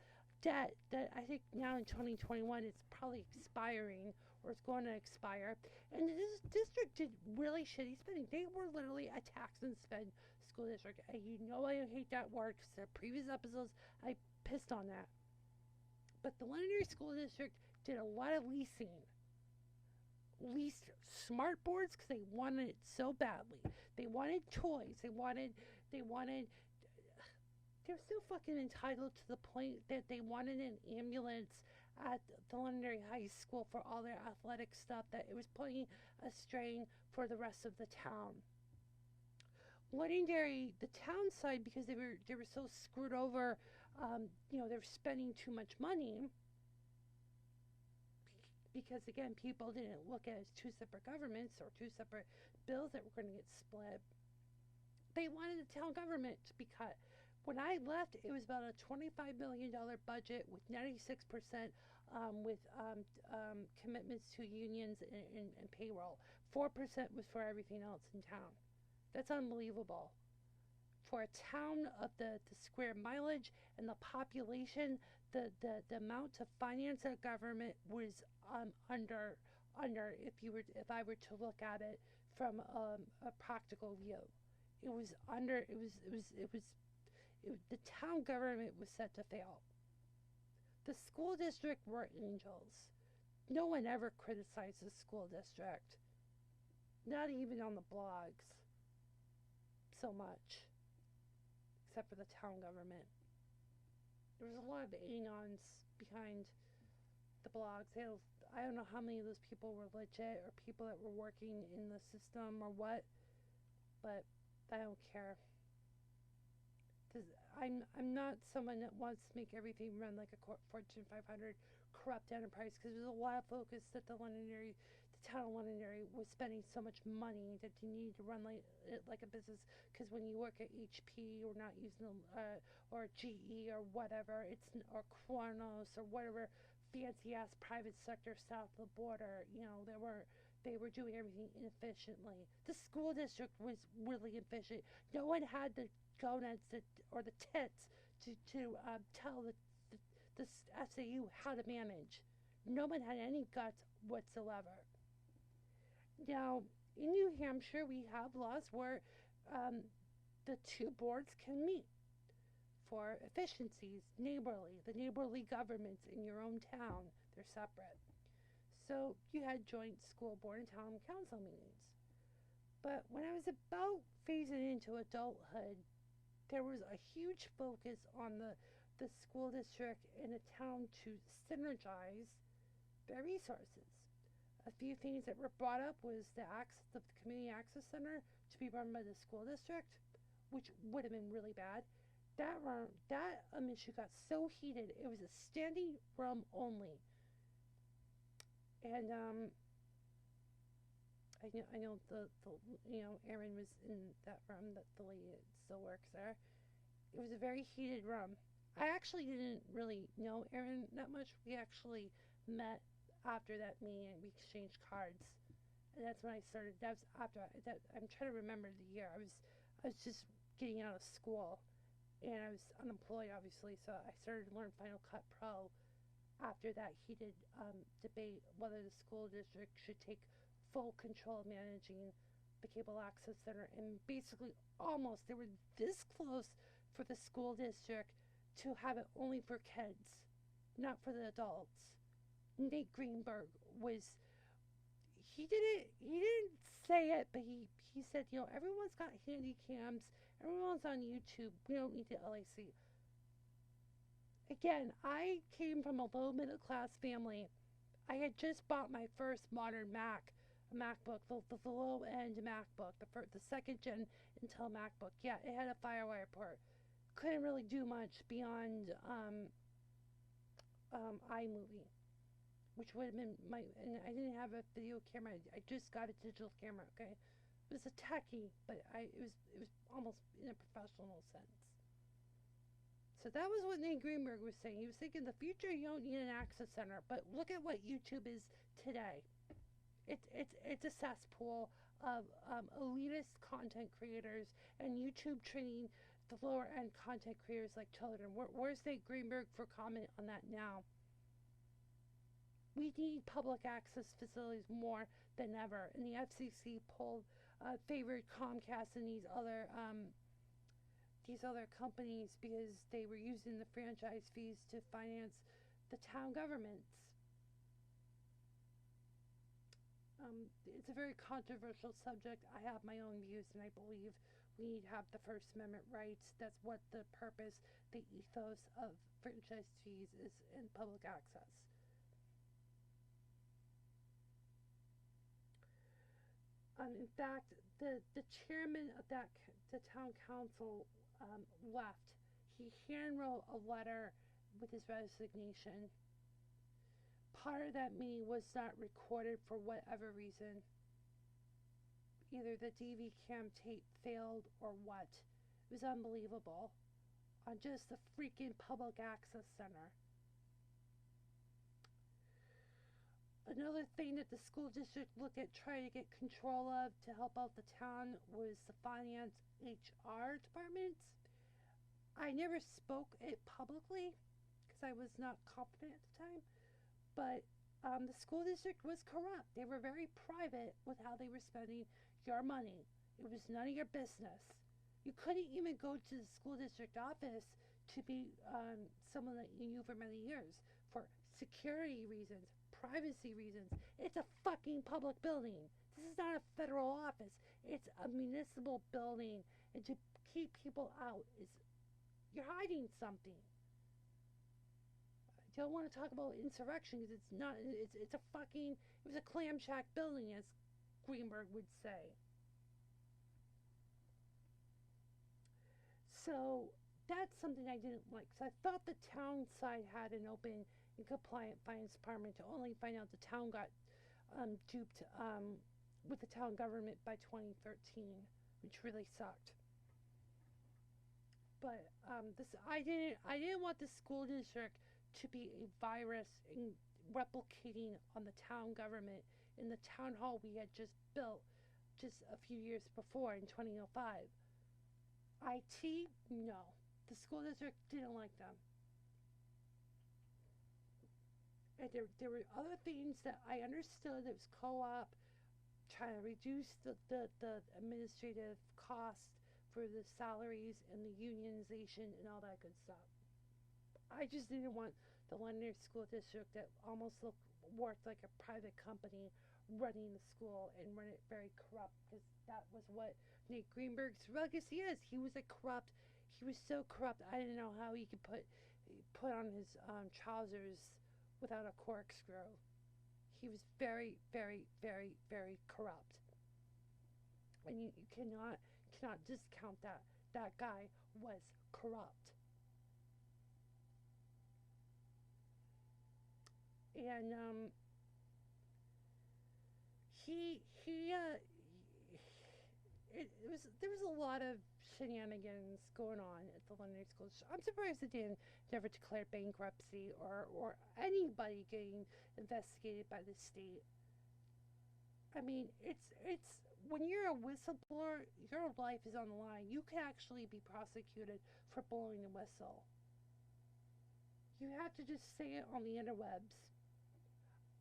debt that I think now in 2021 it's probably expiring or it's going to expire, and this district did really shitty spending. They were literally a tax and spend school district, and I hate that word because the previous episodes I pissed on that. But the Londonderry School District did a lot of leased smart boards because they wanted it so badly. They wanted toys. They wanted they're so fucking entitled to the point that they wanted an ambulance at the Londonderry High School for all their athletic stuff, that it was putting a strain for the rest of the town. Londonderry, the town side, because they were so screwed over, they were spending too much money. Because again, people didn't look at it as 2 separate governments or 2 separate bills that were going to get split. They wanted the town government to be cut. When I left, it was about a $25 million budget with 96% with commitments to unions and payroll. 4% was for everything else in town. That's unbelievable. For a town of the square mileage and the population, the amount to finance a government was under if I were to look at it from a practical view. It was under. The town government was set to fail. The school district were angels. No one ever criticized the school district. Not even on the blogs. So much. Except for the town government. There was a lot of anons behind the blogs. I don't know how many of those people were legit or people that were working in the system or what. But I don't care. I'm not someone that wants to make everything run like a Fortune 500 corrupt enterprise because there was a lot of focus that the town of Londonderry was spending so much money that you needed to run it like a business. Because when you work at HP or not using or GE or whatever, or Kronos or whatever fancy ass private sector south of the border, they were doing everything inefficiently. The school district was really efficient. No one had the gonads or the tits to tell the SAU how to manage. No one had any guts whatsoever. Now, in New Hampshire, we have laws where the two boards can meet for efficiencies, the neighborly governments in your own town. They're separate. So you had joint school board and town council meetings. But when I was about phasing into adulthood, there was a huge focus on the school district and the town to synergize their resources. A few things that were brought up was the community access center to be run by the school district, which would have been really bad. That issue got so heated, it was a standing room only. And I know Erin was in that room, that the lady that still works there. It was a very heated room. I actually didn't really know Erin that much. We actually met after that meeting and we exchanged cards. And that's when I started. That was after that. I'm trying to remember the year. I was just getting out of school, and I was unemployed, obviously. So I started to learn Final Cut Pro after that heated debate whether the school district should take full control of managing the cable access center. And basically, they were this close for the school district to have it only for kids, not for the adults. Nate Greenberg he didn't say it, but he said, everyone's got handy cams, everyone's on YouTube, we don't need the LAC. Again, I came from a low middle class family. I had just bought my first modern Mac, a MacBook, the low end MacBook, the second gen Intel MacBook. Yeah, it had a FireWire port. Couldn't really do much beyond iMovie, which would have been and I didn't have a video camera. I just got a digital camera. Okay, it was a techie, but it was almost in a professional sense. So that was what Nate Greenberg was saying. He was thinking in the future you don't need an access center, but look at what YouTube is today. It's a cesspool of elitist content creators and YouTube training the lower end content creators like children. Where's Nate Greenberg for comment on that now? We need public access facilities more than ever, and the FCC favored Comcast and these other companies because they were using the franchise fees to finance the town governments. It's a very controversial subject. I have my own views, and I believe we need to have the First Amendment rights. That's what the purpose, the ethos of franchise fees is in public access. In fact, the chairman of the town council left. He handwrote a letter with his resignation. Part of that meeting was not recorded for whatever reason. Either the DV cam tape failed or what. It was unbelievable. On just the freaking public access center. Another thing that the school district looked at trying to get control of to help out the town was the finance HR departments. I never spoke it publicly because I was not competent at the time, but the school district was corrupt. They were very private with how they were spending your money. It was none of your business. You couldn't even go to the school district office to be someone that you knew for many years for security reasons, privacy reasons. It's a fucking public building. This is not a federal office. It's a municipal building, and to keep people out you're hiding something. I don't want to talk about insurrection because it's not. It was a clam shack building, as Greenberg would say. So that's something I didn't like. So I thought the town side had an open and compliant finance department to only find out the town got duped with the town government by 2013, which really sucked. But I didn't want the school district to be a virus in replicating on the town government in the town hall we had just built just a few years before in 2005. IT, no. The school district didn't like them. And there were other things that I understood. It was co-op, trying to reduce the administrative cost for the salaries and the unionization and all that good stuff. I just didn't want the London School District that almost worked like a private company running the school and run it very corrupt, because that was what Nate Greenberg's legacy is. He was he was so corrupt. I didn't know how he could put on his trousers without a corkscrew. He was very, very, very, very corrupt, and you cannot discount that. That guy was corrupt. And there was a lot of shenanigans going on at the London School. I'm surprised it didn't never declare bankruptcy or anybody getting investigated by the state. I mean, it's when you're a whistleblower, your life is on the line. You can actually be prosecuted for blowing the whistle. You have to just say it on the interwebs.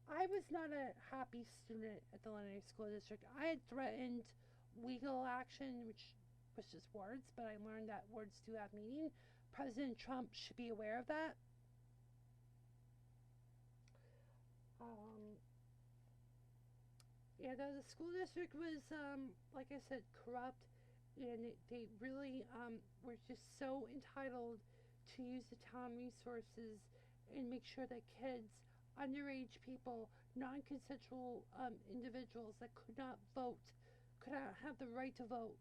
I was not a happy student at the London School District. I had threatened legal action, which was just words, but I learned that words do have meaning. President Trump should be aware of that. And the school district was, like I said, corrupt, and they really were just so entitled to use the town resources and make sure that kids, underage people, non-consensual individuals that could not vote, could not have the right to vote,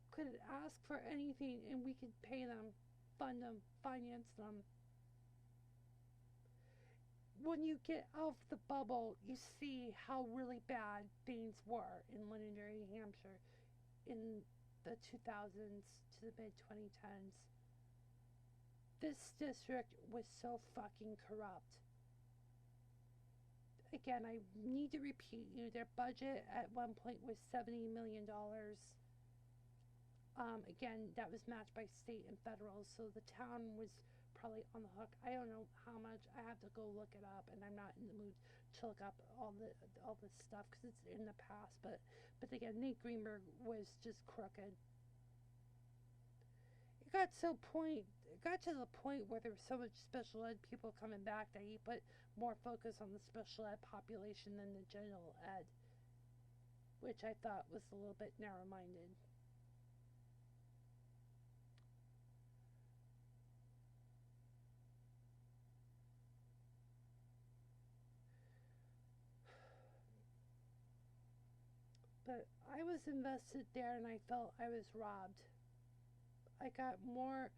could ask for anything, and we could pay them, fund them, finance them. When you get out of the bubble, you see how really bad things were in Londonderry, Hampshire in the 2000s to the mid-2010s. This district was so fucking corrupt. Again, I need to repeat you, their budget at one point was $70 million. Again, that was matched by state and federal, so the town was probably on the hook. I don't know how much. I have to go look it up, and I'm not in the mood to look up all this stuff because it's in the past. But again, Nate Greenberg was just crooked. It got to the point where there was so much special ed people coming back that he put more focus on the special ed population than the general ed, which I thought was a little bit narrow-minded. But I was invested there, and I felt I was robbed. I got more.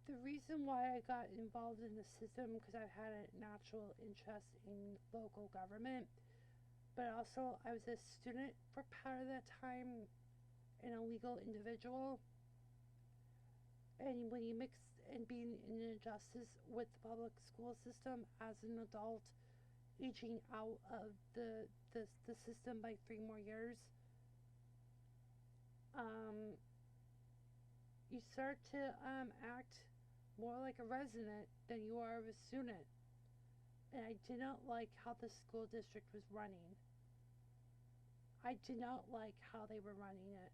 The reason why I got involved in the system, because I had a natural interest in local government, but also I was a student for part of that time and a legal individual. And when you mix and being in injustice with the public school system as an adult, aging out of the system by 3 more years, you start to act more like a resident than you are of a student. And I did not like how the school district was running. I did not like how they were running it.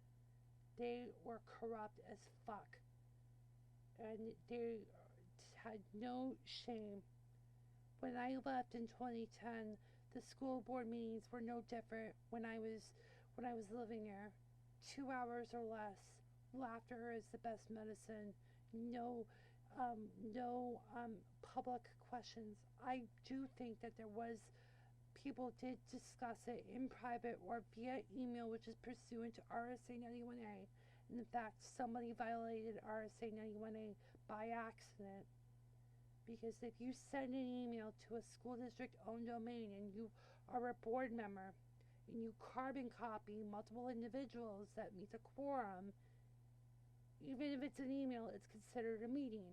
They were corrupt as fuck. And they had no shame. When I left in 2010, the school board meetings were no different when I was living there. 2 hours or less. Laughter is the best medicine. No public questions. I do think that people did discuss it in private or via email, which is pursuant to RSA 91A. And in fact, somebody violated RSA 91A by accident, Because if you send an email to a school district owned domain and you are a board member and you carbon copy multiple individuals that meet the quorum, even if it's an email, it's considered a meeting.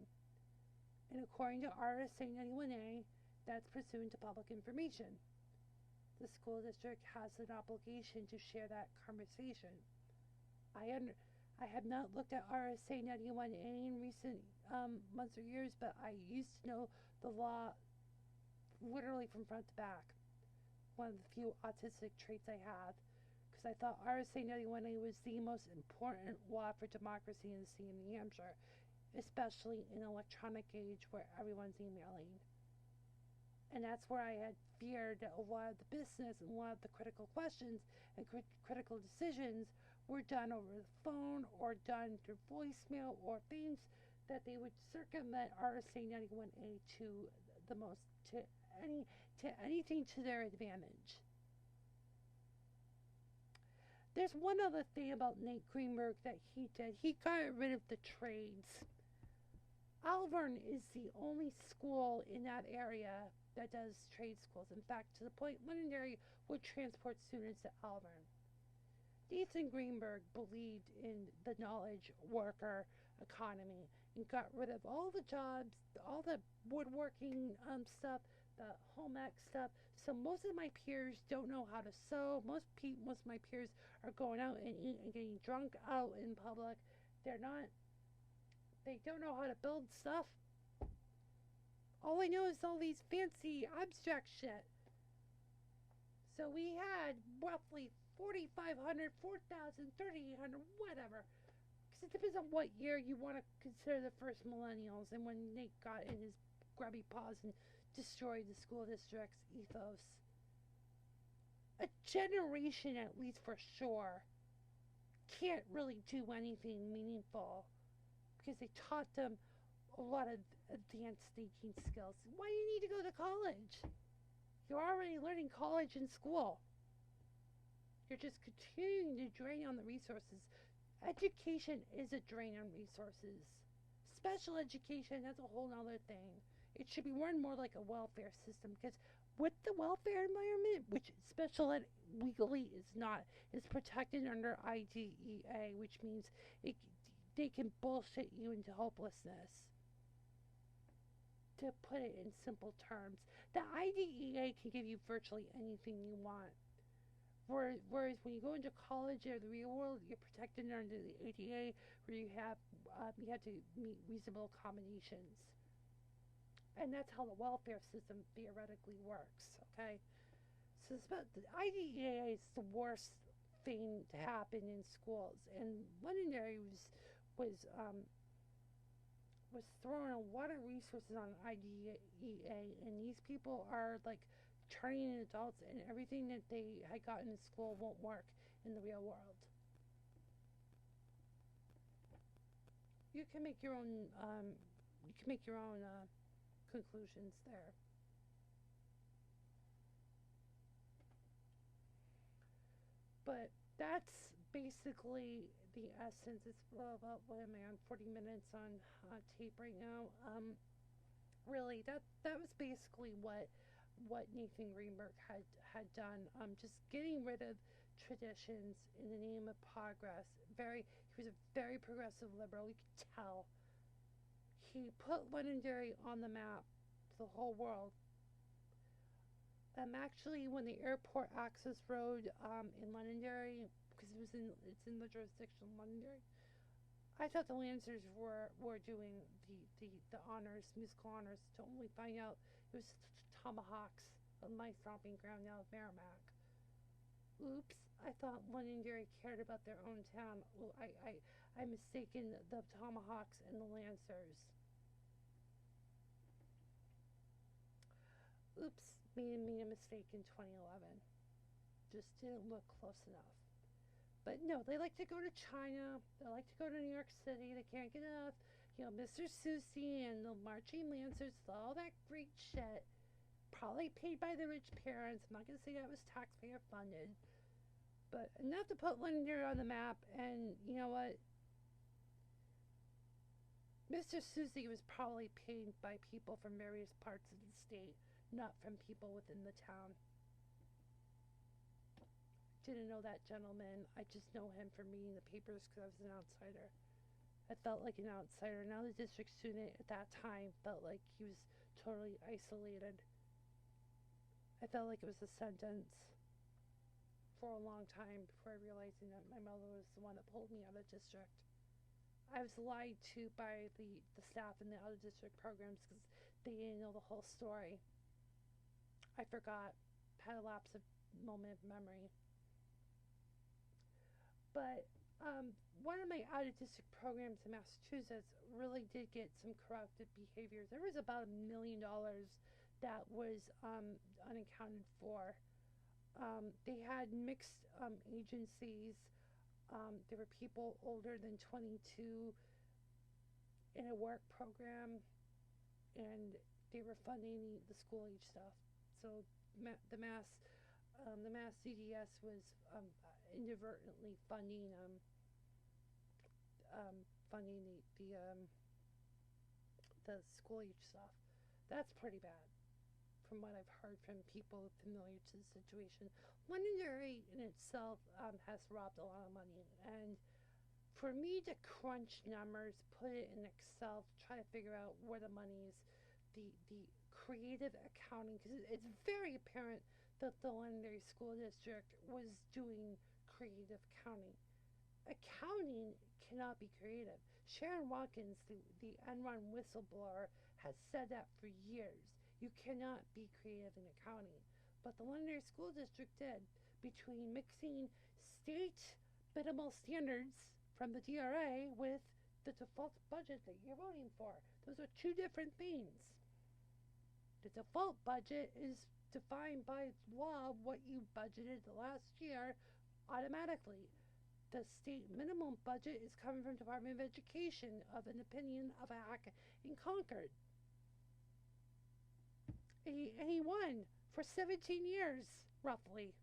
And according to RSA 91A, that's pursuant to public information. The school district has an obligation to share that conversation. I have not looked at RSA 91A in recent months or years, but I used to know the law literally from front to back. One of the few autistic traits I have, because I thought RSA 91A was the most important law for democracy in the state of New Hampshire, especially in an electronic age where everyone's emailing. And that's where I had feared that a lot of the business and a lot of the critical questions and critical decisions were done over the phone or done through voicemail or things that they would circumvent RSA 91A to the most, to anything to their advantage. There's one other thing about Nate Greenberg that he did. He got rid of the trades. Alvern is the only school in that area that does trade schools. In fact, to the point Londonderry would transport students to Alvern. Nathan Greenberg believed in the knowledge worker economy and got rid of all the jobs, all the woodworking stuff, the home ec stuff. So most of my peers don't know how to sew. Most of my peers are going out and eating and getting drunk out in public. They don't know how to build stuff. All I know is all these fancy abstract shit. So we had roughly 4,500, 4,000, 3,800, whatever. Because it depends on what year you want to consider the first millennials and when Nate got in his grubby paws and destroyed the school district's ethos. A generation, at least for sure, can't really do anything meaningful because they taught them a lot of advanced thinking skills. Why do you need to go to college? You're already learning college in school. You're just continuing to drain on the resources. Education is a drain on resources. Special education, that's a whole other thing. It should be run more like a welfare system because with the welfare environment, which special ed legally is not, is protected under IDEA, which means they can bullshit you into hopelessness. To put it in simple terms, the IDEA can give you virtually anything you want. Whereas when you go into college or the real world, you're protected under the ADA, where you have to meet reasonable accommodations, and that's how the welfare system theoretically works. Okay, so the IDEA is the worst thing to happen in schools, and Londonderry was throwing a lot of resources on IDEA, and these people are like turning into adults, and everything that they had gotten in school won't work in the real world. You can make your own conclusions there. But that's basically the essence. It's about, what am I on, 40 minutes on tape right now. Really, that was basically what Nathan Greenberg had done. Just getting rid of traditions in the name of progress. He was a very progressive liberal. You could tell. He put Londonderry on the map to the whole world. Actually, when the airport access road in Londonderry, because it's in the jurisdiction of Londonderry, I thought the Lancers were doing the honors, musical honors, to only find out it was Tomahawks, my stomping ground now of Merrimack. Oops, I thought Londonderry cared about their own town. Well, I mistaken the Tomahawks and the Lancers. Oops, made a mistake in 2011. Just didn't look close enough. But no, they like to go to China. They like to go to New York City. They can't get enough, Mr. Susie and the Marching Lancers, all that great shit. Probably paid by the rich parents. I'm not going to say that was taxpayer funded. But enough to put Londonderry on the map. And you know what? Mr. Susie was probably paid by people from various parts of the state, not from people within the town. Didn't know that gentleman. I just know him from reading the papers because I was an outsider. I felt like an outsider. Now the district student at that time felt like he was totally isolated. I felt like it was a sentence for a long time before realizing that my mother was the one that pulled me out of district. I was lied to by the staff in the out of district programs because they didn't know the whole story. I forgot, had a lapse of moment of memory. But one of my out of district programs in Massachusetts really did get some corrupted behaviors. There was about $1 million that was unaccounted for. They had mixed agencies. There were people older than 22 in a work program, and they were funding the school age stuff. So the mass CDS was inadvertently funding funding the school age stuff. That's pretty bad, from what I've heard from people familiar to the situation. Londonderry in itself has robbed a lot of money, and for me to crunch numbers, put it in Excel, try to figure out where the money is, the creative accounting, because it's very apparent that the Londonderry School District was doing creative accounting. Accounting cannot be creative. Sharon Watkins, the Enron whistleblower, has said that for years. You cannot be creative in accounting. But the Londonderry School District did, between mixing state minimal standards from the DRA with the default budget that you're voting for. Those are two different things. The default budget is defined by law what you budgeted the last year automatically. The state minimum budget is coming from Department of Education of an opinion of a hack in Concord. And he won for 17 years, roughly.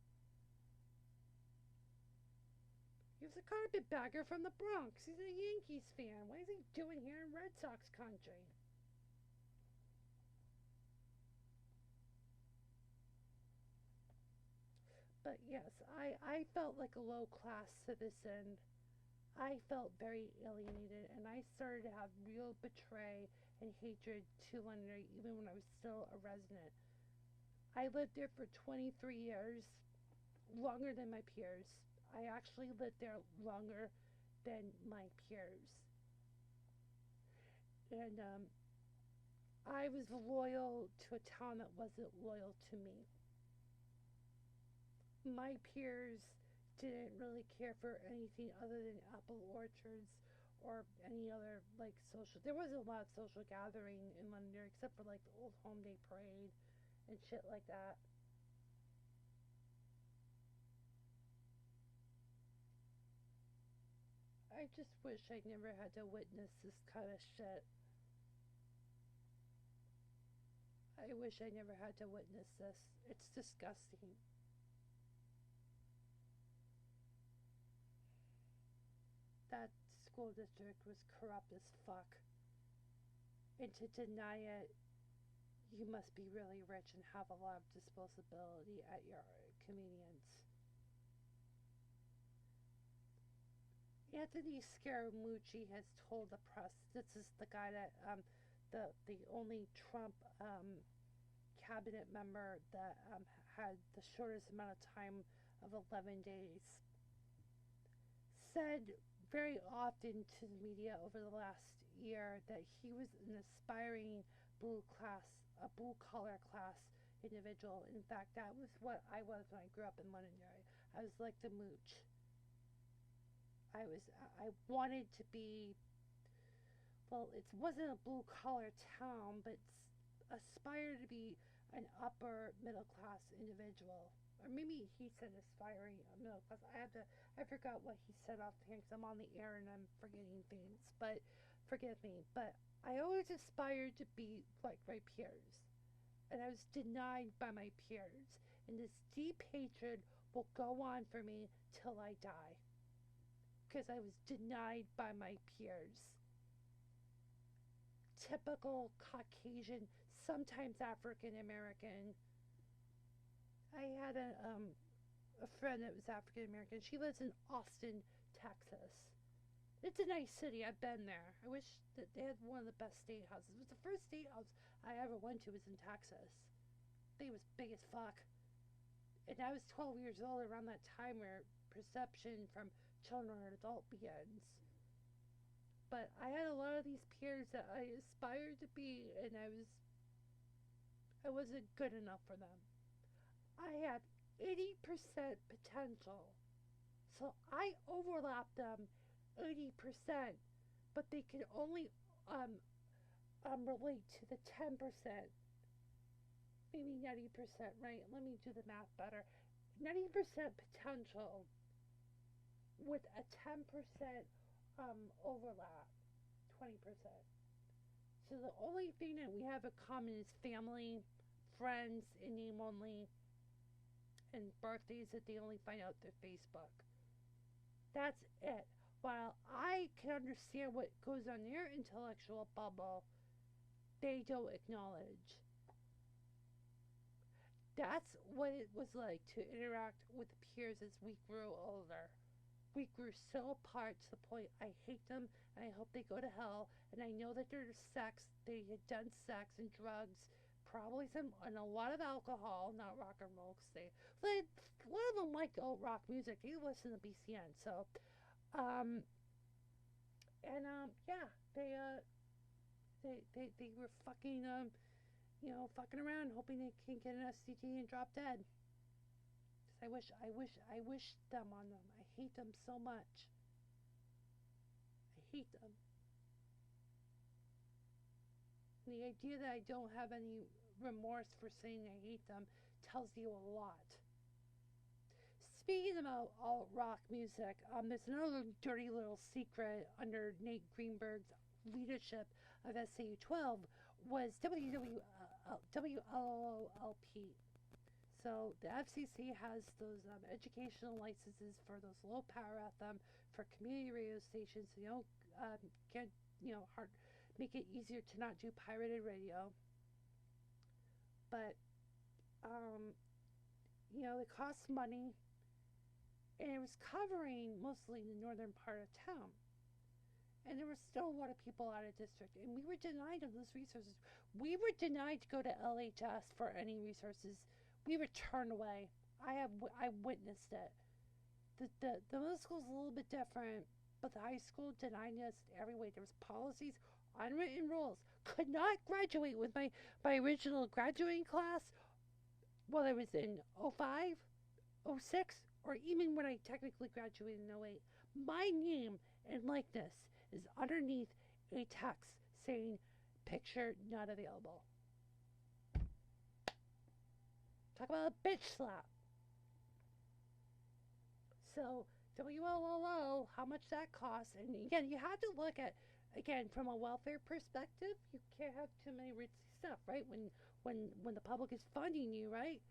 He was a carpetbagger from the Bronx. He's a Yankees fan. What is he doing here in Red Sox country? But yes, I felt like a low-class citizen. I felt very alienated, and I started to have real betray and hatred to Londonderry even when I was still a resident. I lived there for 23 years, longer than my peers. I actually lived there longer than my peers. And I was loyal to a town that wasn't loyal to me. My peers didn't really care for anything other than apple orchards or any other like social. There wasn't a lot of social gathering in Londonderry except for like the old home day parade and shit like that. I just wish I never had to witness this kind of shit. I wish I never had to witness this. It's disgusting. That school district was corrupt as fuck. And to deny it, you must be really rich and have a lot of disposability at your convenience. Anthony Scaramucci has told the press, this is the guy that, the only Trump cabinet member that had the shortest amount of time of 11 days, said very often to the media over the last year that he was an aspiring blue collar class individual. In fact, that was what I was when I grew up in Londonderry. I was like the mooch. I wanted to be, well, it wasn't a blue collar town, but aspired to be an upper middle class individual. Or maybe he said aspiring middle class. I forgot what he said offhand because I'm on the air and I'm forgetting things. But forgive me. But I always aspired to be like my peers. And I was denied by my peers. And this deep hatred will go on for me till I die. Because I was denied by my peers. typical Caucasian, sometimes African American. I had a friend that was African American. She lives in Austin, Texas. It's a nice city. I've been there. I wish that they had one of the best state houses. It was the first state house I ever went to was in Texas. I think it was big as fuck. And I was 12 years old around that time where perception from children or adult begins. But I had a lot of these peers that I aspired to be, and I wasn't good enough for them. I had 80% potential. So I overlapped them 80%, but they could only relate to the 10%, maybe 90%, right? Let me do the math better. 90% potential with a 10% overlap, 20%. So the only thing that we have in common is family, friends, and name only, and birthdays that they only find out through Facebook. That's it. While I can understand what goes on their intellectual bubble, they don't acknowledge. That's what it was like to interact with peers as we grew older. We grew so apart to the point I hate them and I hope they go to hell. And I know that they had done sex and drugs, probably and a lot of alcohol, not rock and roll. Cause one of them liked old rock music. He listened to BCN. So, yeah, they were fucking, fucking around, hoping they can get an STD and drop dead. I wish them on them. I hate them so much. I hate them. And the idea that I don't have any remorse for saying I hate them tells you a lot. Speaking about alt rock music, there's another dirty little secret under Nate Greenberg's leadership of SAU 12 was WLOLP. So the FCC has those educational licenses for those low power FM for community radio stations. So make it easier to not do pirated radio. But it costs money, and it was covering mostly the northern part of town. And there were still a lot of people out of district, and we were denied of those resources. We were denied to go to LHS for any resources. We were turned away. I witnessed it. The middle school is a little bit different, but the high school denied us every way. There was policies, unwritten rules. Could not graduate with my original graduating class, whether it was in 05, 06, or even when I technically graduated in 08. My name and likeness is underneath a text saying, picture not available. Talk about a bitch slap. So, WLOO, how much that costs. And again, you have to look at, again, from a welfare perspective, you can't have too many ritzy stuff, right? When the public is funding you, right?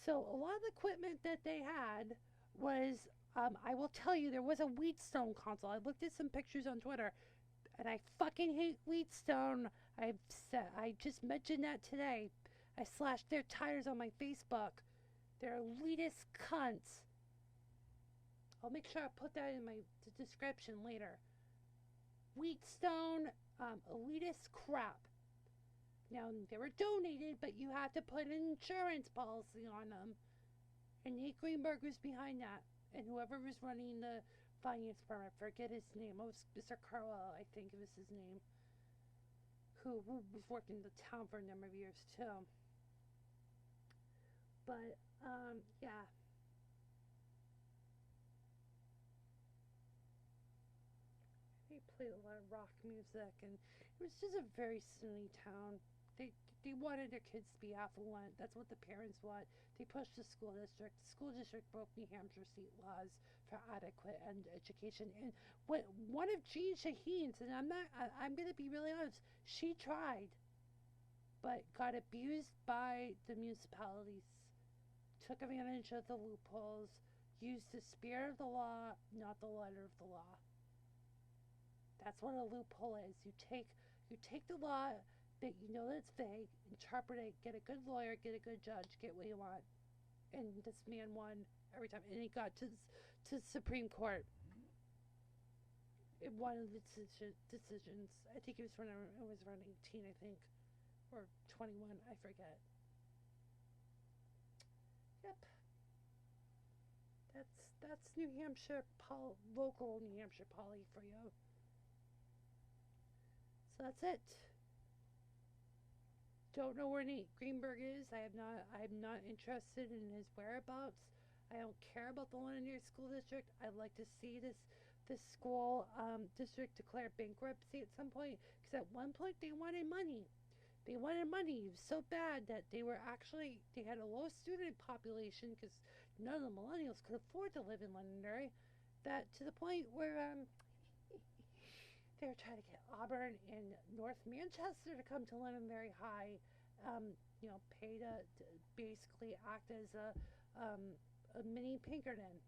So a lot of the equipment that they had was, I will tell you, there was a Wheatstone console. I looked at some pictures on Twitter, and I fucking hate Wheatstone. I just mentioned that today. I slashed their tires on my Facebook. They're elitist cunts. I'll make sure I put that in my description later. Wheatstone, elitist crap. Now, they were donated, but you have to put an insurance policy on them. And Nate Greenberg was behind that. And whoever was running the finance department, I forget his name. It was Mr. Carwell, I think it was his name. Who was working in the town for a number of years, too. But, yeah. They played a lot of rock music, and it was just a very sunny town. They wanted their kids to be affluent. That's what the parents want. They pushed the school district. The school district broke New Hampshire state laws for adequate education. And one of Jean Shaheen's, and I'm going to be really honest, she tried, but got abused by the municipalities, took advantage of the loopholes, used the spirit of the law, not the letter of the law. That's what a loophole is. You take You take the law that you know that it's vague, interpret it, get a good lawyer, get a good judge, get what you want. And this man won every time. And he got to the Supreme Court in one of the decisions. I think it was when I was around 18, I think. Or 21, I forget. Yep. That's New Hampshire, local New Hampshire poly for you. So that's it. Don't know where Nate Greenberg is. I'm not interested in his whereabouts. I don't care about the Londonderry School District. I'd like to see this school district declare bankruptcy at some point, because at one point they wanted money. They wanted money so bad that they had a low student population because none of the millennials could afford to live in Londonderry. That to the point where they were trying to get Auburn and North Manchester to come to Londonderry High, pay to basically act as a mini Pinkerton,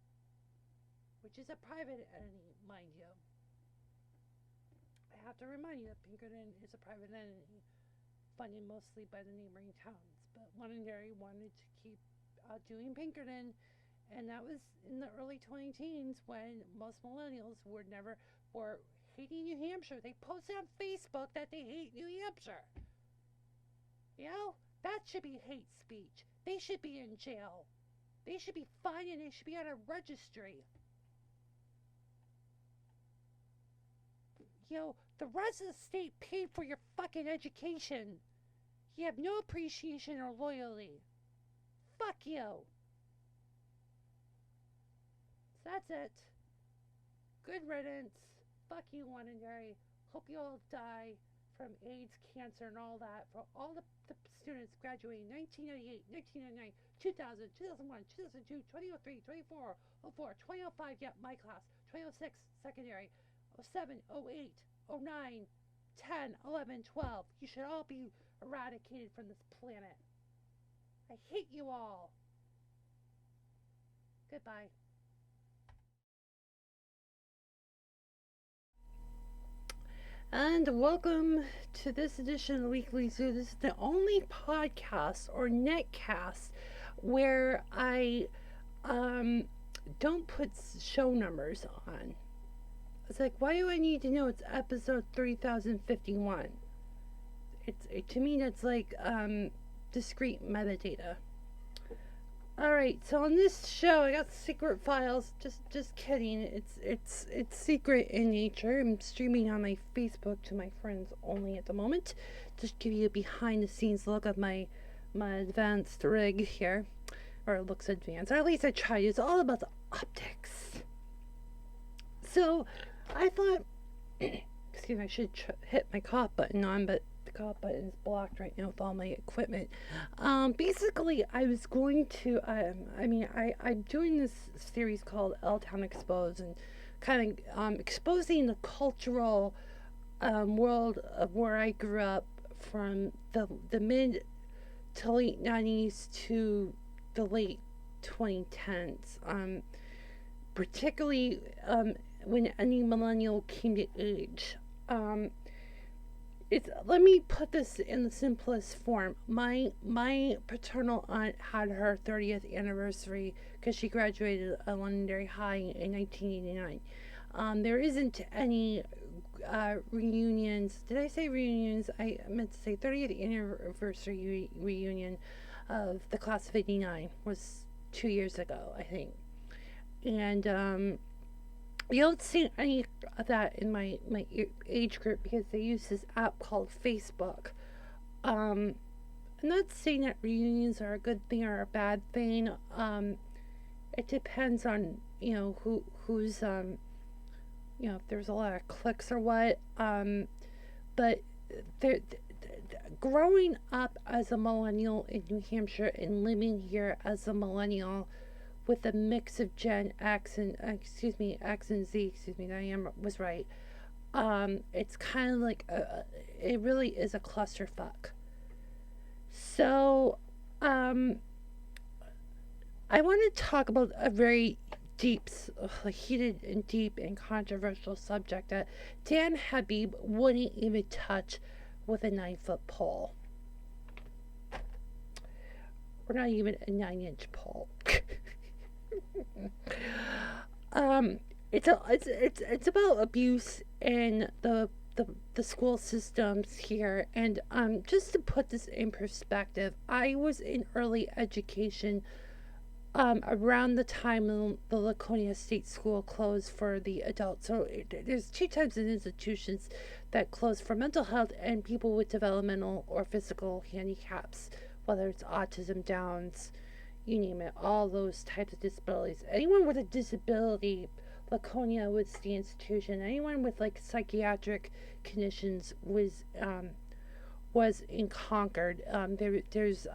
which is a private entity, mind you. I have to remind you that Pinkerton is a private entity, funded mostly by the neighboring towns. But Londonderry wanted to keep doing Pinkerton, and that was in the early 2010s when most millennials were hating New Hampshire. They posted on Facebook that they hate New Hampshire. That should be hate speech. They should be in jail. They should be fined and they should be on a registry. The rest of the state paid for your fucking education. You have no appreciation or loyalty. Fuck you. So that's it. Good riddance. Fuck you, Londonderry. Hope you all die from AIDS, cancer, and all that. For all the students graduating 1998, 1999, 2000, 2001, 2002, 2003, 2004, 04, 2005, yep, my class, 2006, secondary, 07, 08, 09, 10, 11, 12. You should all be eradicated from this planet. I hate you all. Goodbye. And welcome to this edition of the Weekly Zoo. This is the only podcast or netcast where I don't put show numbers on. It's like, why do I need to know it's episode 3051? To me, that's like discrete metadata. Alright, so on this show I got secret files. Just kidding. It's secret in nature. I'm streaming on my Facebook to my friends only at the moment. Just give you a behind the scenes look at my advanced rig here. Or it looks advanced. Or at least I tried. It's all about the optics. So I thought excuse me, I should hit my cough button on, but the cough button is blocked right now with all my equipment. Basically, I was going to, I'm doing this series called L-Town Exposed, and kind of exposing the cultural world of where I grew up from the mid to late 90s to the late 2010s. Particularly when any millennial came to age. Let me put this in the simplest form. My paternal aunt had her 30th anniversary because she graduated at Londonderry High in 1989. There isn't any reunions. Did I say reunions? I meant to say 30th anniversary reunion of the class of 89 was 2 years ago, I think. And you don't see any of that in my age group because they use this app called Facebook. I'm not saying that reunions are a good thing or a bad thing. It depends on who's if there's a lot of clicks or what. But growing up as a millennial in New Hampshire and living here as a millennial with a mix of Gen X and X and Z, Diane was right. It's kind of like it really is a clusterfuck. So I want to talk about a very a heated and deep and controversial subject that Dan Habib wouldn't even touch with a 9-foot pole. Or not even a 9-inch pole. It's about abuse in the school systems here, and just to put this in perspective, I was in early education around the time the Laconia State School closed for the adults. So there's 2 types of institutions that close for mental health and people with developmental or physical handicaps, whether it's autism, Downs, you name it, all those types of disabilities. Anyone with a disability, Laconia was the institution. Anyone with like psychiatric conditions was in Concord. There's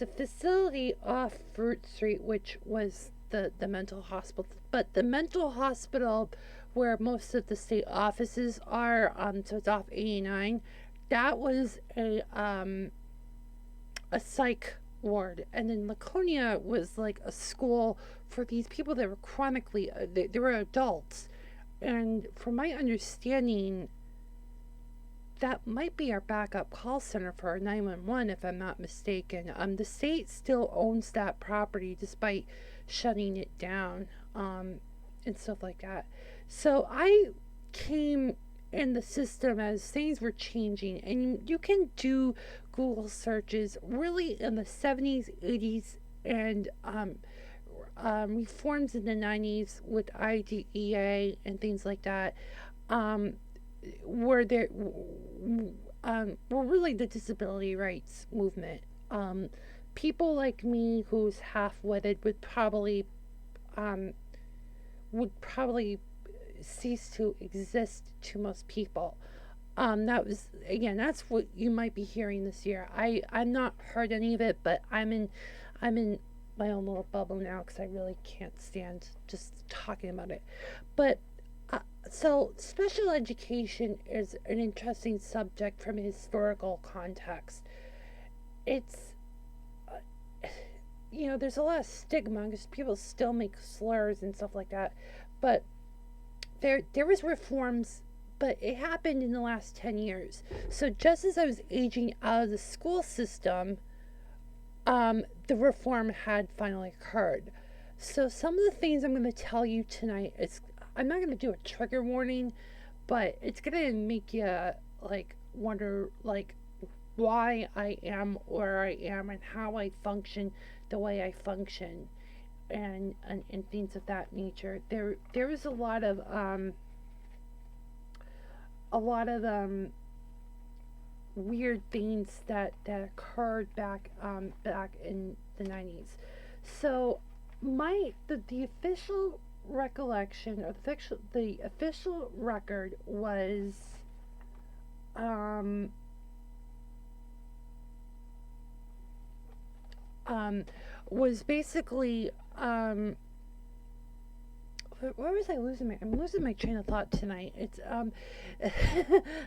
a facility off Fruit Street, which was the mental hospital. But the mental hospital, where most of the state offices are, so it's off 89, that was a psych ward. And then Laconia was like a school for these people that were chronically, they were adults. And from my understanding, that might be our backup call center for our 911, if I'm not mistaken. The state still owns that property despite shutting it down, and stuff like that. So I came in the system as things were changing, and you can do Google searches really in the 70s, 80s, and reforms in the 90s with IDEA and things like that. Were really the disability rights movement. People like me who's half-witted would probably cease to exist to most people. That's what you might be hearing this year. I'm not heard any of it, but I'm in my own little bubble now because I really can't stand just talking about it. But so special education is an interesting subject from a historical context. It's there's a lot of stigma because people still make slurs and stuff like that, but there was reforms, but it happened in the last 10 years. So just as I was aging out of the school system, the reform had finally occurred. So some of the things I'm going to tell you tonight is, I'm not going to do a trigger warning, but it's going to make you wonder why I am where I am and how I function the way I function, and things of that nature. There was a lot of weird things that occurred back in the 90s. So the official recollection, or the official record was basically where was I'm losing my train of thought tonight. It's I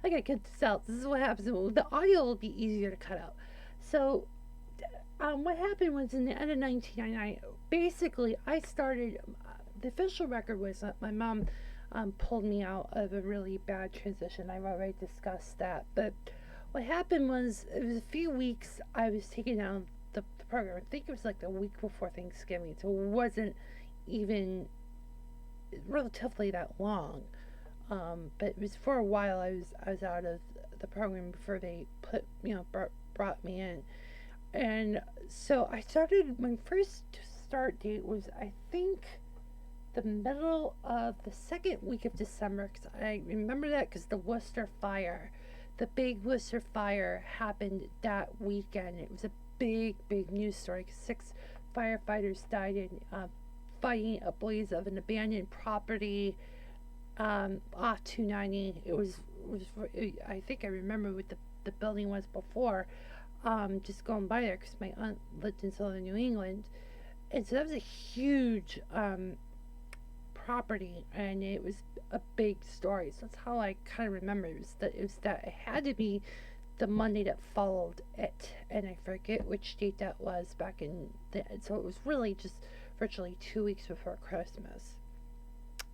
gotta cut this out. This is what happens. The audio will be easier to cut out. So what happened was, in the end of 1999, basically I started, the official record was that my mom pulled me out of a really bad transition. I've already discussed that. But what happened was, it was a few weeks I was taken out of the program. I think it was like the week before Thanksgiving, so it wasn't even relatively that long. But it was for a while I was out of the program before they brought me in. And so I started, my first start date was, I think, the middle of the second week of December, because I remember that because the the big Worcester fire happened that weekend. It was a big news story. 6 firefighters died in fighting a blaze of an abandoned property off 290. It was I think I remember what the building was before, just going by there because my aunt lived in southern New England, and so that was a huge property, and it was a big story. So that's how I kind of remember it. It had to be the Monday that followed it, and I forget which date that was back in so it was really just virtually 2 weeks before Christmas.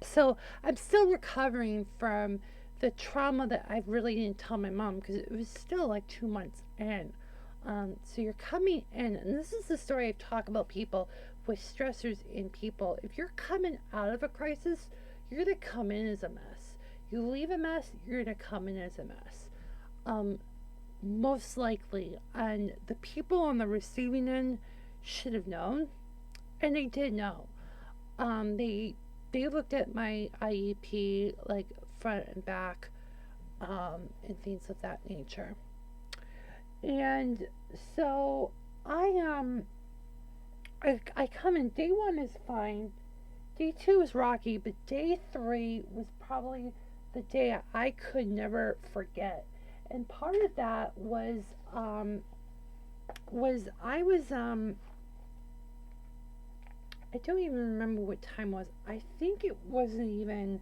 So I'm still recovering from the trauma that I really didn't tell my mom because it was still like 2 months in. So you're coming in, and this is the story I talk about people with stressors in people. If you're coming out of a crisis, you're going to come in as a mess. You leave a mess, you're going to come in as a mess. Most likely. And the people on the receiving end should have known, and they did know. They looked at my IEP like front and back, and things of that nature. And so I come in. Day one is fine. Day two is rocky, but day three was probably the day I could never forget. And part of that was I don't even remember what time it was. I think it wasn't even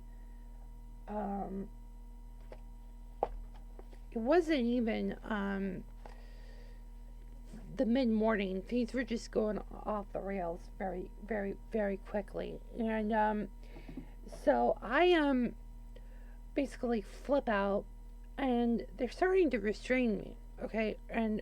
it wasn't even the mid morning. Things were just going off the rails very, very, very quickly. And so I basically flip out, and they're starting to restrain me. Okay, and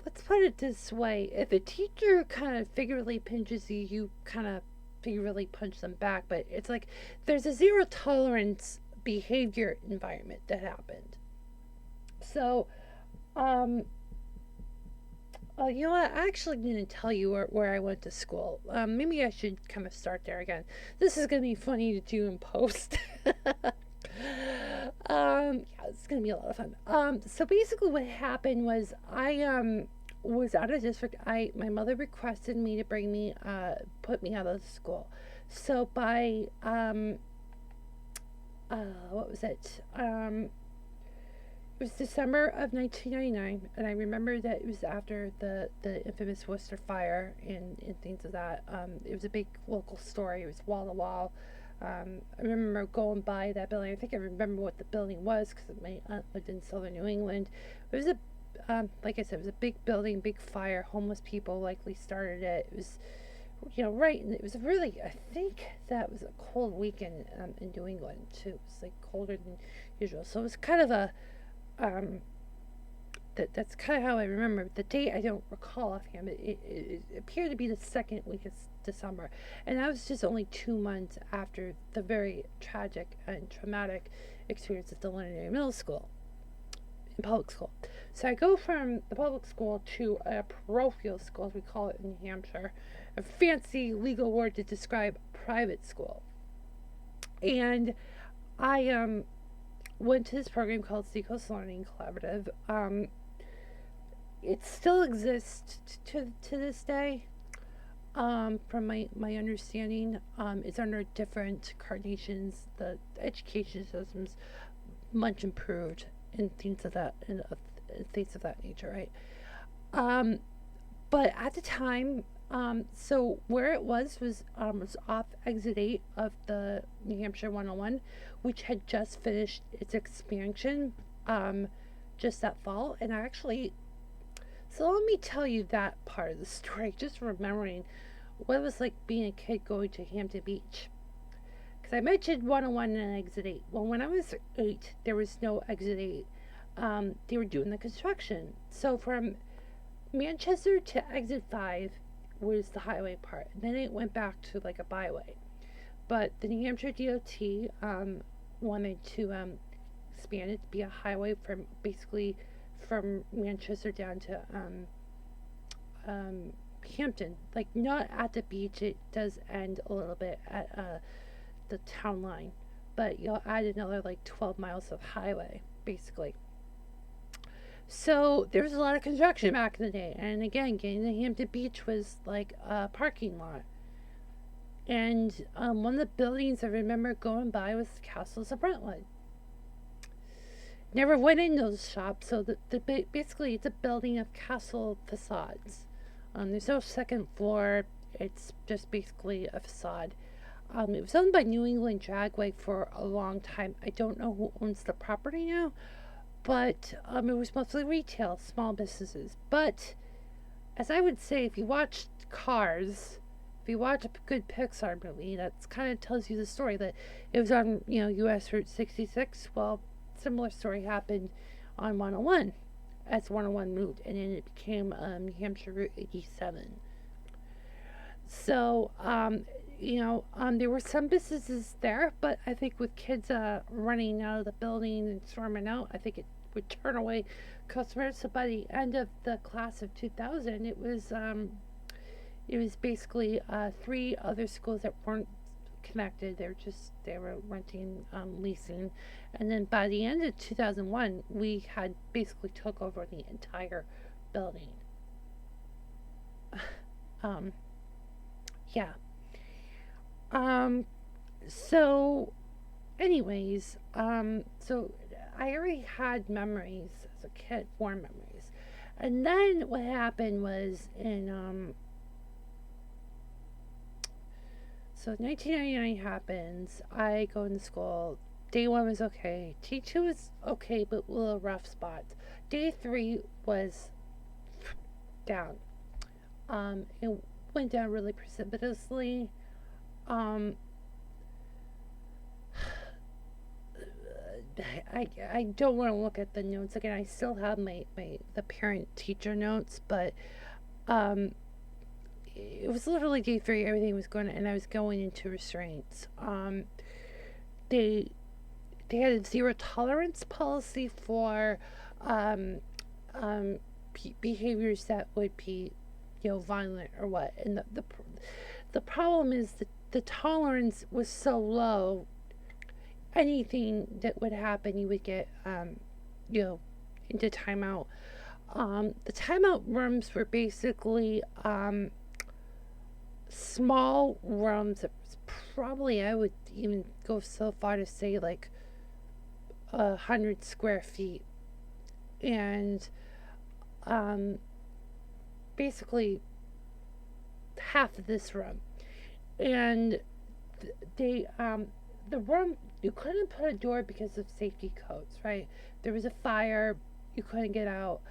let's put it this way: if a teacher kind of figuratively pinches you, you kind of figuratively punch them back. But it's like there's a zero tolerance behavior environment that happened. So, you know what? I actually didn't tell you where I went to school. Maybe I should kind of start there again. This is going to be funny to do in post. Yeah, it's going to be a lot of fun. So basically what happened was I was out of district. My mother requested me to put me out of the school. So by, what was it? It was December of 1999, and I remember that it was after the infamous Worcester fire and things of that. It was a big local story. It was wall to wall. I remember going by that building. I think I remember what the building was because my aunt lived in southern New England. It was like I said, it was a big building, big fire. Homeless people likely started it. It was, right, and it was really, I think that was a cold weekend in New England too. It was like colder than usual. So it was kind of a that's kind of how I remember it. The date I don't recall offhand, but it appeared to be the second week of December, and that was just only 2 months after the very tragic and traumatic experience at the Londonderry Middle School, in public school. So I go from the public school to a parochial school, as we call it in Hampshire, a fancy legal word to describe private school. And I went to this program called Seacoast Learning Collaborative. It still exists to this day. From my understanding, it's under different carnations. The education system's much improved and things of that nature, right? But at the time, so where it was off exit 8 of the New Hampshire 101, which had just finished its expansion just that fall. And so let me tell you that part of the story, just remembering what it was like being a kid going to Hampton Beach. Because I mentioned 101 and exit 8. Well, when I was 8, there was no exit 8. They were doing the construction. So from Manchester to exit 5 was the highway part. And then it went back to like a byway. But the New Hampshire DOT wanted to expand it to be a highway from Manchester down to Hampton. Like, not at the beach. It does end a little bit at the town line. But you'll add another like 12 miles of highway, basically. So there was a lot of construction back in the day. And again, getting to Hampton Beach was like a parking lot. And one of the buildings I remember going by was the Castles of Brentwood. Never went in those shops, so basically it's a building of castle facades. There's no second floor. It's just basically a facade. It was owned by New England Dragway for a long time. I don't know who owns the property now, but it was mostly retail, small businesses. But as I would say, if you watched Cars, if you watch a good Pixar movie, that's kind of tells you the story that it was on, U.S. Route 66. Well, similar story happened on 101 as 101 moved, and then it became Hampshire Route 87. So, there were some businesses there, but I think with kids running out of the building and storming out, I think it would turn away customers. So by the end of the class of 2000, it was basically 3 other schools that weren't connected. They were renting, leasing, and then by the end of 2001, we had basically took over the entire building. Yeah. So anyways, so I already had memories as a kid, warm memories. And then what happened was so 1999 happens. I go into school. Day 1 was okay. Day 2 was okay, but a little rough spots. Day 3 was down. It went down really precipitously. I don't want to look at the notes again. I still have the parent teacher notes, but it was literally day 3. Everything was going, and I was going into restraints. They had a zero tolerance policy for behaviors that would be, violent or what. And the problem is that the tolerance was so low. Anything that would happen, you would get, into timeout. The timeout rooms were basically small rooms. It was probably, I would even go so far to say, like 100 square feet, and basically half of this room. And the room, you couldn't put a door because of safety codes, right? There was a fire, you couldn't get out.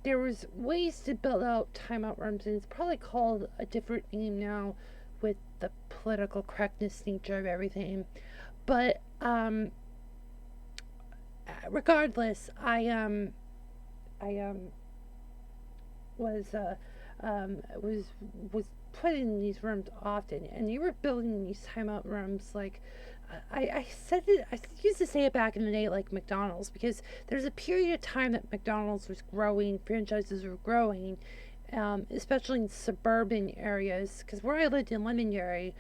There was ways to build out timeout rooms, and it's probably called a different name now with the political correctness nature of everything. But regardless, I was put in these rooms often, and they were building these timeout rooms like I used to say it back in the day, like McDonald's, because there's a period of time that McDonald's was growing, franchises were growing, especially in suburban areas, because where I lived in Londonderry,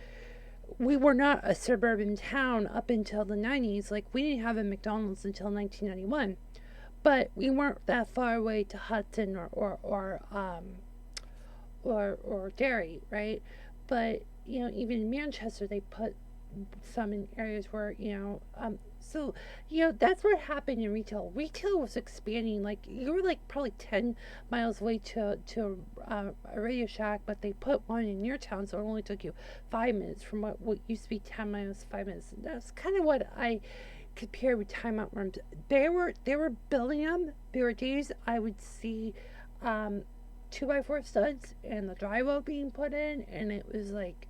we were not a suburban town up until the 90s. Like, we didn't have a McDonald's until 1991, but we weren't that far away to Hudson or Derry, right? But even in Manchester, they put some in areas where so that's what happened in retail. Retail was expanding. Like, you were like probably 10 miles away to a Radio Shack, but they put one in your town, so it only took you 5 minutes from what used to be 10 miles, 5 minutes. That's kind of what I compare with timeout rooms. They were building them. There were days I would see 2x4 studs and the drywall being put in, and it was like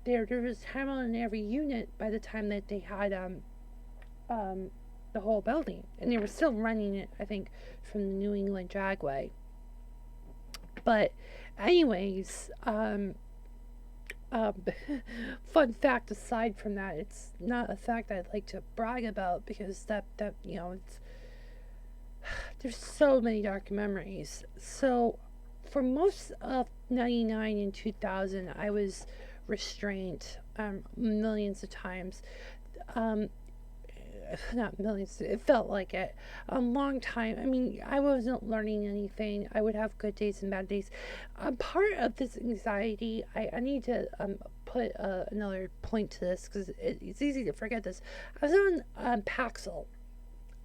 there was timeout in every unit by the time that they had the whole building, and they were still running it, I think, from the New England Dragway. But anyways, fun fact aside from that, it's not a fact I'd like to brag about, because that it's there's so many dark memories. So for most of 99 and 2000, I was restrained millions of times. Not millions, it felt like it. A long time. I mean, I wasn't learning anything. I would have good days and bad days. Part of this anxiety, I need to put another point to this, because it's easy to forget this. I was on Paxil.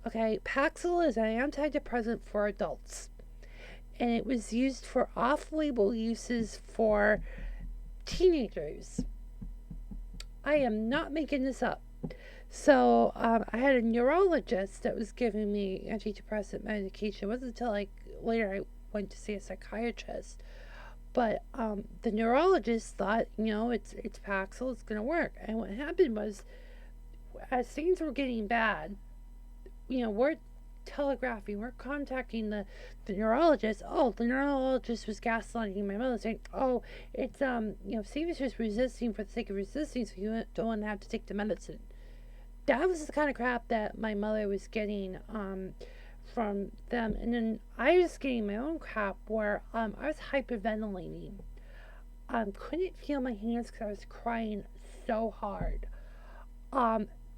Okay, Paxil is an antidepressant for adults, and it was used for off-label uses for teenagers. I am not making this up. So I had a neurologist that was giving me antidepressant medication. It wasn't until like later went to see a psychiatrist. But the neurologist thought, it's Paxil, it's gonna work. And what happened was, as things were getting bad, we're telegraphing, we're contacting the neurologist. Oh, the neurologist was gaslighting my mother, saying, oh, it's Stevie's just resisting for the sake of resisting, so you don't want to have to take the medicine. That was the kind of crap that my mother was getting from them. And then I was getting my own crap where I was hyperventilating. Couldn't feel my hands because I was crying so hard.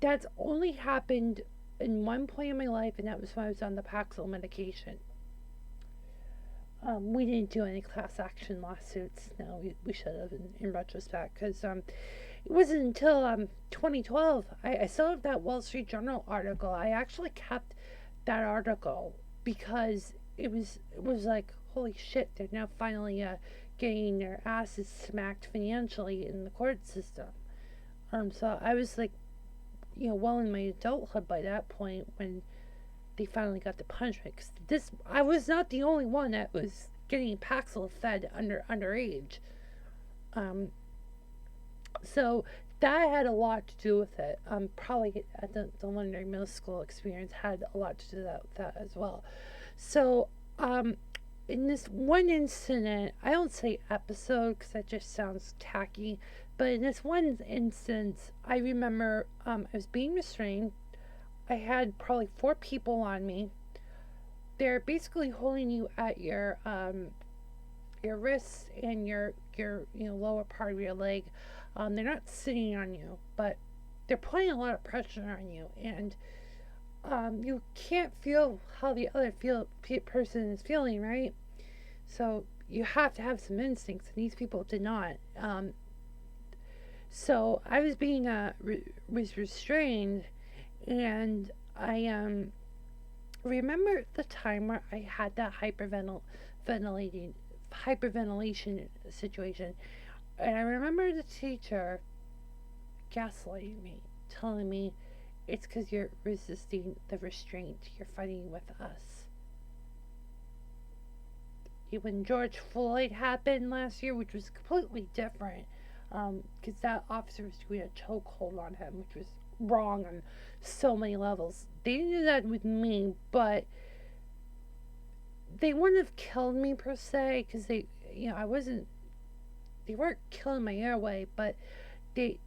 That's only happened in one point in my life, and that was when I was on the Paxil medication. We didn't do any class action lawsuits. No, we should have in retrospect, because it wasn't until 2012 I still have that Wall Street Journal article. I actually kept that article because it was like, holy shit, they're now finally getting their asses smacked financially in the court system. So I was like, well in my adulthood by that point when they finally got the punishment. Because I was not the only one that was getting Paxil fed underage. So that had a lot to do with it. Probably at the London Middle School experience had a lot to do with that as well. So in this one incident, I don't say episode because that just sounds tacky, but in this one instance, I remember I was being restrained. I had probably 4 people on me. They're basically holding you at your wrists and your lower part of your leg. They're not sitting on you, but they're putting a lot of pressure on you, and you can't feel how the other person is feeling, right? So you have to have some instincts, and these people did not. So I was being was restrained, and I remember the time where I had that hyperventilation situation, and I remember the teacher gaslighting me, telling me it's because you're resisting the restraint, you're fighting with us. When George Floyd happened last year, which was completely different, because that officer was doing a chokehold on him, which was wrong on so many levels. They didn't do that with me, but they wouldn't have killed me per se, because they weren't killing my airway, but I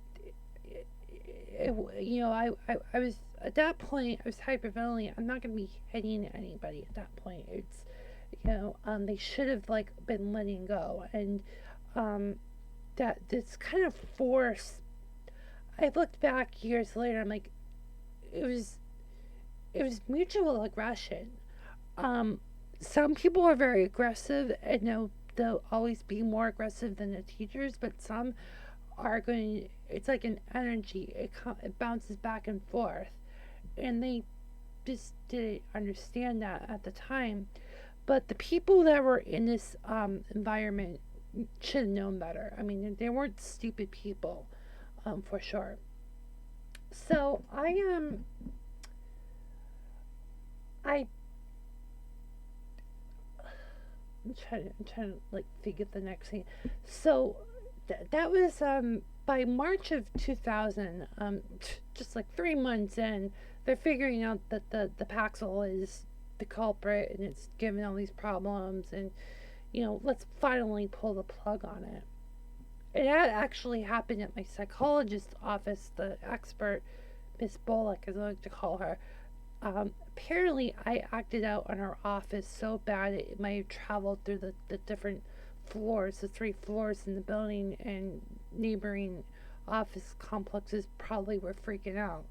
was, at that point, I was hyperventilating. I'm not going to be hitting anybody at that point. It's, they should have, been letting go. And, that this kind of force, I looked back years later, I'm like, it was mutual aggression. Some people are very aggressive, and they'll always be more aggressive than the teachers, but some are going, it's like an energy, it bounces back and forth, and they just didn't understand that at the time. But the people that were in this environment should have known better. I mean, they weren't stupid people, for sure. So I'm trying to figure the next thing. So that was by March of 2000, just 3 months in, they're figuring out that the Paxil is the culprit and it's giving all these problems, and let's finally pull the plug on it. It had actually happened at my psychologist's office, the expert, Miss Bullock, as I like to call her. Apparently I acted out on her office so bad it might have traveled through the different floors, the 3 floors in the building, and neighboring office complexes probably were freaking out.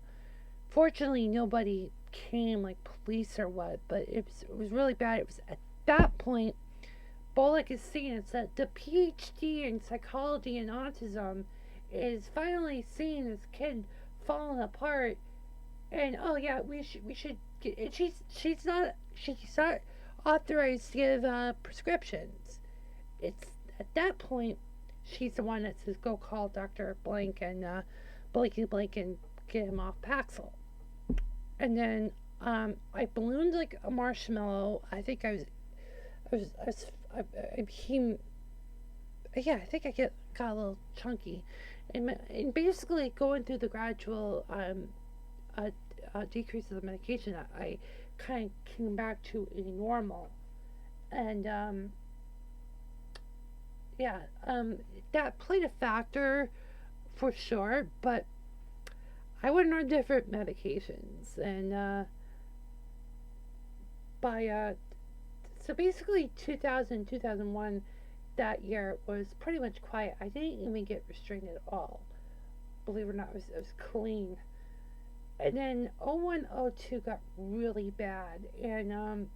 Fortunately, nobody came, like police or what, but it was really bad. It was at that point, Bullock is seeing it, that the PhD in psychology and autism is finally seeing this kid falling apart, and oh yeah, we should get. And she's not authorized to give prescriptions. It's at that point she's the one that says go call Dr. Blank and Blank and get him off Paxil. And then I ballooned like a marshmallow. I think I I became, yeah, I think got a little chunky, and basically going through the gradual uh, decrease of the medication, I kind of came back to a normal, and yeah, that played a factor for sure, but I went on different medications, and by so basically 2001, that year was pretty much quiet. I didn't even get restrained at all. Believe it or not, it was clean. And then 01, 02 got really bad, and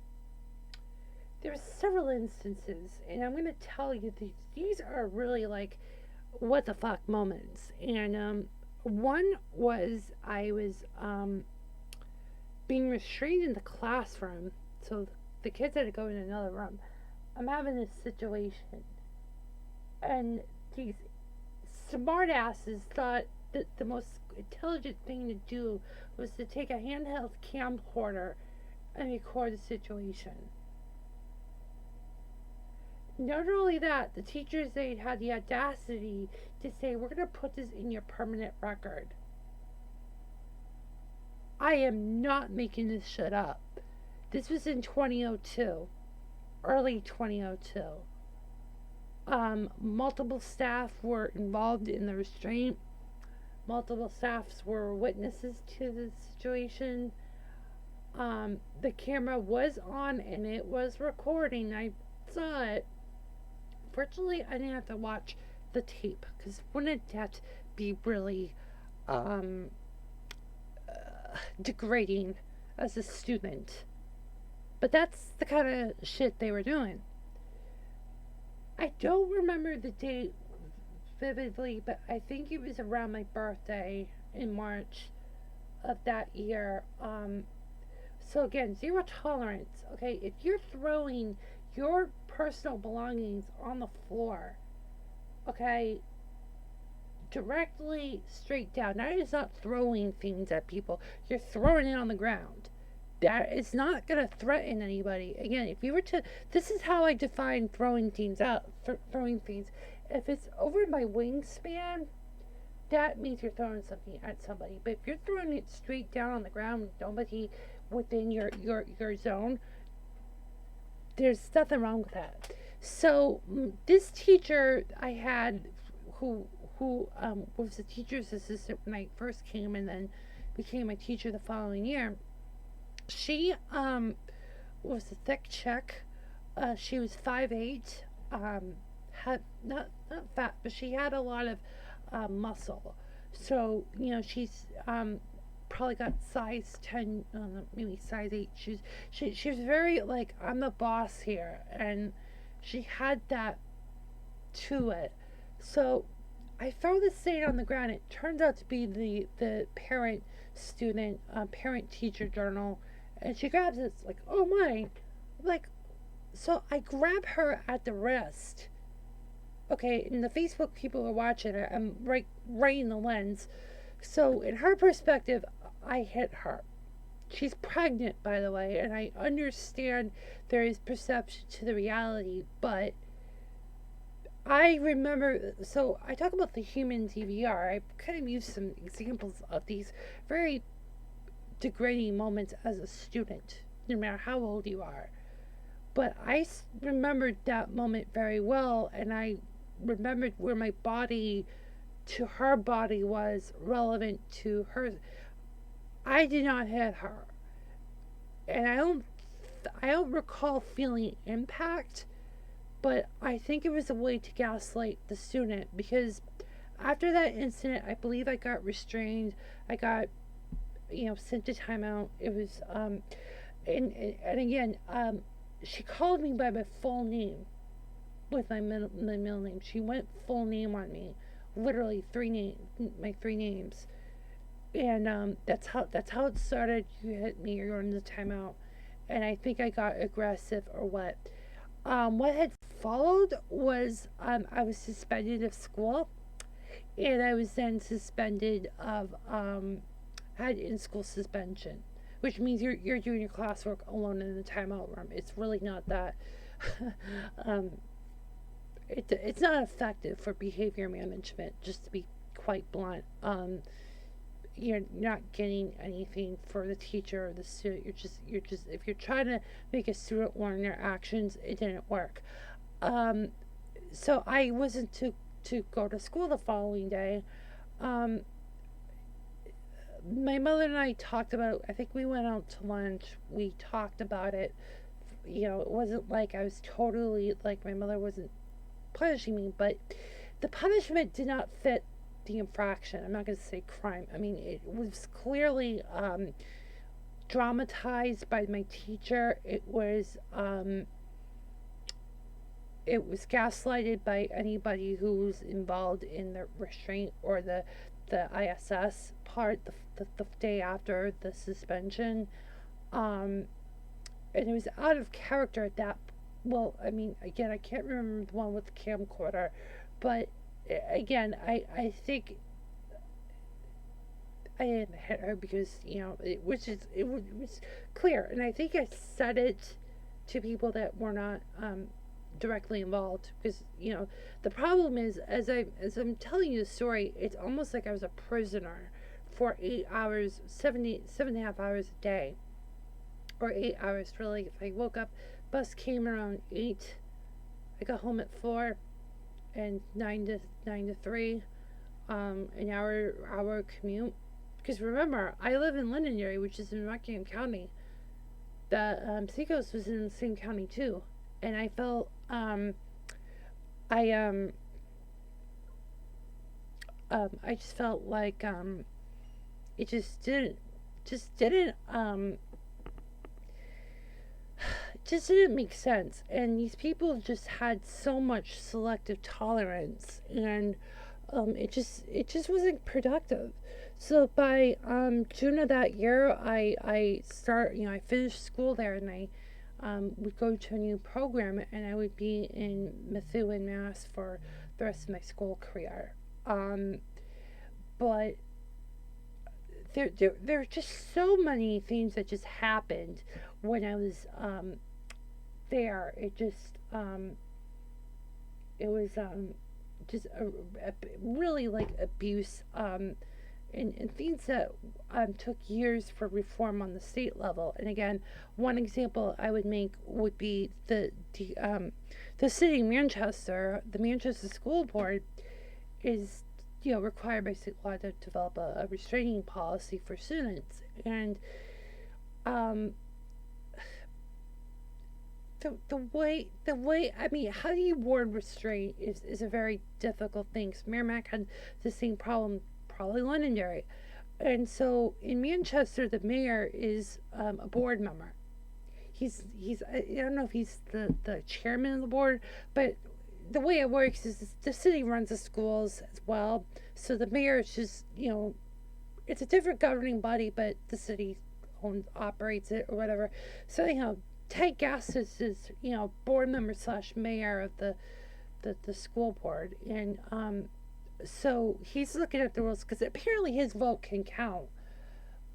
there were several instances, and I'm gonna tell you these are really like what the fuck moments. And one was I was being restrained in the classroom, so the kids had to go in another room. I'm having this situation, and these smartasses thought that the most intelligent thing to do was to take a handheld camcorder and record the situation. Not only that, the teachers, they had the audacity to say, we're going to put this in your permanent record. I am not making this shit up. This was in 2002, early 2002. Multiple staff were involved in the restraint. Multiple staffs were witnesses to the situation. The camera was on and it was recording. I saw it. Fortunately, I didn't have to watch the tape, because wouldn't that be really degrading as a student? But that's the kind of shit they were doing. I don't remember the date vividly, but I think it was around my birthday in March of that year. So again, zero tolerance. Okay, if you're throwing your personal belongings on the floor, okay, directly straight down. That is not throwing things at people. You're throwing it on the ground. That is not going to threaten anybody. Again, if you were to, this is how I define throwing things out, throwing things. If it's over my wingspan, that means you're throwing something at somebody. But if you're throwing it straight down on the ground with nobody within your zone, there's nothing wrong with that. So this teacher I had, who was a teacher's assistant when I first came, and then became a teacher the following year. She was a thick chick. She was 5'8". Had not fat, but she had a lot of muscle. So she's probably got size 10, maybe size 8. She was very like, I'm the boss here, and she had that to it. So I throw the stain on the ground. It turns out to be the parent teacher journal, and she grabs it. It's like, oh my, like, so I grab her at the wrist. Okay, and the Facebook people are watching it. I'm right in the lens. So in her perspective, I hit her. She's pregnant, by the way, and I understand there is perception to the reality, but I remember, so I talk about the human DVR. I kind of use some examples of these very degrading moments as a student, no matter how old you are. But I remembered that moment very well, and I remembered where my body to her body was relevant to hers. I did not hit her, and I don't recall feeling impact, but I think it was a way to gaslight the student, because after that incident, I believe I got restrained. I got, sent to timeout. It was, and again, she called me by my full name, with my middle name. She went full name on me, literally my three names, and that's how it started. You hit me, you're in the timeout, and I think I got aggressive or what. What had followed was I was suspended of school, and I was then suspended of had in-school suspension, which means you're doing your classwork alone in the timeout room. It's really not that um, it's not effective for behavior management, just to be quite blunt. You're not getting anything for the teacher or the student. You're just if you're trying to make a student learn their actions, it didn't work. Um, so I wasn't to go to school the following day. Um, my mother and I talked about. I think we went out to lunch. We talked about it. It wasn't like I was totally like my mother wasn't punishing me, but the punishment did not fit the infraction. I'm not going to say crime. I mean, it was clearly dramatized by my teacher. It was gaslighted by anybody who's involved in the restraint or the ISS part the day after the suspension. Um, and it was out of character at that. Well, I mean, again, I can't remember the one with the camcorder, but again, I think I didn't hit her because it was clear, and I think I said it to people that were not directly involved because the problem is as I'm telling you the story, it's almost like I was a prisoner for 8 hours, 7.5 hours a day, or 8 hours really. If I woke up, bus came around 8, I got home at 4, and 9 to 3, an hour commute. Because remember, I live in Londonderry, which is in Rockingham County. The Seacoast was in the same county too, and I felt I I just felt like it just didn't make sense, and these people just had so much selective tolerance, and it just wasn't productive. So by June of that year, I finished school there, and I would go to a new program, and I would be in Methuen, Mass for the rest of my school career. But there are just so many things that just happened when I was there. It was just a really like abuse, and things that took years for reform on the state level. And again, one example I would make would be the city of Manchester. The Manchester School Board is required by state law to develop a restraining policy for students, and um, the way I mean, how do you ward restraint is a very difficult thing. So Merrimack had the same problem, probably Londonderry, and so in Manchester, the mayor is a board member. He's I don't know if he's the chairman of the board, but the way it works is the city runs the schools as well. So the mayor is just it's a different governing body, but the city operates it or whatever. So Ted Gassis is board member slash mayor of the school board, and so he's looking at the rules because apparently his vote can count,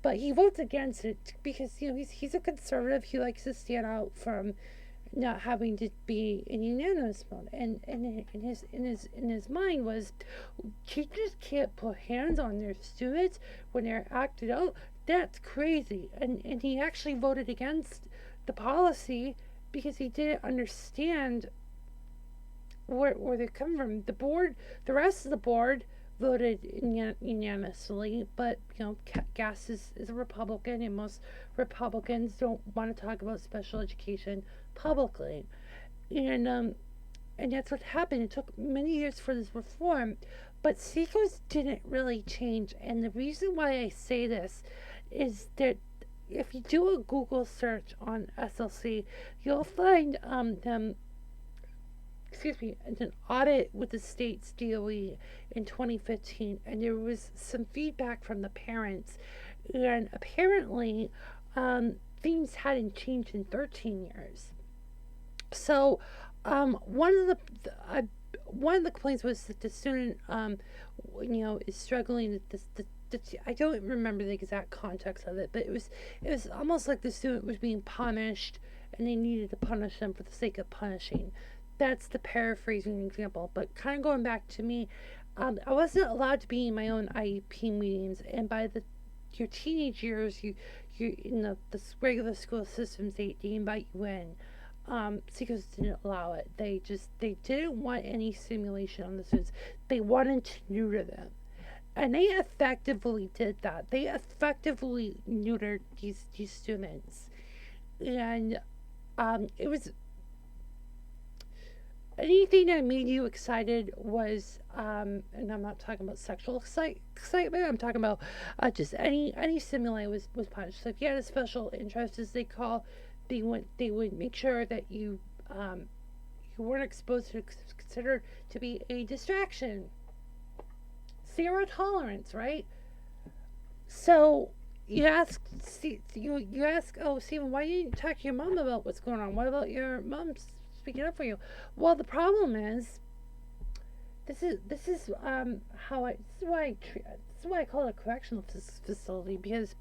but he votes against it because he's a conservative. He likes to stand out from not having to be in unanimous mode, and in his mind was teachers can't put hands on their students when they're acted out. That's crazy, and he actually voted against the policy because he didn't understand where they come from. The rest of the board voted unanimously, but Gass is a Republican, and most Republicans don't want to talk about special education publicly, and that's what happened. It took many years for this reform, but Seacoast didn't really change. And the reason why I say this is that if you do a Google search on SLC, you'll find them. Excuse me, an audit with the state's DOE in 2015, and there was some feedback from the parents, and apparently things hadn't changed in 13 years. So one of the complaints was that the student is struggling. I don't remember the exact context of it, but it was almost like the student was being punished and they needed to punish them for the sake of punishing. That's the paraphrasing example. But kind of going back to me, I wasn't allowed to be in my own IEP meetings, and by your teenage years, you in the regular school systems, they invite you in. Seekers didn't allow it. They didn't want any simulation on the students. They wanted to neuter them, and they effectively did that. They effectively neutered these students, and it was anything that made you excited was, and I'm not talking about sexual excitement. I'm talking about just any stimuli was punished. So if you had a special interest, as they call, they would make sure that you weren't exposed to considered to be a distraction. Zero tolerance, right? So you ask, oh, Stephen, why didn't you talk to your mom about what's going on? What about your mom speaking up for you? Well, the problem is, this is why I call it a correctional facility, because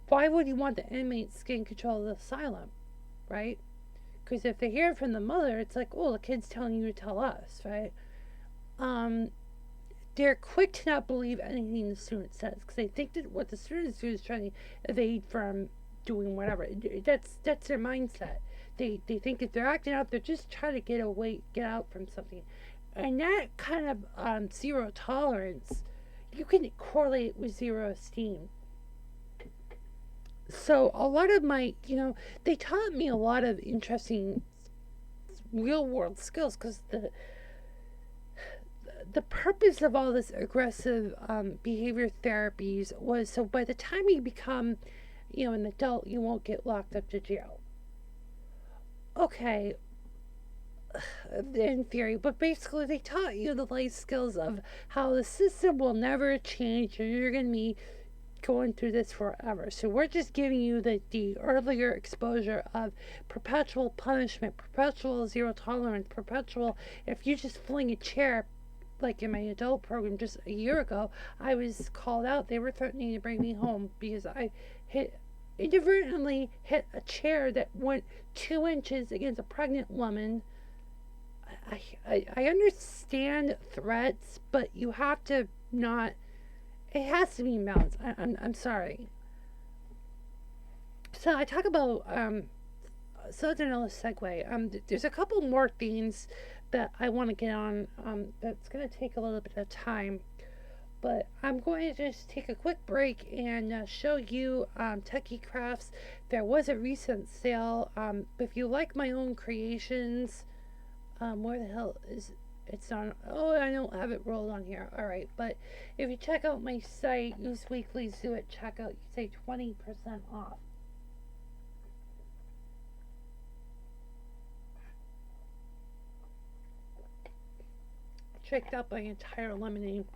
why would you want the inmates getting control of the asylum, right? Because if they hear from the mother, it's like, oh, the kid's telling you to tell us, right? They're quick to not believe anything the student says, because they think that what the students do is trying to evade from doing whatever. That's their mindset. They think if they're acting out, they're just trying to get out from something. And that kind of zero tolerance, you can correlate with zero esteem. So a lot of they taught me a lot of interesting real world skills, because the purpose of all this aggressive behavior therapies was so by the time you become an adult, you won't get locked up to jail. Okay, in theory, but basically they taught you the life skills of how the system will never change and you're going to be going through this forever. So we're just giving you the earlier exposure of perpetual punishment, perpetual zero tolerance, perpetual, if you just fling a chair, like in my adult program just a year ago, I was called out. They were threatening to bring me home because I inadvertently hit a chair that went 2 inches against a pregnant woman. I understand threats, but you have to not. It has to be balanced. I'm sorry. So I talk about so that's another segue. There's a couple more themes that I want to get on. That's going to take a little bit of time, but I'm going to just take a quick break and show you Techie Crafts. There was a recent sale. If you like my own creations, where the hell is it's on? Oh, I don't have it rolled on here. All right, but if you check out my site, use Weekly Zoo at checkout, you save 20% off. Checked out my entire lemonade.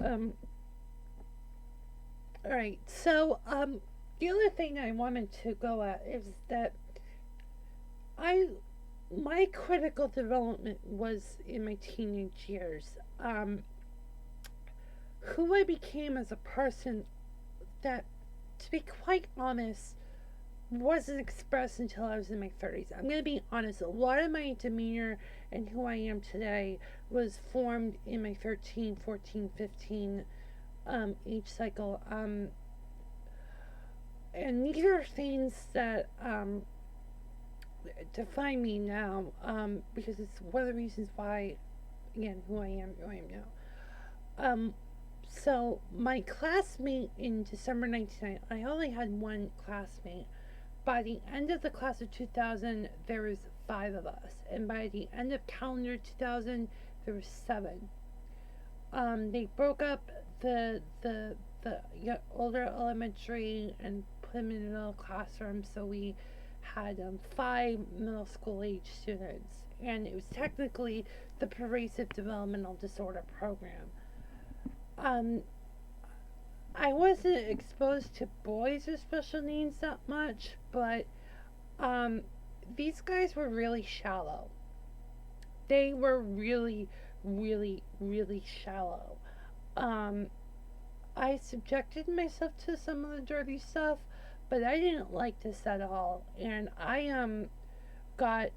All right, so the other thing I wanted to go at is that my critical development was in my teenage years. Who I became as a person, that, to be quite honest, wasn't expressed until I was in my 30s. I'm going to be honest, a lot of my demeanor and who I am today was formed in my 13, 14, 15 age cycle. And these are things that define me now, because it's one of the reasons why, again, who I am now. So my classmate in December 1990, I only had one classmate. By the end of the class of 2000, there was 5 of us, and by the end of calendar 2000, there were 7. They broke up the older elementary and put them in another classroom, so we had 5 middle school age students, and it was technically the pervasive developmental disorder program. I wasn't exposed to boys with special needs that much, but these guys were really shallow. They were really, really, really shallow. I subjected myself to some of the dirty stuff, But I didn't like this at all, and I got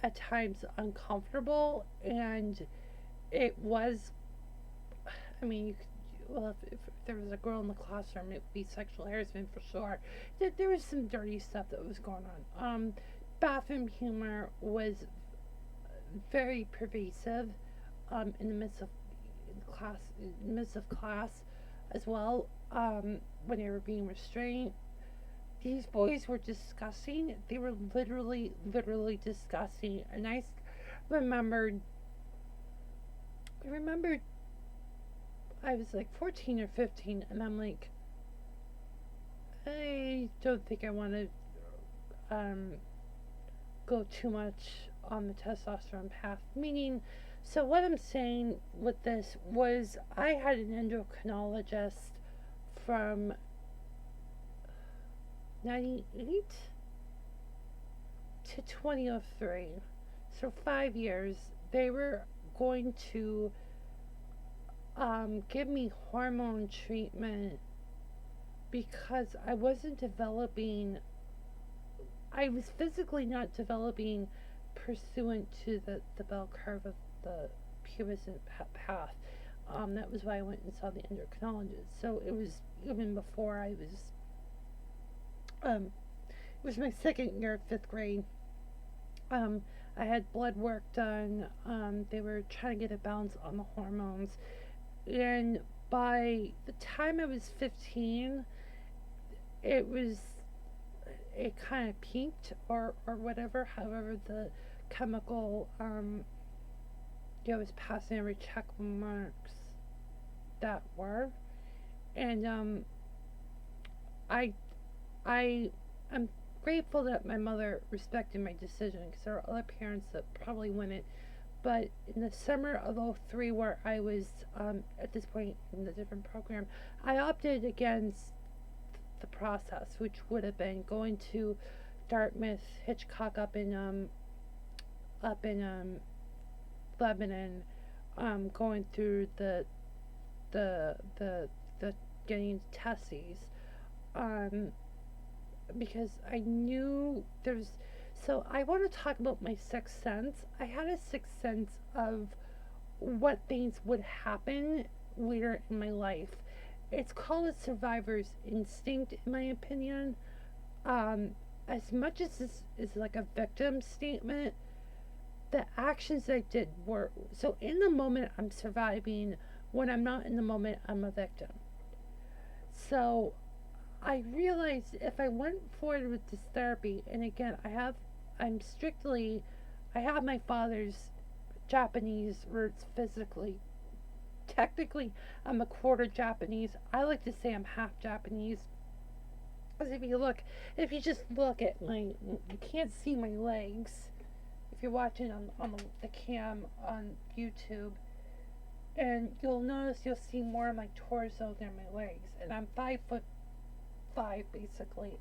at times uncomfortable, and it was, I mean, well, if there was a girl in the classroom, it would be sexual harassment for sure. There was some dirty stuff that was going on. Bathroom humor was very pervasive in the midst of class as well. When they were being restrained, these boys were disgusting. They were literally disgusting. And remembered, I remembered I was like 14 or 15, and I'm like, I don't think I want to go too much on the testosterone path. Meaning, so what I'm saying with this was I had an endocrinologist from 98 to 2003. So 5 years. They were going to give me hormone treatment because I wasn't developing, I was physically not developing pursuant to the bell curve of the pubescent path. That was why I went and saw the endocrinologist. So it was even before I was, it was my second year of fifth grade. I had blood work done. They were trying to get a balance on the hormones. And by the time I was 15, it kind of peaked or whatever. However, the chemical, was passing every check marks that were. And I am grateful that my mother respected my decision, because there are other parents that probably wouldn't. But in the summer of '03, where I was at this point in the different program, I opted against the process, which would have been going to Dartmouth, Hitchcock up in Lebanon, going through the getting testes, because I knew there's. So I want to talk about my sixth sense. I had a sixth sense of what things would happen later in my life. It's called a survivor's instinct, in my opinion. As much as this is like a victim statement, the actions I did were, so in the moment I'm surviving. When I'm not in the moment, I'm a victim. So I realized if I went forward with this therapy, and again, I have my father's Japanese roots physically. Technically, I'm a quarter Japanese. I like to say I'm half Japanese. Because if you just look at you can't see my legs. If you're watching on the cam on YouTube, and you'll see more of my torso than my legs. And I'm 5'5", basically.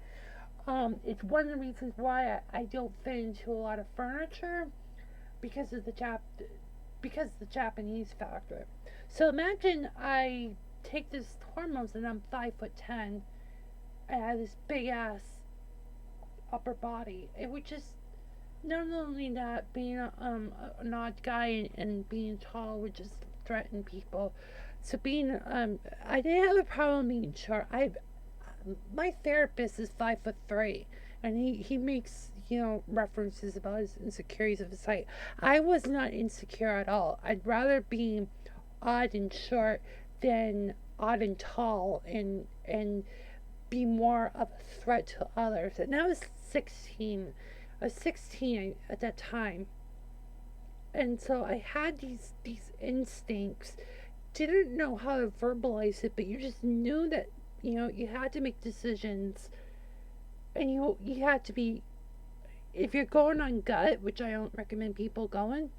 It's one of the reasons why I don't fit into a lot of furniture, because of the Japanese factor. So imagine I take this hormones and I'm 5'10", and I have this big ass upper body. It would just, not only that, being an odd guy and being tall would just threaten people. So I didn't have a problem being short. My therapist is 5'3", and he makes references about his insecurities of his height. I was not insecure at all. I'd rather be odd and short than odd and tall, and be more of a threat to others. And I was 16. I was 16 at that time, and so I had these instincts. Didn't know how to verbalize it, but you just knew that you had to make decisions, and you had to be, if you're going on gut, which I don't recommend people going,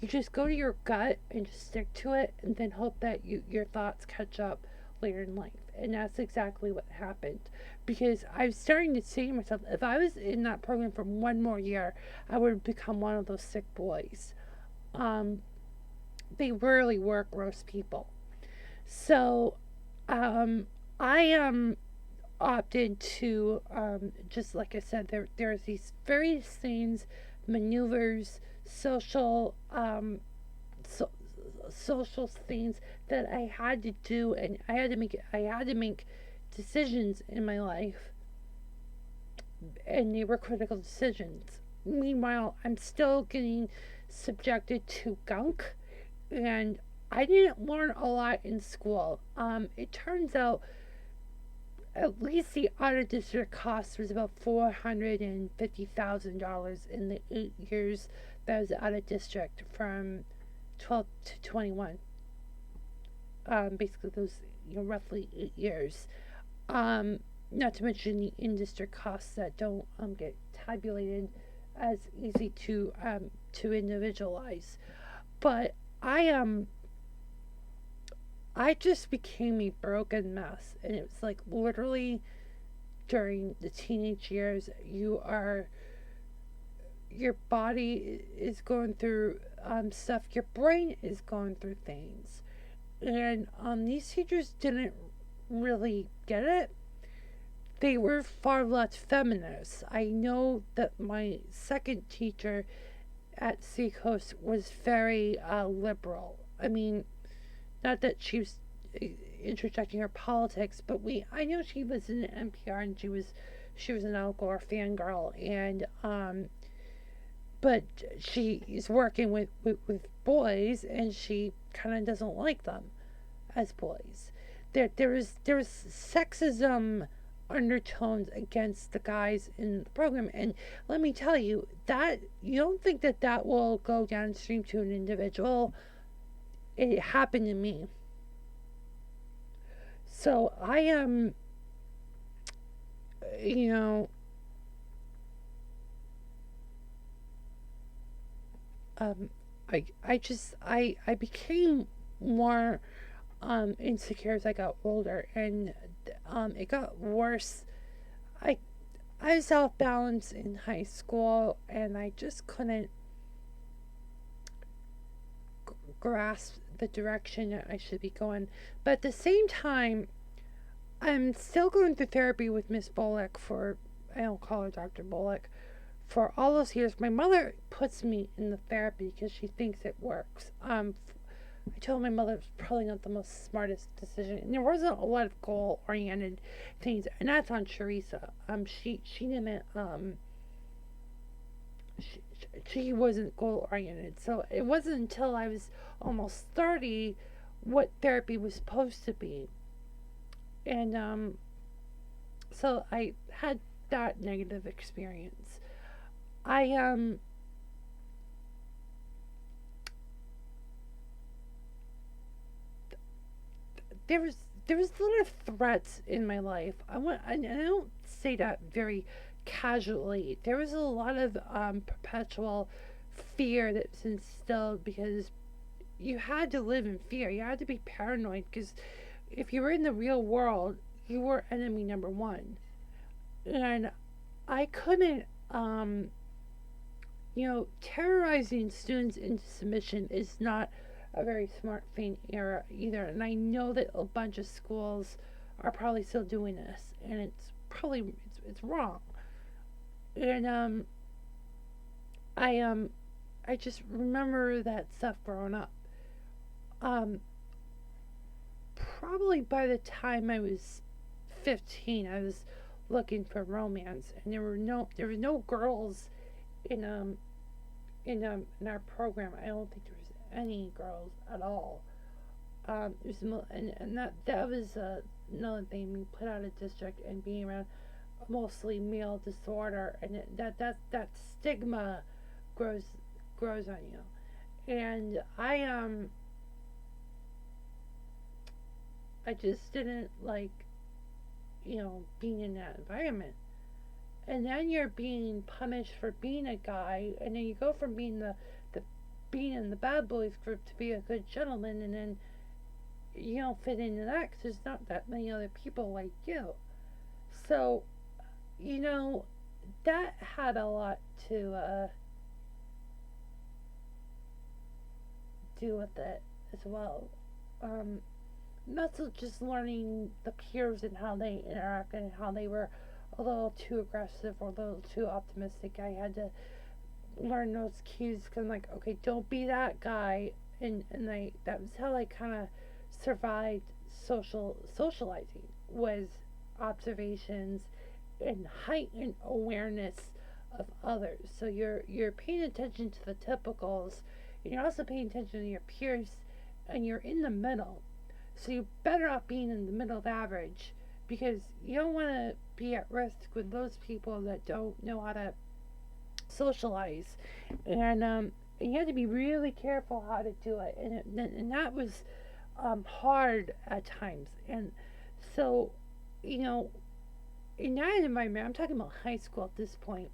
you just go to your gut and just stick to it, and then hope that your thoughts catch up later in life. And that's exactly what happened, because I was starting to say to myself, if I was in that program for one more year, I would have become one of those sick boys. They really were gross people. So I opted to, just like I said, there's these various things, maneuvers, social, so, social things that I had to do, and I had to make decisions in my life, and they were critical decisions. Meanwhile, I'm still getting subjected to gunk, and I didn't learn a lot in school. It turns out at least the out of district cost was about $450,000 in the 8 years that I was out of district from 12 to 21. Basically, those, roughly 8 years. Not to mention the in district costs that don't get tabulated as easy to individualize. But I just became a broken mess, and it was like literally during the teenage years, your body is going through stuff, your brain is going through things, and these teachers didn't really get it. They were far less feminist. I know that my second teacher at Seacoast was very liberal. I mean, not that she was interjecting her politics, but I know she was in NPR, and she was an Al Gore fangirl, and but she is working with boys, and she kind of doesn't like them as boys. There was sexism undertones against the guys in the program, and let me tell you that you don't think that will go downstream to an individual. It happened to me. So I am, you know, I became more insecure as I got older, and it got worse. I I was off balance in high school, and I just couldn't grasp the direction that I should be going. But at the same time, I'm still going through therapy with Miss Bullock for, I don't call her Dr. Bullock, for all those years. My mother puts me in the therapy because she thinks it works. I told my mother it was probably not the most smartest decision, and there wasn't a lot of goal-oriented things, and that's on Teresa. She didn't she wasn't goal-oriented, so it wasn't until I was almost 30 what therapy was supposed to be, and so I had that negative experience. I there was a lot of threats in my life. I don't say that very casually. There was a lot of perpetual fear that was instilled because you had to live in fear. You had to be paranoid because if you were in the real world, you were enemy number one. And I couldn't, terrorizing students into submission is not a very smart thing era either. And I know that a bunch of schools are probably still doing this, and it's wrong. And I just remember that stuff growing up. Probably by the time I was 15, I was looking for romance, and there were no girls in our program. I don't think there was any girls at all. It was, and that was another thing, being put out of district and being around mostly male disorder, and that stigma grows on you. And I just didn't like being in that environment. And then you're being punished for being a guy, and then you go from being being in the bad boys group to be a good gentleman, and then you don't fit into that because there's not that many other people like you. So, that had a lot to do with it as well. also just learning the peers and how they interact and how they were a little too aggressive or a little too optimistic. I had to learn those cues because I'm like, okay, don't be that guy. And that was how I kind of survived socializing was observations and heightened awareness of others. So you're paying attention to the typicals, and you're also paying attention to your peers, and you're in the middle. So you're better off being in the middle of average because you don't want to be at risk with those people that don't know how to socialize, and you had to be really careful how to do it, and that was hard at times, and so you know in that environment, I'm talking about high school at this point,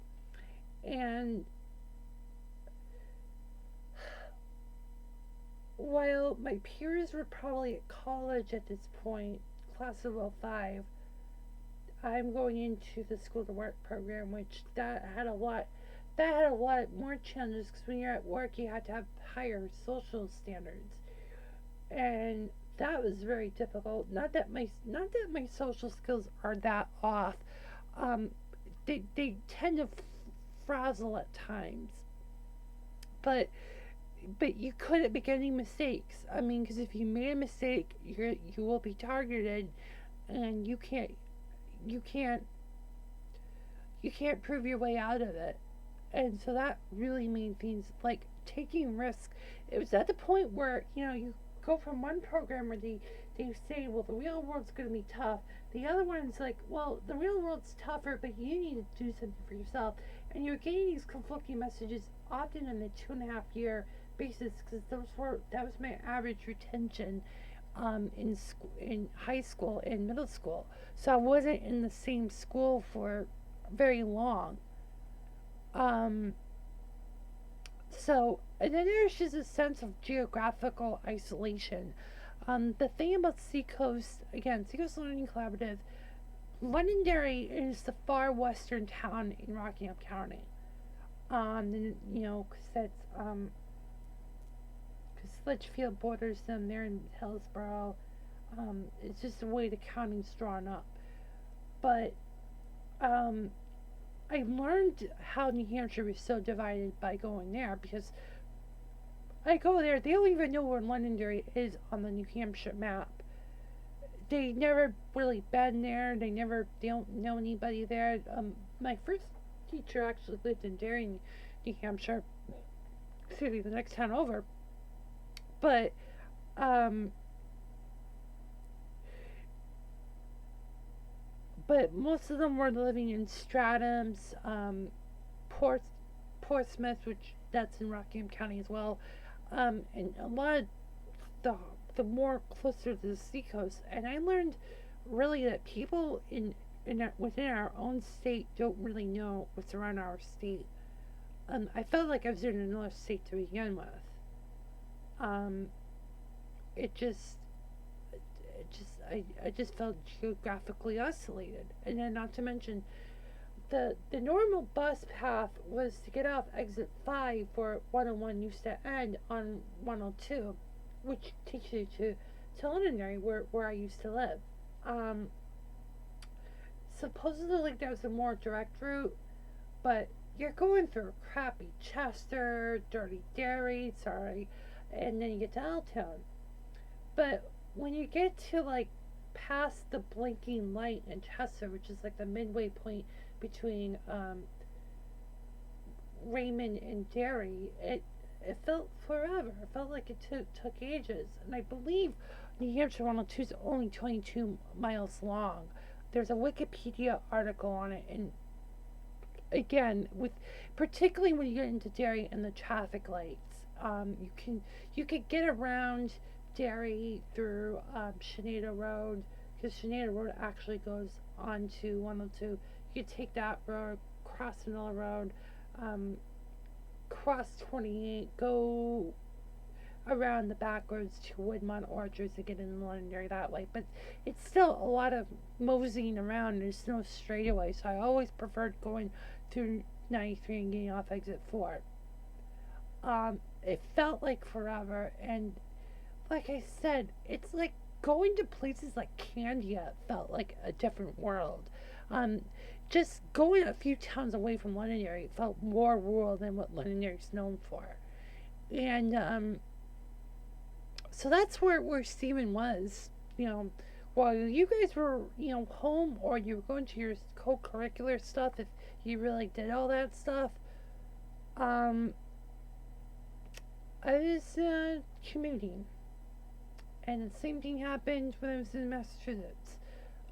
and while my peers were probably at college at this point, class of '05, I'm going into the school to work program, which that had a lot more challenges because when you're at work, you had to have higher social standards, and that was very difficult. Not that my social skills are that off. Um, they tend to frazzle at times, but you couldn't make any mistakes. I mean, because if you made a mistake, you will be targeted, and you can't you can't prove your way out of it. And so that really made things like taking risk. It was at the point where you go from one program where they say, well, the real world's going to be tough. The other one's like, well, the real world's tougher, but you need to do something for yourself. And you're getting these conflicting messages often in the 2.5 year basis because that was my average retention in high school and middle school. So I wasn't in the same school for very long. Um, and then there's just a sense of geographical isolation. The thing about Seacoast, again, Seacoast Learning Collaborative, Londonderry is the far western town in Rockingham County. And, because Litchfield borders them, they're in Hillsborough. It's just the way the county's drawn up. But, I learned how New Hampshire was so divided by going there because I go there, they don't even know where Londonderry is on the New Hampshire map. They never really been there. They don't know anybody there. My first teacher actually lived in Derry, New Hampshire, city the next town over. But um, but most of them were living in Stratham's, Port, Portsmouth, which that's in Rockingham County as well, and a lot of the more closer to the seacoast. And I learned really that people within our own state don't really know what's around our state. I felt like I was in another state to begin with. Um, it just I just felt geographically isolated, and then not to mention the normal bus path was to get off exit 5 for 101 used to end on 102, which takes you to Londonderry where I used to live. Um, Supposedly there was a more direct route, but you're going through crappy Chester, dirty Derry, sorry, and then you get to Altown. But when you get to like past the blinking light in Chester, which is like the midway point between Raymond and Derry, it felt forever. It felt like it took ages. And I believe New Hampshire 102 is only 22 miles long. There's a Wikipedia article on it, and again, with particularly when you get into Derry and the traffic lights, you could get around Derry through Shenandoah Road, because Shenandoah Road actually goes on to 102. You could take that road, cross another road, cross 28, go around the back roads to Woodmont Orchards to get in Londonderry that way. But it's still a lot of moseying around. There's no straightaway, so I always preferred going through 93 and getting off exit 4. It felt like forever, and like I said, it's like going to places like Candia felt like a different world. Um, just going a few towns away from Londonderry felt more rural than what Londonderry is known for. And so that's where Stephen was, you know, while you guys were, home or you were going to your co-curricular stuff, if you really did all that stuff. Um, I was commuting, and the same thing happened when I was in Massachusetts.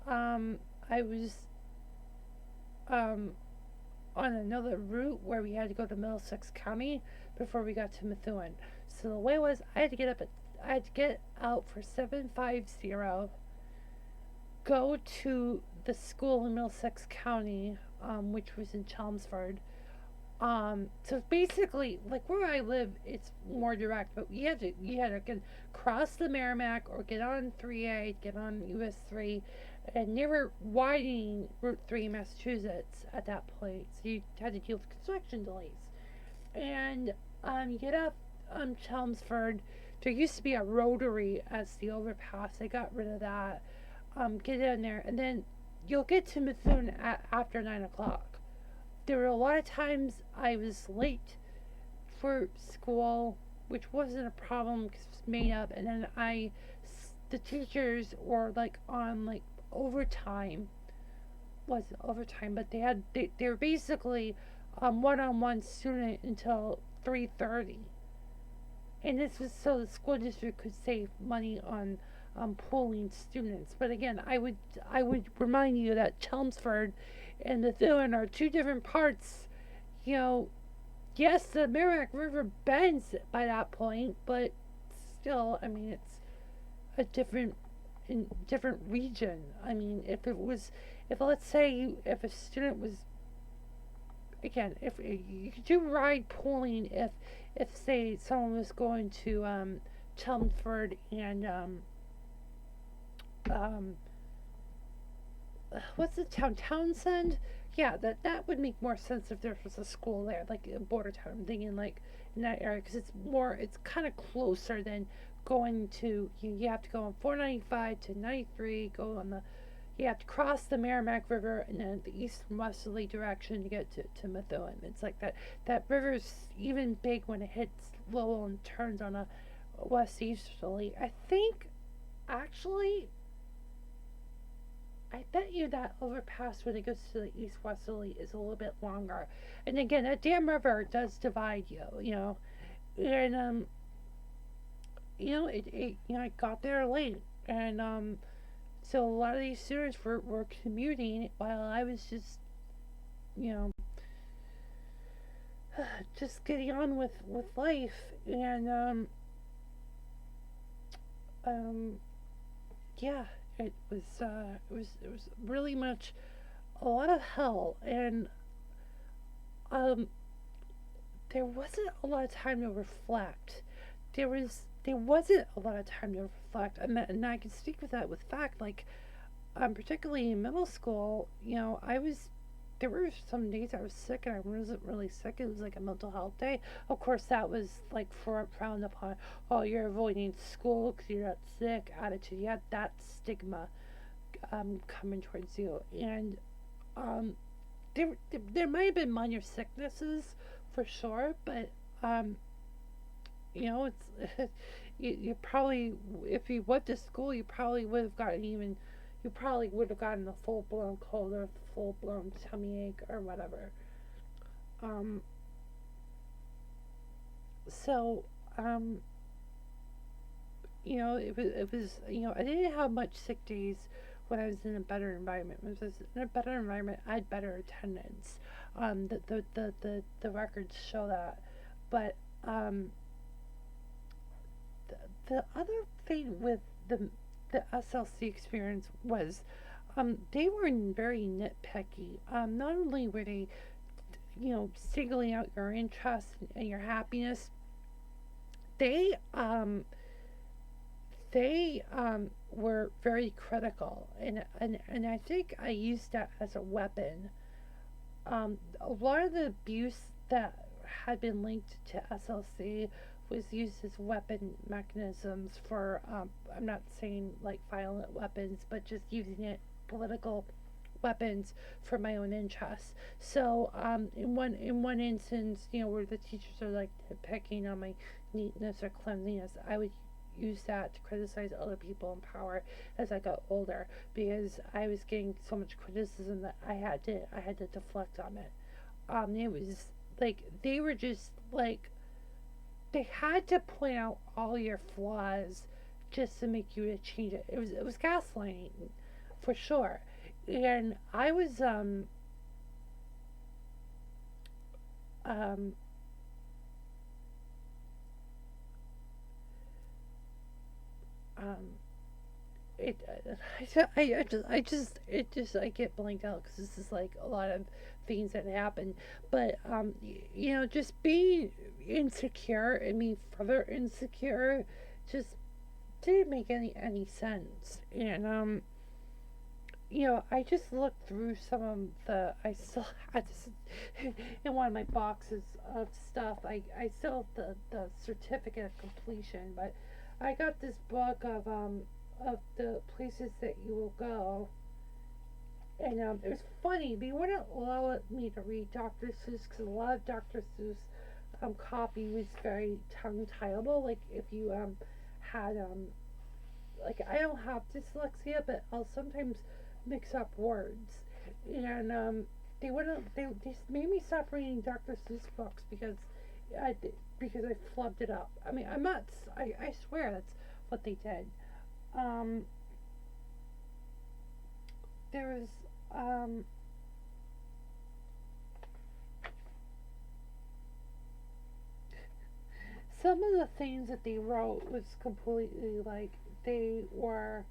I was um, on another route where we had to go to Middlesex County before we got to Methuen. So the way was I had to get out for 750, go to the school in Middlesex County, which was in Chelmsford. So basically, like where I live, it's more direct, but you had to again cross the Merrimack or get on 3A, get on US 3, and they were widening Route 3 in Massachusetts at that point, so you had to deal with construction delays. And you get up Chelmsford. There used to be a rotary as the overpass. They got rid of that. Get in there, and then you'll get to Methuen after 9 o'clock. There were a lot of times I was late for school, which wasn't a problem because it was made up, and then the teachers were like on like overtime. Wasn't overtime, but they were basically one-on-one student until 3:30, and this was so the school district could save money on pooling students. But again, I would remind you that Chelmsford and Methuen are two different parts. You know, yes, the Merrimack River bends by that point, but still, I mean, it's a different region. I mean, if let's say if a student was, again, if you could do ride pooling if say someone was going to Chelmsford and um, what's the town, Townsend? Yeah, that would make more sense if there was a school there, like a border town. I'm thinking like in that area because it's kind of closer than going to, you have to go on 495 to 93, you have to cross the Merrimack River and then the east and westerly direction to get to Methuen. It's like that river's even big when it hits Lowell and turns on a west easterly. I think actually I bet you that overpass when it goes to the east westerly is a little bit longer. And again, that damn river does divide you, and I got there late, and so a lot of these students were commuting while I was just, you know, just getting on with life, and um, yeah, it was really much a lot of hell, and um, there wasn't a lot of time to reflect. There wasn't a lot of time to reflect, and I can speak with that with fact. Like, particularly in middle school, there were some days I was sick and I wasn't really sick. It was like a mental health day. Of course, that was like frowned upon. Oh, you're avoiding school because you're not sick. Attitude. You had that stigma coming towards you, and there might have been minor sicknesses for sure, but it's you probably, if you went to school, you probably would have gotten a full blown cold or full blown tummy ache or whatever. Um, so I didn't have much sick days when I was in a better environment. When I was in a better environment, I had better attendance. The records show that, but the other thing with the SLC experience was they were very nitpicky. Not only were they, singling out your interests and your happiness, they were very critical, and I think I used that as a weapon. A lot of the abuse that had been linked to SLC was used as weapon mechanisms for, I'm not saying like violent weapons, but just using it political weapons for my own interests. So in one instance, where the teachers are like picking on my neatness or cleanliness, I would use that to criticize other people in power as I got older, because I was getting so much criticism that I had to deflect on it. It was like they were just like they had to point out all your flaws just to make you to change it. It was gaslighting for sure. And I was um um it I get blanked out because this is like a lot of things that happen. But just being insecure and being further insecure just didn't make any sense. And I just looked through some of I still had this in one of my boxes of stuff. I still have the certificate of completion, but I got this book of the places that you will go. And it was funny. They wouldn't allow me to read Dr. Seuss because a lot of Dr. Seuss copy was very tongue-tieable. Like if you had like I don't have dyslexia, but I'll sometimes mix up words. And they just made me stop reading Dr. Seuss books because I flubbed it up. I mean, I'm not. I swear that's what they did. Um, there was some of the things that they wrote was completely like they were.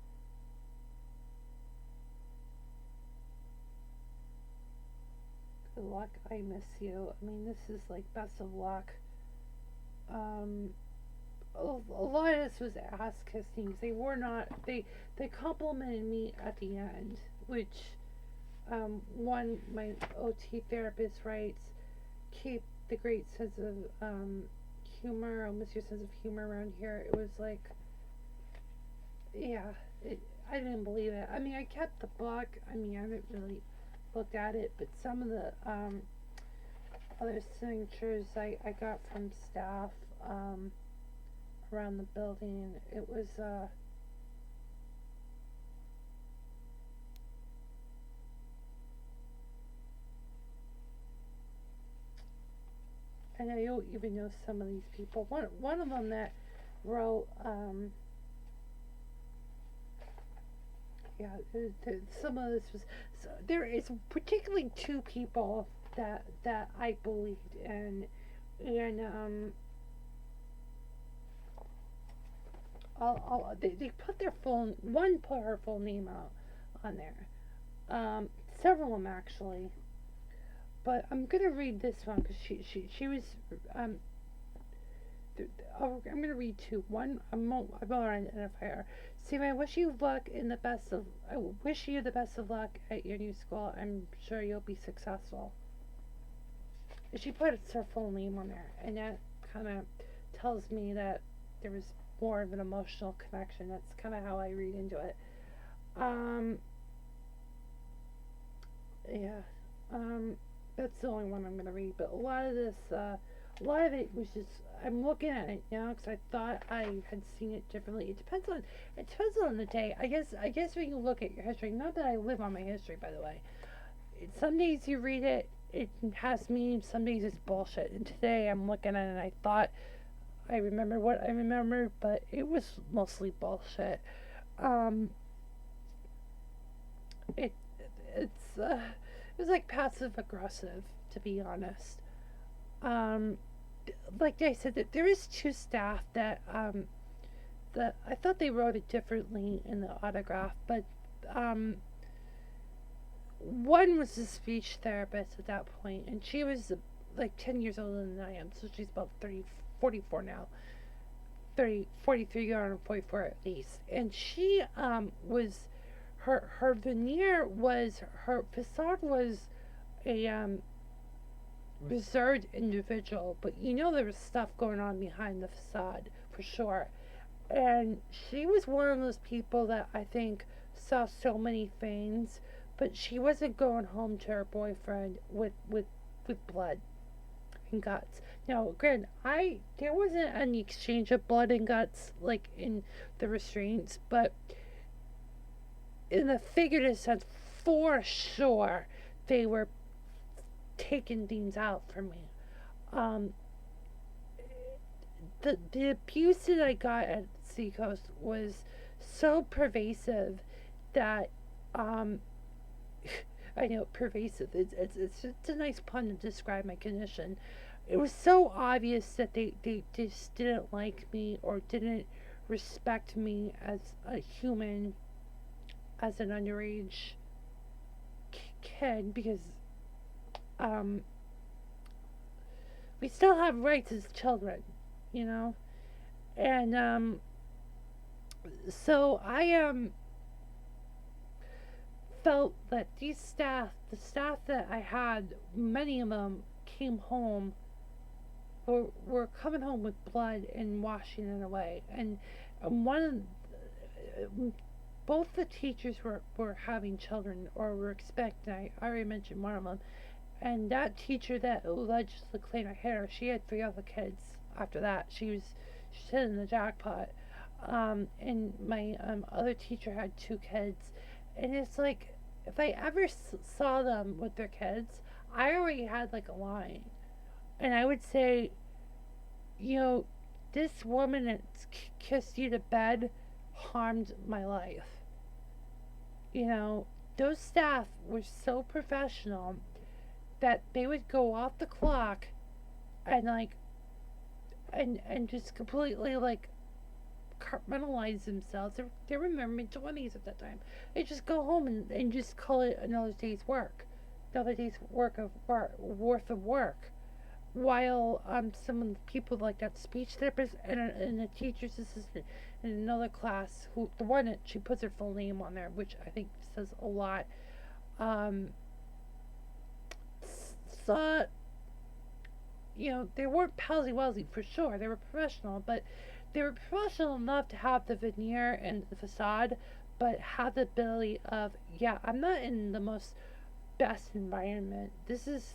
Good luck, I miss you. I mean, this is like best of luck. Um, a lot of this was ass kissing. They were not. They complimented me at the end, which one my OT therapist writes, keep the great sense of humor. I'll miss your sense of humor around here. It was like, yeah, I didn't believe it. I mean, I kept the book. I mean, I haven't really looked at it, but some of the other signatures I got from staff around the building. It was and I don't even know some of these people. One of them that wrote yeah, some of this was. So there is particularly two people that I believed in, and they put their one put her full name out on there, several of them actually, but I'm gonna read this one because she was um. I'm gonna read two. One, I won't identify her. See, I wish you luck in the best of. I wish you the best of luck at your new school. I'm sure you'll be successful. She put her full name on there, and that kind of tells me that there was more of an emotional connection. That's kind of how I read into it. Um, yeah. That's the only one I'm gonna read. But a lot of this, a lot of it was just. I'm looking at it now because I thought I had seen it differently. It depends on the day. I guess when you look at your history, not that I live on my history, by the way. Some days you read it, it has meaning. Some days it's bullshit. And today I'm looking at it, and I thought I remember what I remember, but it was mostly bullshit. Um, it it was like passive aggressive, to be honest. Um, like I said, that there is two staff that I thought they wrote it differently in the autograph, but um, one was a speech therapist at that point, and she was like 10 years older than I am, so she's about 30, 44 now. 30, 43 or 44 at least. And she was, her veneer was, her facade was a reserved individual, but you know there was stuff going on behind the facade for sure. And she was one of those people that I think saw so many things, but she wasn't going home to her boyfriend with blood and guts. Now, granted, there wasn't any exchange of blood and guts like in the restraints, but in the figurative sense, for sure, they were taking things out for me. Um, the abuse that I got at Seacoast was so pervasive that um, I know pervasive. It's a nice pun to describe my condition. It was so obvious that they just didn't like me or didn't respect me as a human, as an underage kid, because um, we still have rights as children, you know? And so I felt that the staff that I had, many of them came home, were coming home with blood and washing it away. And both the teachers were having children or were expecting. I already mentioned one of them. And that teacher that allegedly claimed I hit her, she had 3 other kids after that. She's hitting the jackpot. And my other teacher had 2 kids. And it's like, if I ever saw them with their kids, I already had like a line. And I would say, you know, this woman that kissed you to bed harmed my life. You know, those staff were so professional that they would go off the clock and like and just completely like compartmentalize themselves. They were in their mid-20s at that time. They just go home and just call it another day's work, worth of work. While some of the people like that speech therapist and a teacher's assistant in another class, who the one that she puts her full name on there, which I think says a lot, saw, you know, they weren't palsy-walsy for sure. They were professional, but they were professional enough to have the veneer and the facade, but have the ability of, yeah, I'm not in the most best environment. This is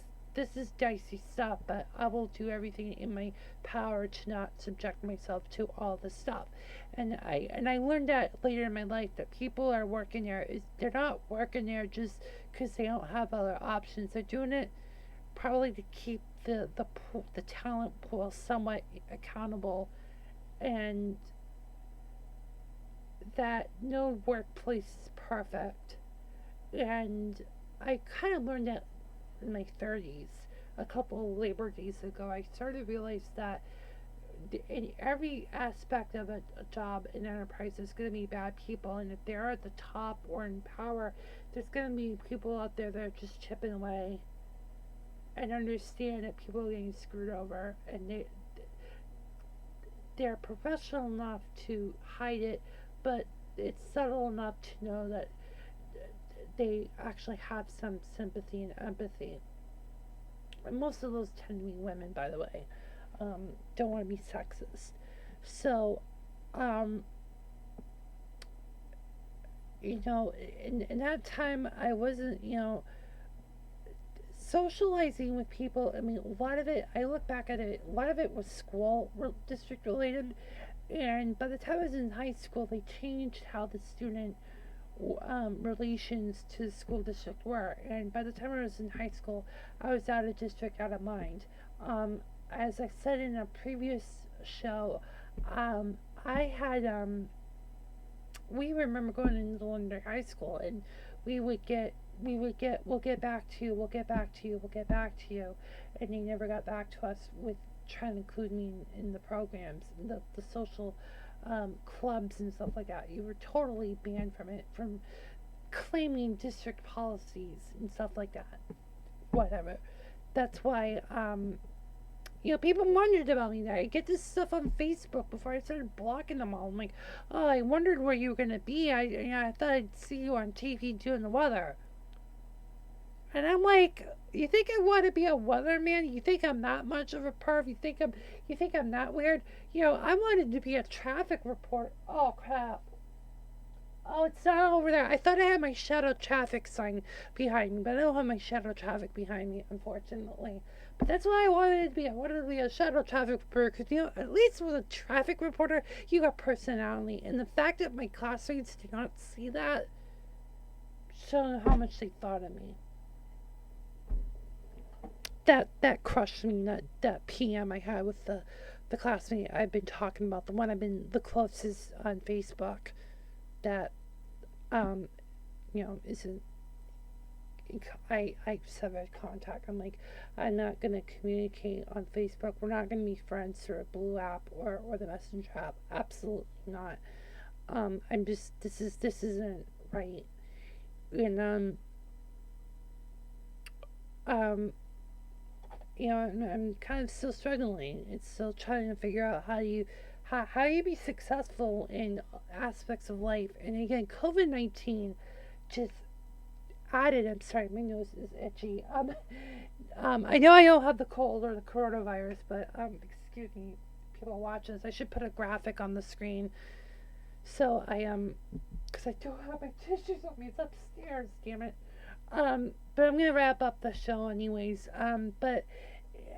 dicey stuff, but I will do everything in my power to not subject myself to all this stuff. And I learned that later in my life, that people are working there, they're not working there just because they don't have other options. They're doing it probably to keep the talent pool somewhat accountable, and that no workplace is perfect. And I kind of learned that in my 30s, a couple of Labor Days ago. I started to realize that in every aspect of a job and enterprise, there's going to be bad people, and if they're at the top or in power, there's going to be people out there that are just chipping away and understand that people are getting screwed over, and they're professional enough to hide it, but it's subtle enough to know that they actually have some sympathy and empathy. And most of those tend to be women, by the way. Don't want to be sexist. So, you know, in that time, I wasn't, you know, socializing with people. I mean, a lot of it, I look back at it, a lot of it was school district related. And by the time I was in high school, they changed how the student relations to the school district were. And by the time I was in high school, I was out of district, out of mind. As I said in a previous show, I had, we remember going into London High School, and we'll get back to you, we'll get back to you, and they never got back to us with trying to include me in the programs, the social clubs and stuff like that. You were totally banned from it, from claiming district policies and stuff like that. Whatever. That's why, you know, people wondered about me. I get this stuff on Facebook before I started blocking them all. I'm like, oh, I wondered where you were going to be. I thought I'd see you on TV doing the weather. And I'm like, you think I want to be a weatherman? You think I'm that much of a perv? You think I'm that weird? I wanted to be a traffic reporter. Oh crap. Oh, it's not over there. I thought I had my shadow traffic sign behind me, but I don't have my shadow traffic behind me, unfortunately. But that's what I wanted to be. I wanted to be a shadow traffic reporter because, at least with a traffic reporter, you got personality. And the fact that my classmates did not see that showed how much they thought of me. That crushed me. That PM I had with the classmate I've been talking about, the one I've been the closest on Facebook. That um isn't. I severed contact. I'm like, I'm not gonna communicate on Facebook. We're not gonna be friends through a blue app or the messenger app. Absolutely not. I'm just this isn't right. And um I'm kind of still struggling. It's still trying to figure out how you be successful in aspects of life. And again, COVID-19 just added. I'm sorry, my nose is itchy. I know I don't have the cold or the coronavirus, but excuse me, people watch this. I should put a graphic on the screen. So because I don't have my tissues on me. It's upstairs. Damn it. But I'm gonna wrap up the show anyways. But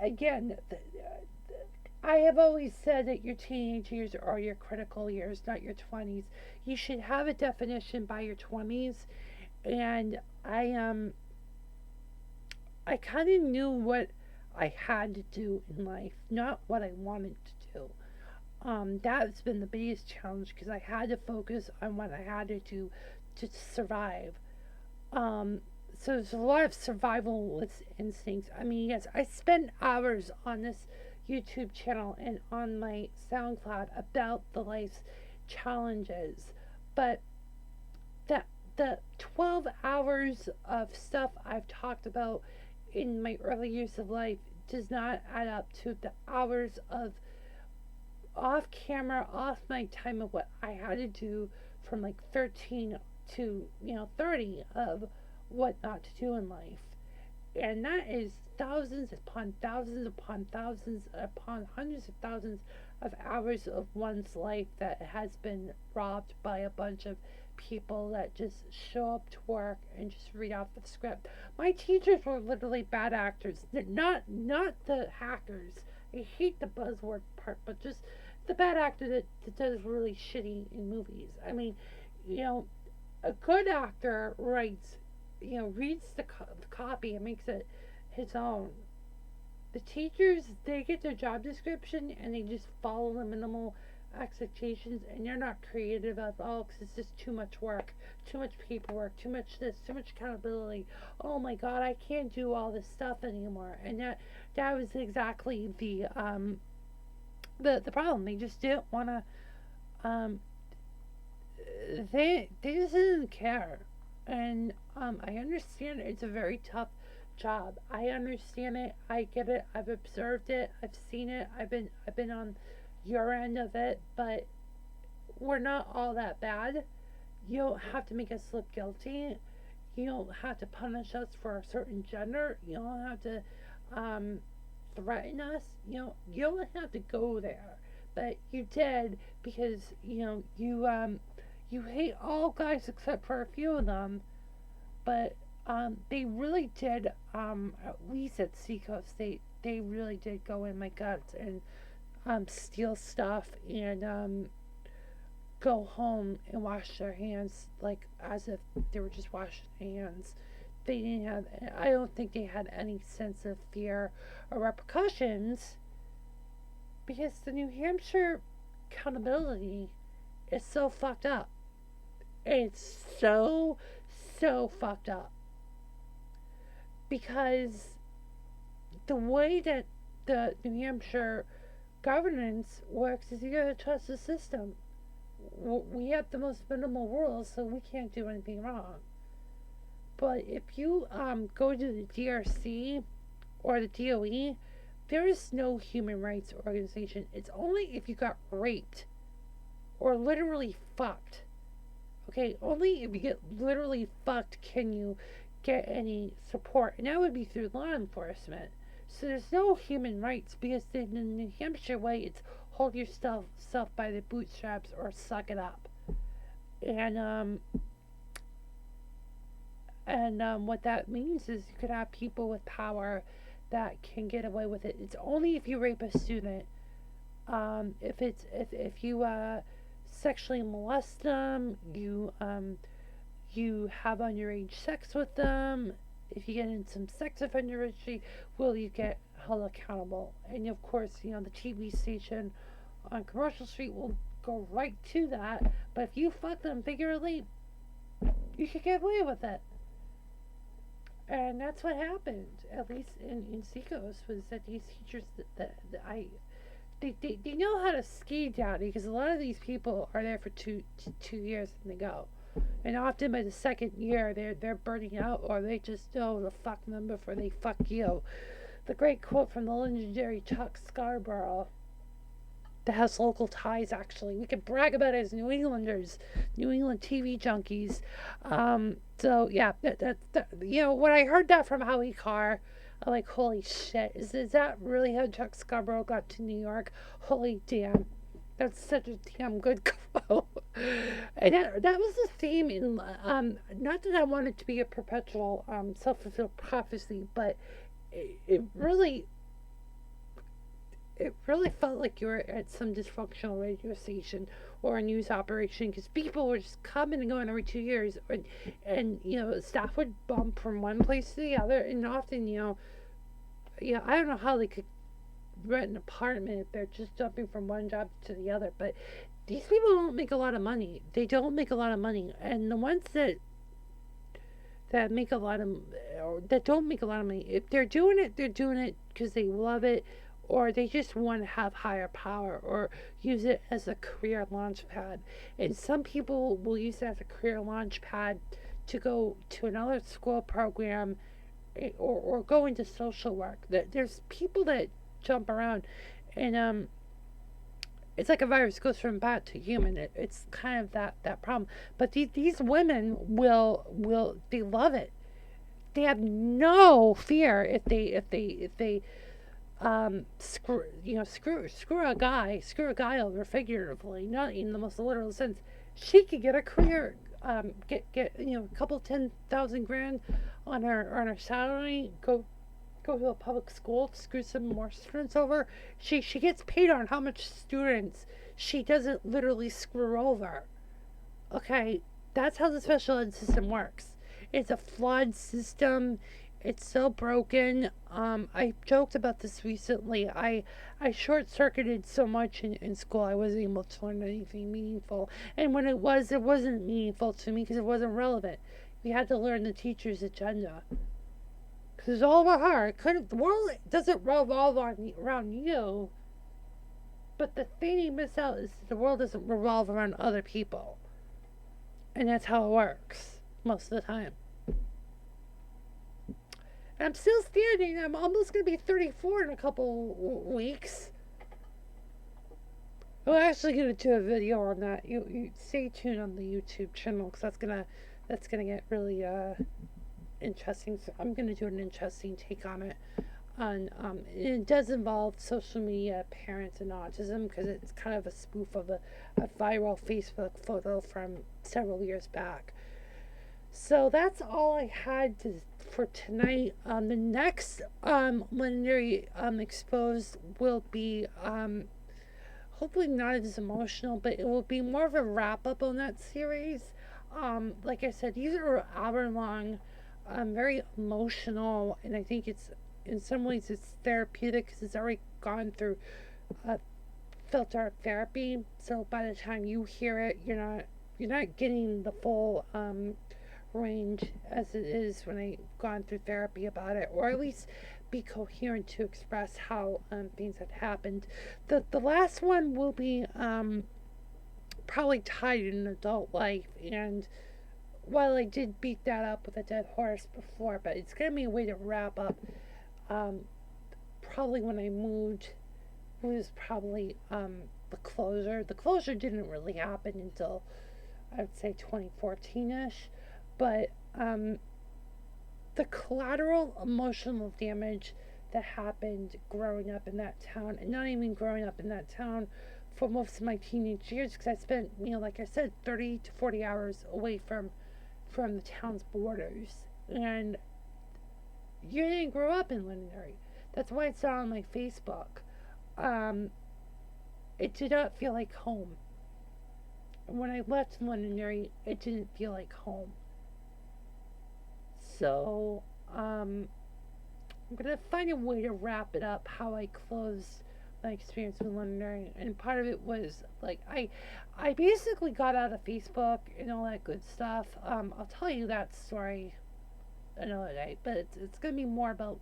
again, I have always said that your teenage years are your critical years, not your 20s. You should have a definition by your 20s, and I kind of knew what I had to do in life, not what I wanted to do. That's been the biggest challenge because I had to focus on what I had to do to survive. So there's a lot of survival instincts. I mean, yes, I spend hours on this YouTube channel and on my SoundCloud about the life's challenges, but that the 12 hours of stuff I've talked about in my early years of life does not add up to the hours of off camera, off my time of what I had to do from like 13 to 30 of what not to do in life. And that is thousands upon thousands upon thousands upon hundreds of thousands of hours of one's life that has been robbed by a bunch of people that just show up to work and just read off the script. My teachers were literally bad actors. Not the hackers. I hate the buzzword part, but just the bad actor that does really shitty in movies. I mean, a good actor writes, reads the copy and makes it his own. The teachers, they get their job description and they just follow the minimal expectations, and they're not creative at all because it's just too much work, too much paperwork, too much this, too much accountability. Oh my god, I can't do all this stuff anymore. And that was exactly the problem. They just didn't want to. They just didn't care. And I understand it's a very tough job. I understand it. I get it. I've observed it. I've seen it. I've been on your end of it, but we're not all that bad. You don't have to make us look guilty. You don't have to punish us for a certain gender. You don't have to threaten us. You don't have to go there. But you did because you hate all guys except for a few of them. But they really did, at least at Seacoast, they really did go in my guts and steal stuff and go home and wash their hands like as if they were just washing hands. They didn't have. I don't think they had any sense of fear or repercussions because the New Hampshire accountability is so fucked up. It's so fucked up because the way that the New Hampshire governance works is you gotta trust the system. We have the most minimal rules, so we can't do anything wrong. But if you go to the DRC or the DOE, there is no human rights organization. It's only if you got raped or literally fucked. Okay, only if you get literally fucked can you get any support, and that would be through law enforcement. So there's no human rights, because in the New Hampshire way, it's hold yourself by the bootstraps or suck it up. And what that means is you could have people with power that can get away with it. It's only if you rape a student. If you sexually molest them, you have underage sex with them, if you get in some sex offender registry, will you get held accountable? And of course, the TV station on Commercial Street will go right to that. But if you fuck them figuratively, you could get away with it. And that's what happened, at least in Seacoast, was that these teachers they know how to ski down, because a lot of these people are there for two years and they go. And often by the second year they're burning out, or they just know to fuck them before they fuck you. The great quote from the legendary Chuck Scarborough, that has local ties, actually. We can brag about it as New Englanders, New England TV junkies. So yeah, when I heard that from Howie Carr, I'm like, holy shit, is that really how Chuck Scarborough got to New York? Holy damn. That's such a damn good quote. And that was the theme in, not that I want it to be a perpetual self-fulfilled prophecy, but it really felt like you were at some dysfunctional radio station or a news operation, because people were just coming and going every 2 years, and staff would bump from one place to the other, and often I don't know how they could rent an apartment if they're just jumping from one job to the other. But these people don't make a lot of money. They don't make a lot of money, and the ones that make a lot of, or that don't make a lot of money, if they're doing it because they love it, or they just want to have higher power, or use it as a career launch pad. And some people will use it as a career launch pad to go to another school program, or go into social work. There's people that jump around, and it's like a virus, goes from bat to human. It's kind of that problem. But these women they love it. They have no fear if they screw a guy over, figuratively, not in the most literal sense. She could get a career, get a couple 10,000 grand on her salary, go to a public school, screw some more students over. She gets paid on how much students she doesn't literally screw over. Okay, that's how the special ed system works. It's a flawed system. It's so broken. I joked about this recently. I short-circuited so much in school, I wasn't able to learn anything meaningful. And when it wasn't meaningful to me because it wasn't relevant. We had to learn the teacher's agenda. Because it's all about her. The world doesn't revolve around you. But the thing you miss out is that the world doesn't revolve around other people. And that's how it works most of the time. And I'm still standing. I'm almost going to be 34 in a couple weeks. I'm actually going to do a video on that. You stay tuned on the YouTube channel, because that's gonna get really interesting. So I'm going to do an interesting take on it. It does involve social media, parents, and autism, because it's kind of a spoof of a viral Facebook photo from several years back. So that's all I had for tonight. The next Legendary Exposed will be hopefully not as emotional, but it will be more of a wrap up on that series. Like I said, these are hour-long, very emotional, and I think it's, in some ways, it's therapeutic, because it's already gone through filter therapy. So by the time you hear it, you're not getting the full range as it is when I've gone through therapy about it, or at least be coherent to express how things have happened. The last one will be probably tied in adult life, and while I did beat that up with a dead horse before, but it's gonna be a way to wrap up. Probably when I moved was probably the closure. The closure didn't really happen until, I would say, 2014ish, but the collateral emotional damage that happened growing up in that town, and not even growing up in that town for most of my teenage years, because I spent, like I said, 30 to 40 hours away from the town's borders. And you didn't grow up in Londonderry. That's why it's not on my Facebook. It did not feel like home. When I left Londonderry, it didn't feel like home. So, I'm gonna find a way to wrap it up how I closed my experience with Londonderry, and part of it was like I basically got out of Facebook and all that good stuff. I'll tell you that story another day, but it's gonna be more about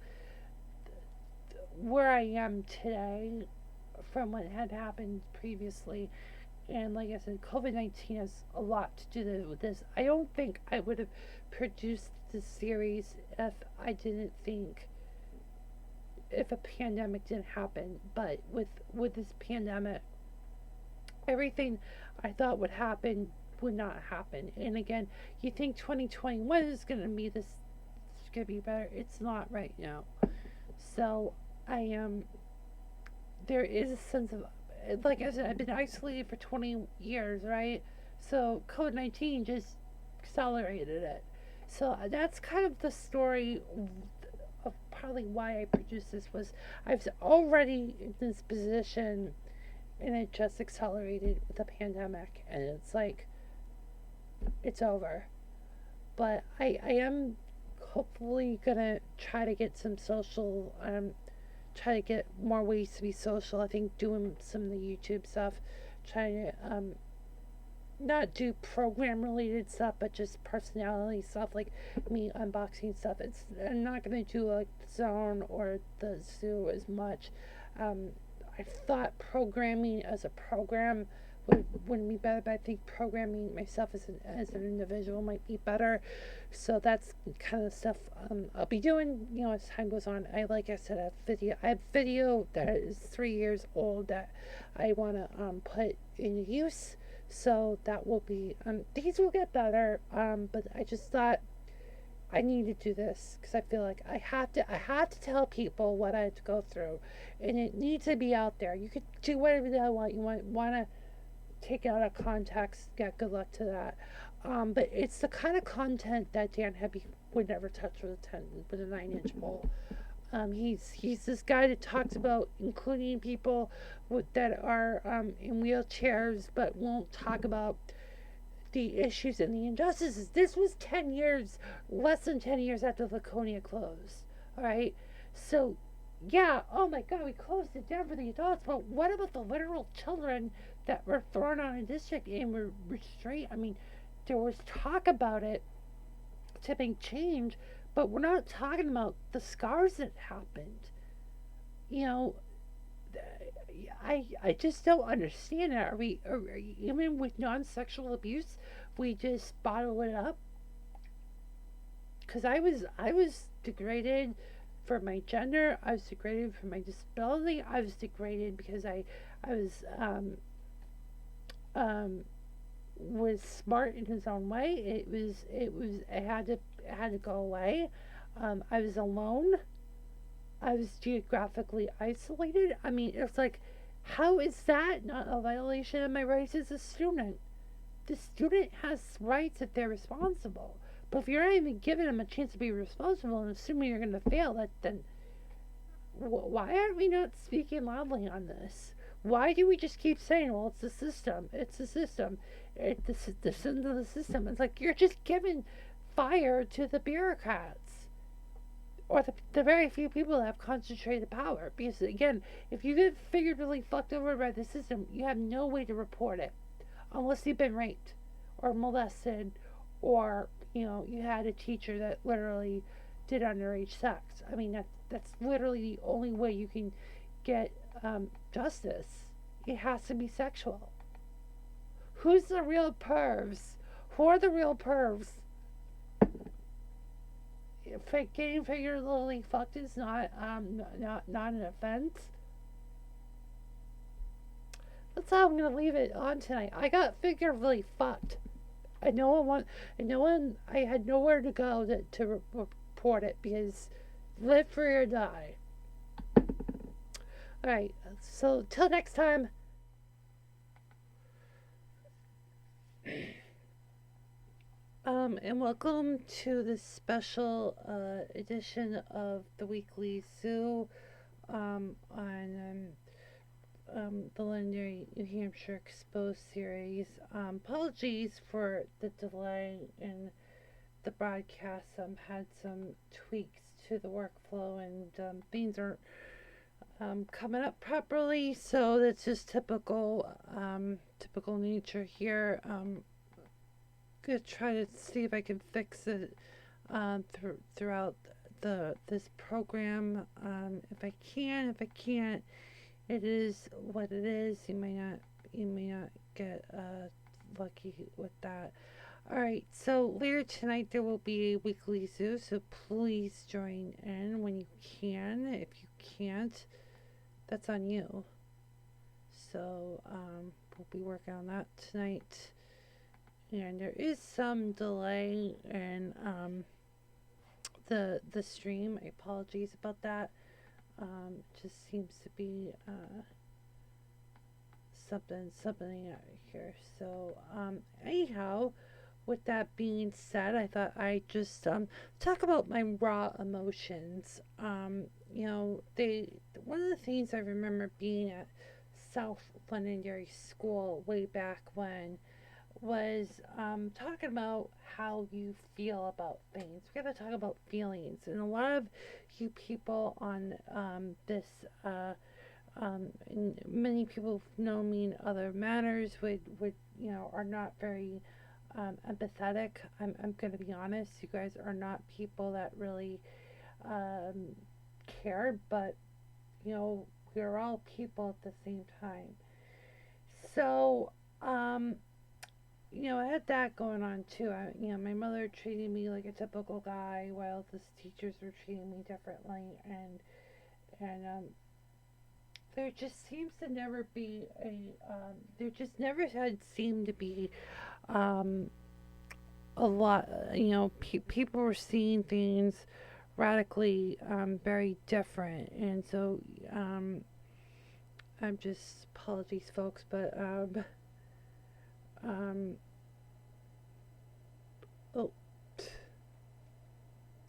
where I am today from what had happened previously. And like I said, COVID-19 has a lot to do with this. I don't think I would have produced this series if a pandemic didn't happen. But with this pandemic, everything I thought would happen would not happen. And again, you think 2021 is going to be this, it's going to be better. It's not right now. So there is a sense of, like I said, I've been isolated for 20 years, right? So COVID-19 just accelerated it. So that's kind of the story of probably why I produced this. Was I was already in this position, and it just accelerated with the pandemic, and it's like it's over. But I am hopefully gonna try to get some social, try to get more ways to be social. I think doing some of the YouTube stuff, trying to not do program related stuff, but just personality stuff, like me unboxing stuff. I'm not gonna do like the Zone or the Zoo as much. I thought programming as a program wouldn't be better, but I think programming myself as an individual might be better. So that's kind of stuff I'll be doing, as time goes on. Like I said, I have video that is 3 years old that I want to put in use. So that will be, these will get better. But I just thought I need to do this because I feel like I have to tell people what I had to go through, and it needs to be out there. You could do whatever the hell you want to take it out of context. Yeah, good luck to that. But it's the kind of content that Dan Hebe would never touch with a 9-inch pole. He's this guy that talks about including people that are in wheelchairs, but won't talk about the issues and the injustices. This was less than 10 years after Laconia closed. All right, so yeah, oh my God, we closed it down for the adults, but what about the literal children that were thrown out of district and were restrained? I mean, there was talk about it to make change, but we're not talking about the scars that happened. I just don't understand that. Are we even with non-sexual abuse, we just bottle it up? Because I was degraded for my gender. I was degraded for my disability. I was degraded because I was smart in his own way. It had to go away. I was alone. I was geographically isolated. I mean, it's like, how is that not a violation of my rights as a student? The student has rights if they're responsible. But if you're not even giving them a chance to be responsible and assuming you're going to fail, then why aren't we not speaking loudly on this? Why do we just keep saying, well, it's the system, it's the system, it's the sins of the system? It's like you're just giving fire to the bureaucrats. Or the very few people that have concentrated power. Because, again, if you get figuratively fucked over by the system, you have no way to report it. Unless you've been raped or molested, or, you had a teacher that literally did underage sex. I mean, that's literally the only way you can get justice. It has to be sexual. Who's the real pervs? Who are the real pervs? Getting figuratively fucked is not an offense. That's how I'm gonna leave it on tonight. I got figuratively fucked. I had nowhere to go to support it because live free or die. Alright, so till next time. And welcome to this special edition of the Weekly Zoo on the Londonderry, New Hampshire Exposed series. Apologies for the delay in the broadcast. Had some tweaks to the workflow and things aren't coming up properly, so that's just typical nature here. Gonna try to see if I can fix it throughout this program. If I can, if I can't, it is what it is. You may not get lucky with that. All right. So later tonight there will be a weekly zoo. So please join in when you can. If you can't, that's on you. So we'll be working on that tonight. And there is some delay in the stream. I apologize about that. Just seems to be something out here. So anyhow, with that being said, I thought I'd just talk about my raw emotions. You know, one of the things I remember being at South Londonderry School way back when was talking about how you feel about things. We got to talk about feelings, and a lot of you people on this, and many people who know me in other matters would are not very empathetic. I'm going to be honest. You guys are not people that really care, but we're all people at the same time. So I had that going on too. My mother treated me like a typical guy, while the teachers were treating me differently, and there just seems to never be there just never had seemed to be a lot. People were seeing things radically very different, and so I'm just apologies, folks, but oh,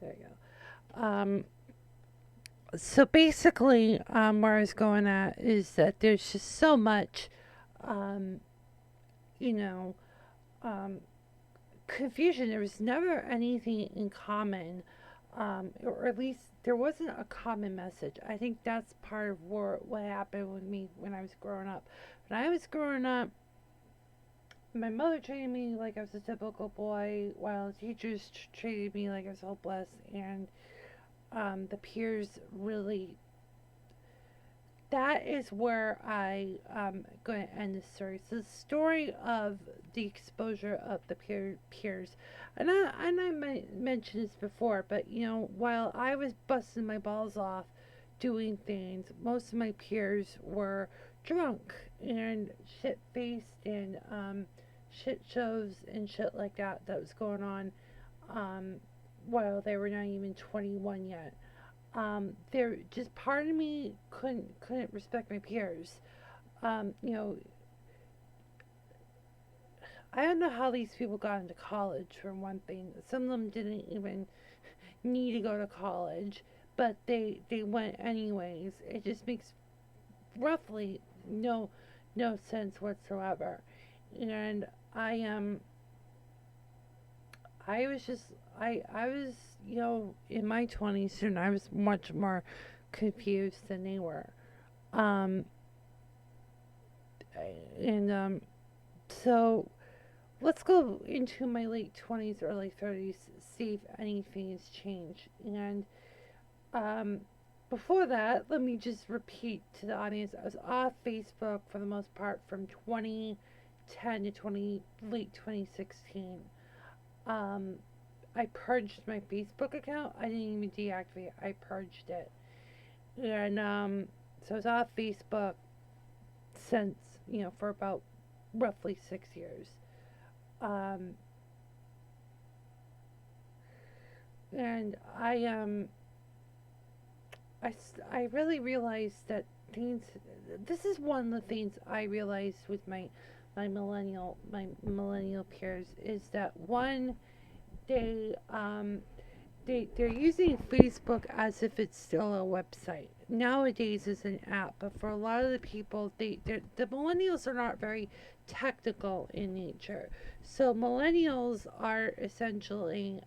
there you go. So basically, where I was going at is that there's just so much, confusion. There was never anything in common, or at least there wasn't a common message. I think that's part of what happened with me when I was growing up. When I was growing up, my mother treated me like I was a typical boy, while the teachers treated me like I was hopeless, and the peers really. That is where I'm going to end the story. So the story of the exposure of the peers, and I mentioned this before, but while I was busting my balls off doing things, most of my peers were drunk and shit-faced and shit shows and shit like that was going on while they were not even 21 yet. There just part of me couldn't respect my peers. I don't know how these people got into college, for one thing. Some of them didn't even need to go to college, but they went anyways. It just makes roughly no sense whatsoever. And I was in my 20s, and I was much more confused than they were. So let's go into my late 20s, early 30s, see if anything has changed. And before that, let me just repeat to the audience, I was off Facebook for the most part from 2010 to late 2016. I purged my Facebook account. I didn't even deactivate it. I purged it. And so I was off Facebook since, for about roughly 6 years. And I really realized that things. This is one of the things I realized with my millennial peers is that one, they they're using Facebook as if it's still a website. Nowadays it's an app, but for a lot of the people, the millennials are not very technical in nature. So millennials are essentially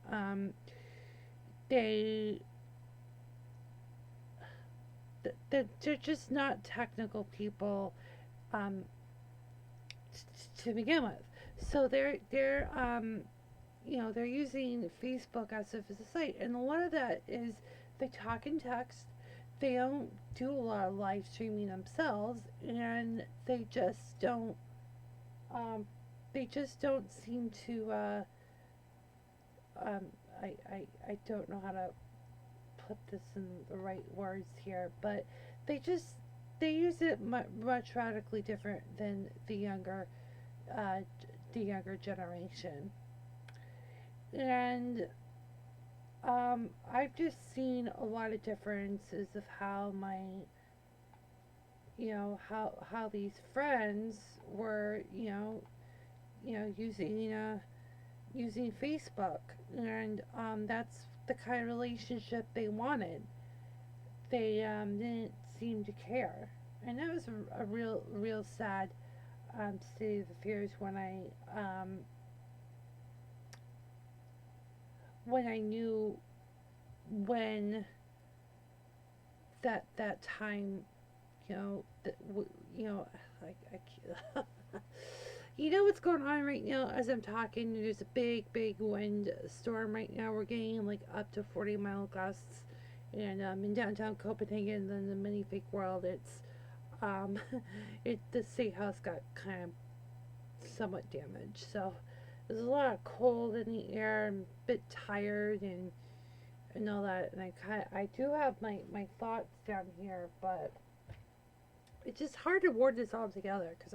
they they're just not technical people um, to begin with. So they're using Facebook as if it's a site, and a lot of that is they talk in text. They don't do a lot of live streaming themselves, and um, they just don't seem to. Um, I don't know how to put this in the right words here, but they just they use it much radically different than uh, the younger generation, and I've just seen a lot of differences of how how these friends were, using Facebook, and that's the kind of relationship they wanted. They didn't seem to care, and that was a real sad state of affairs when I knew when that time, you know, I can't. You know what's going on right now as I'm talking? There's a big wind storm right now. We're getting like up to 40-mile gusts, and in downtown Copenhagen, in the mini fake world, it's um, the state house got kind of somewhat damaged. So there's a lot of cold in the air. I'm a bit tired and all that. And I do have my thoughts down here, but it's just hard to word this all together because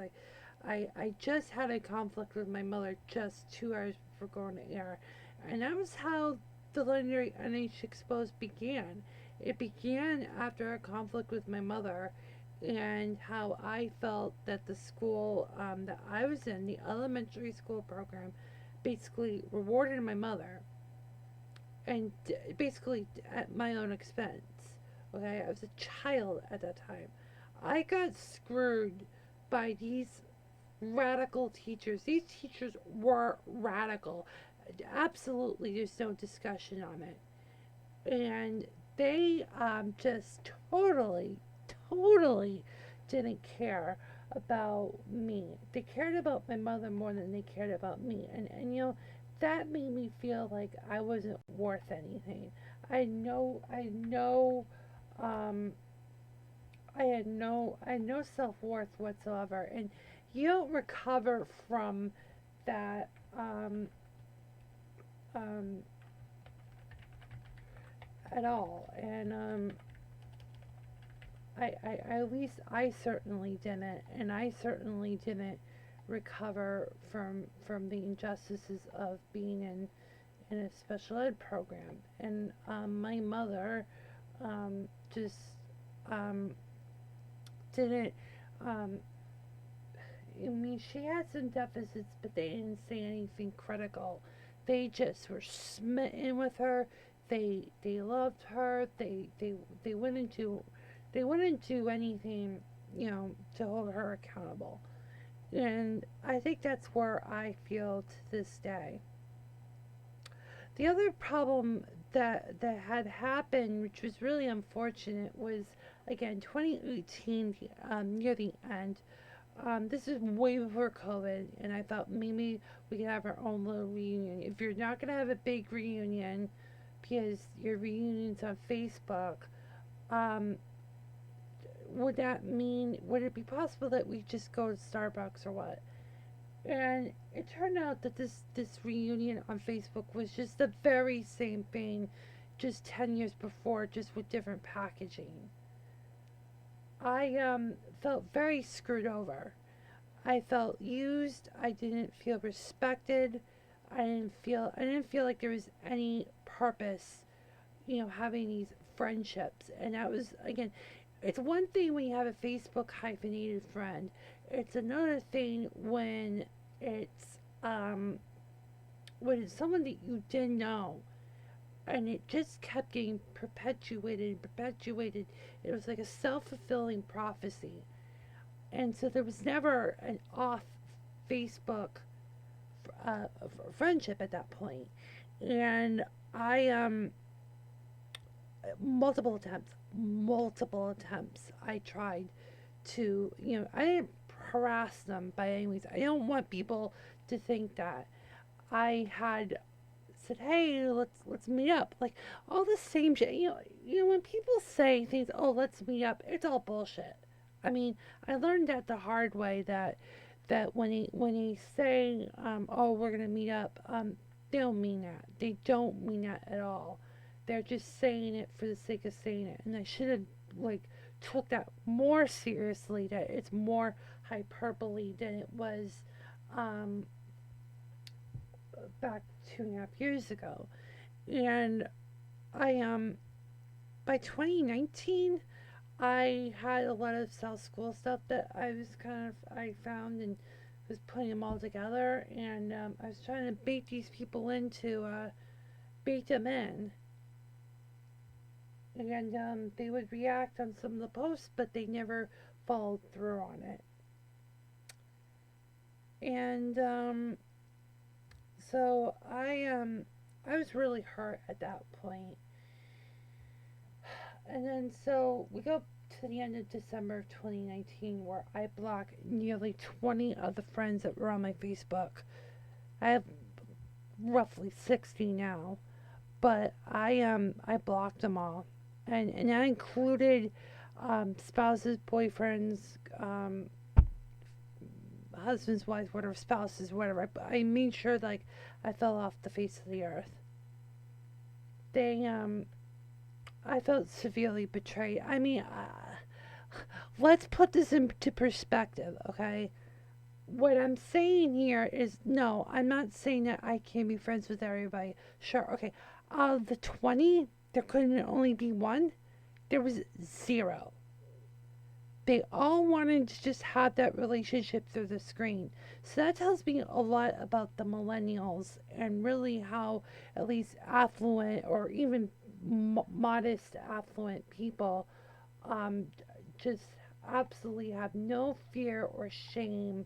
I just had a conflict with my mother just 2 hours before going to air. And that was how the legendary NH Exposed began. It began after a conflict with my mother and how I felt that the school that I was in, the elementary school program, basically rewarded my mother and basically at my own expense. Okay, I was a child at that time. I got screwed by these radical teachers. These teachers were radical. Absolutely, there's no discussion on it. And they just totally didn't care about me. They cared about my mother more than they cared about me. And that made me feel like I wasn't worth anything. Um, I had no self worth whatsoever. And you don't recover from that um, at all. And at least I certainly didn't, and I certainly didn't recover from the injustices of being in a special ed program. And my mother just um, didn't. Um, I mean, she had some deficits, but they didn't say anything critical. They just were smitten with her. They loved her. They wouldn't do anything, to hold her accountable. And I think that's where I feel to this day. The other problem that had happened, which was really unfortunate, was again 2018, near the end. This is way before COVID, and I thought maybe we could have our own little reunion. If you're not gonna have a big reunion because your reunion's on Facebook, um, would it be possible that we just go to Starbucks or what? And it turned out that this reunion on Facebook was just the very same thing, just 10 years before, just with different packaging. I felt very screwed over. I felt used. I didn't feel respected. I didn't feel like there was any purpose, having these friendships. And that was, again, it's one thing when you have a Facebook hyphenated friend. It's another thing it's um when it's someone that you didn't know, and it just kept getting perpetuated and perpetuated. It was like a self-fulfilling prophecy. And so there was never an off Facebook friendship at that point. And I multiple attempts I tried to, I didn't harass them by any means. I don't want people to think that I had said, "Hey, let's meet up." Like all the same shit. When people say things, "Oh, let's meet up," it's all bullshit. I mean, I learned that the hard way, that when he say, "Oh, we're gonna meet up," they don't mean that. They don't mean that at all. They're just saying it for the sake of saying it, and I should have like took that more seriously. That it's more hyperbole than it was um, back 2.5 years ago. And I by 2019, I had a lot of South School stuff that I found and was putting them all together, and I was trying to bait these people into bait them in, and they would react on some of the posts, but they never followed through on it. And so I was really hurt at that point. And then so we go to the end of December of 2019, where I blocked nearly 20 of the friends that were on my Facebook. I have roughly 60 now, but I blocked them all, and that included spouses, boyfriends, husbands, wives, whatever, spouses, whatever. I made sure like I fell off the face of the earth. They I felt severely betrayed. I mean, let's put this into perspective, okay? What I'm saying here is no, I'm not saying that I can't be friends with everybody. Sure, okay. Out of the 20, there couldn't only be one. There was zero. They all wanted to just have that relationship through the screen. So that tells me a lot about the millennials and really how at least affluent or even modest affluent people um, just absolutely have no fear or shame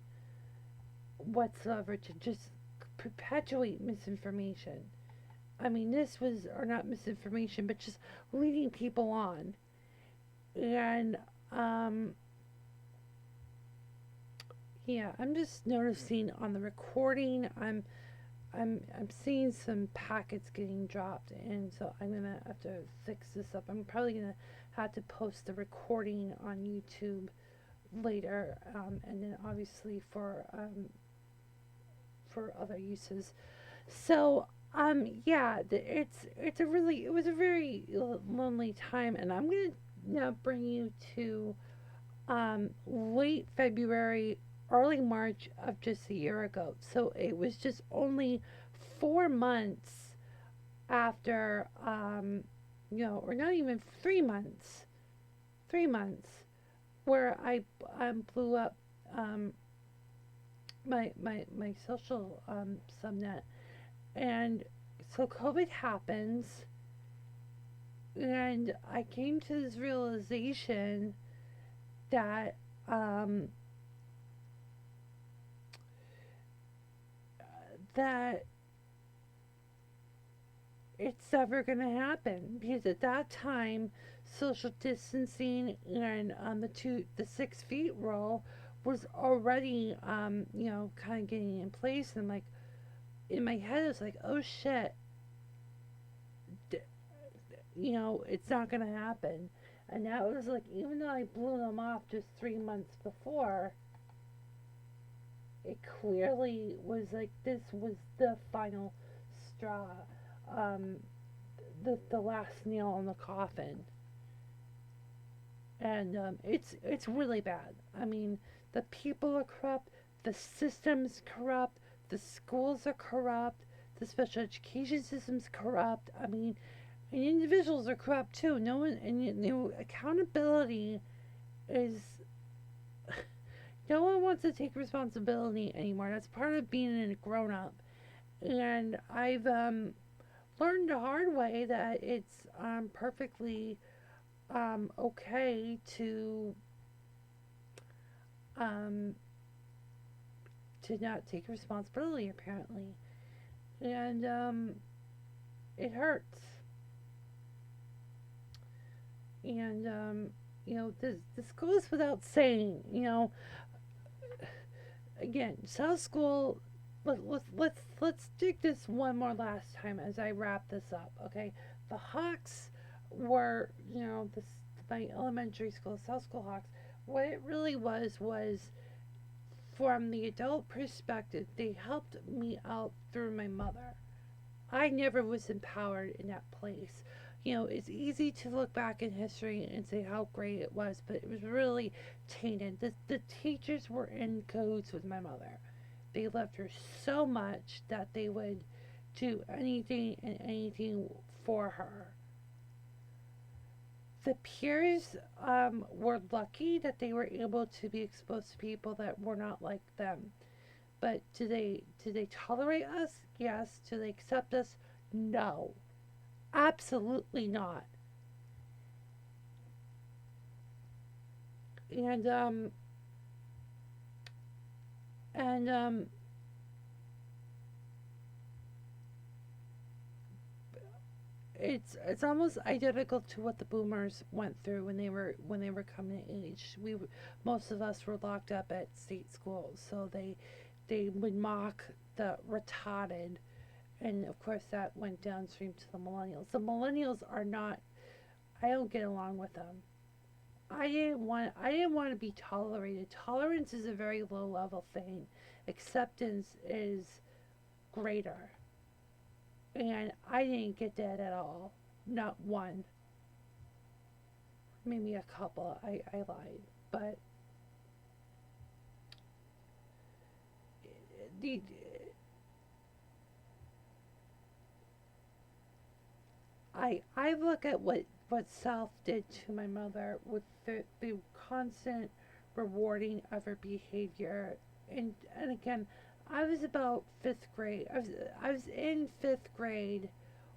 whatsoever to just perpetuate misinformation. I mean, this was, or not misinformation, but just leading people on. And, yeah, I'm just noticing on the recording, I'm seeing some packets getting dropped, and so I'm gonna have to fix this up. I'm probably gonna have to post the recording on YouTube later, and then obviously for other uses. So yeah, it was a very lonely time, and I'm gonna now bring you to late February, early March of just a year ago. So it was just only 4 months after, or not even 3 months, 3 months, where I blew up my social subnet. And so COVID happens, and I came to this realization that that it's never going to happen, because at that time social distancing and the 6 feet rule was already kind of getting in place. And like in my head, it's like, oh shit, it's not going to happen. And that was like, even though I blew them off just 3 months before, it clearly was like this was the final straw, um, the last nail in the coffin. And it's really bad. I mean, the people are corrupt, the system's corrupt, the schools are corrupt, the special education system's corrupt. I mean, and individuals are corrupt too. No one, and accountability is, no one wants to take responsibility anymore. That's part of being a grown up. And I've learned the hard way that it's perfectly okay um, to not take responsibility, apparently. And it hurts. And this goes without saying. Again, South School. Let's dig this one more last time as I wrap this up. Okay, the Hawks were, my elementary school, South School Hawks. What it really was from the adult perspective, they helped me out through my mother. I never was empowered in that place. It's easy to look back in history and say how great it was, but it was really tainted. The teachers were in cahoots with my mother. They loved her so much that they would do anything and anything for her. The peers were lucky that they were able to be exposed to people that were not like them. But do they tolerate us? Yes. Do they accept us? No. Absolutely not. And it's almost identical to what the boomers went through when they were coming of age. Most of us were locked up at state schools, so they would mock the retarded, and of course that went downstream to the millennials. The millennials are not. I don't get along with them. I didn't want to be tolerated. Tolerance is a very low level thing. Acceptance is greater. And I didn't get that at all. Not one. Maybe a couple. I lied. But the I look at what South did to my mother with the constant rewarding of her behavior, and again, I was about fifth grade. I was in fifth grade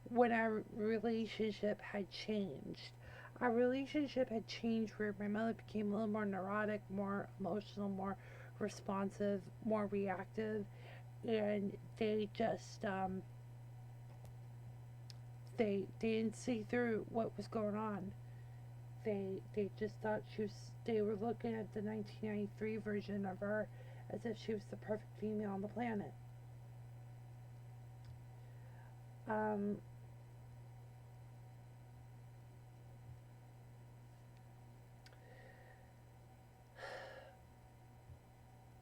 when our relationship had changed. Our relationship had changed where my mother became a little more neurotic, more emotional, more responsive, more reactive, and they just they didn't see through what was going on. They just thought they were looking at the 1993 version of her as if she was the perfect female on the planet.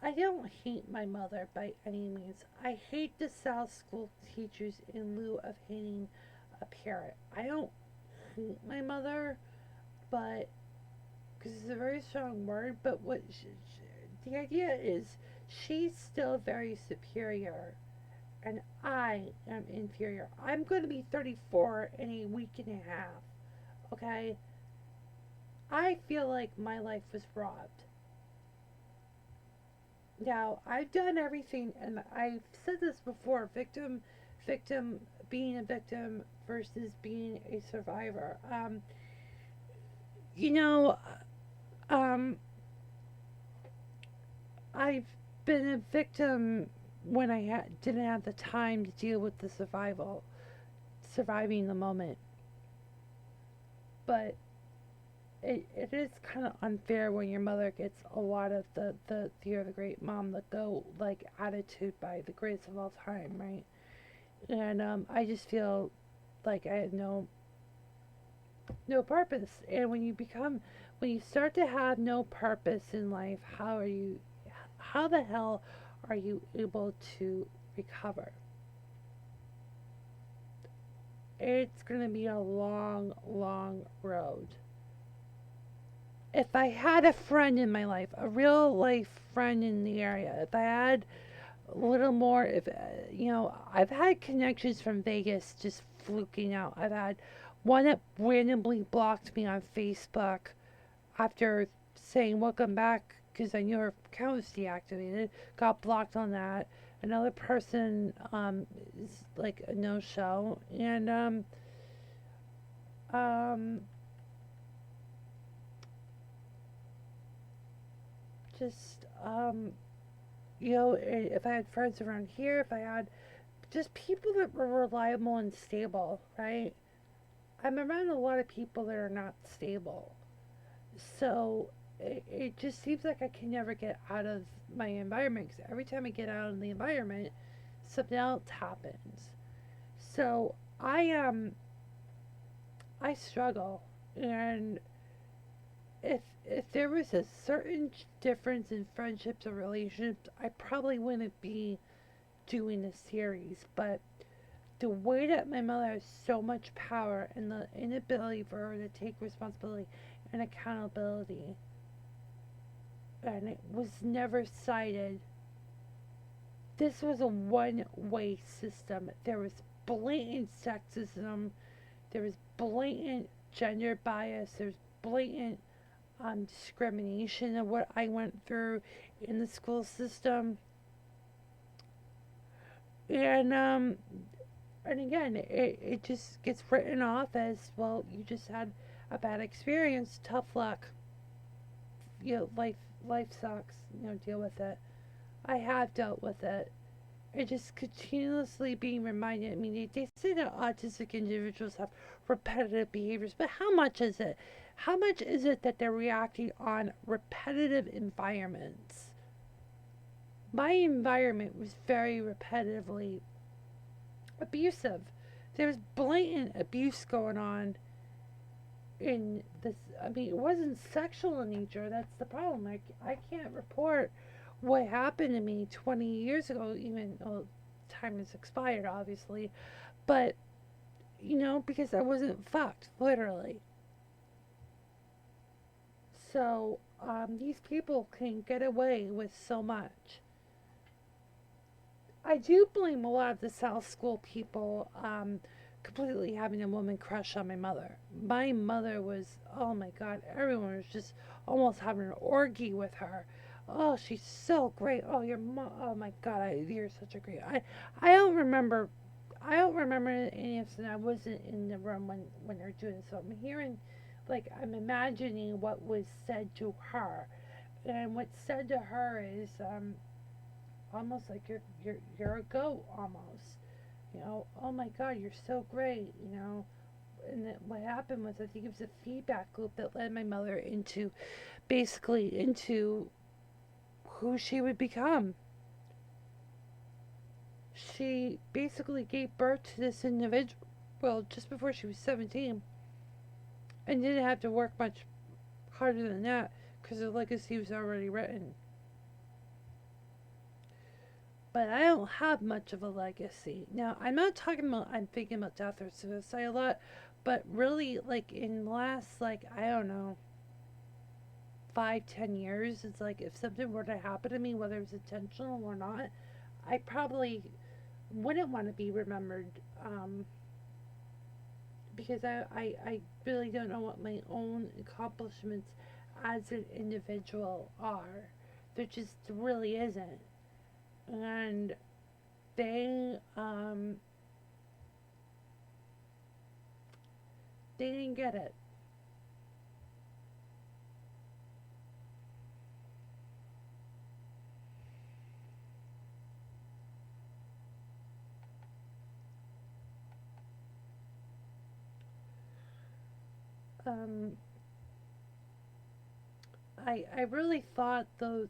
I don't hate my mother by any means. I hate the South School teachers in lieu of hating a parent. I don't hate my mother, but because it's a very strong word, but the idea is she's still very superior and I am inferior. I'm going to be 34 in a week and a half. Okay? I feel like my life was robbed. Now, I've done everything, and I've said this before, being a victim versus being a survivor. You know, I've been a victim when I didn't have the time to deal with the surviving the moment. But it is kind of unfair when your mother gets a lot of the you're the great mom, the go like attitude by the greatest of all time, right? And I just feel like I had no purpose. And when you start to have no purpose in life, how the hell are you able to recover? It's gonna be a long, long road. If I had a friend in my life, a real life friend in the area, if I had a little more. If I've had connections from Vegas just fluking out. I've had one that randomly blocked me on Facebook after saying welcome back because I knew her account was deactivated. Got blocked on that. Another person is like a no show, and um, just if I had friends around here, if I had just people that were reliable and stable, right? I'm around a lot of people that are not stable. So it just seems like I can never get out of my environment because every time I get out of the environment, something else happens. So I struggle, and if there was a certain difference in friendships or relationships, I probably wouldn't be doing this series. But the way that my mother has so much power and the inability for her to take responsibility and accountability, and it was never cited. This was a one way system. There was blatant sexism, there was blatant gender bias, there's blatant discrimination of what I went through in the school system. And and again, it just gets written off as, well, you just had a bad experience, tough luck. Life sucks. Deal with it. I have dealt with it. It just continuously being reminded. I mean, they say that autistic individuals have repetitive behaviors, but how much is it? How much is it that they're reacting on repetitive environments? My environment was very repetitively abusive. There was blatant abuse going on in this. I mean, it wasn't sexual in nature. That's the problem. I can't report what happened to me 20 years ago, even though time has expired, obviously. But, because I wasn't fucked, literally. So, these people can get away with so much. I do blame a lot of the South School people completely having a woman crush on my mother. My mother was, oh my God, everyone was just almost having an orgy with her. Oh, she's so great. Oh, your mom. Oh my God, you're such a great. I don't remember. I don't remember any of this. I wasn't in the room when they're doing this. So I'm hearing, like, I'm imagining what was said to her, and what's said to her is almost like you're a goat almost. Oh my God, you're so great. And then what happened was, I think it was a feedback loop that led my mother into basically into who she would become. She basically gave birth to this individual, well, just before she was 17, and didn't have to work much harder than that because the legacy was already written. But I don't have much of a legacy. Now, I'm not talking about I'm thinking about death or suicide a lot, but really, like, in the last, like, I don't know, 5, 10 years, it's like if something were to happen to me, whether it's intentional or not, I probably wouldn't want to be remembered, because I really don't know what my own accomplishments as an individual are. There just really isn't. And they they didn't get it. Um, I really thought those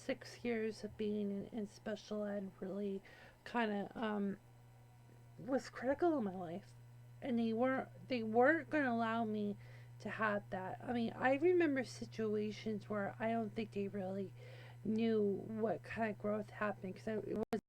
6 years of being in special ed really kind of was critical in my life, and they weren't going to allow me to have that. I mean, I remember situations where I don't think they really knew what kind of growth happened because it was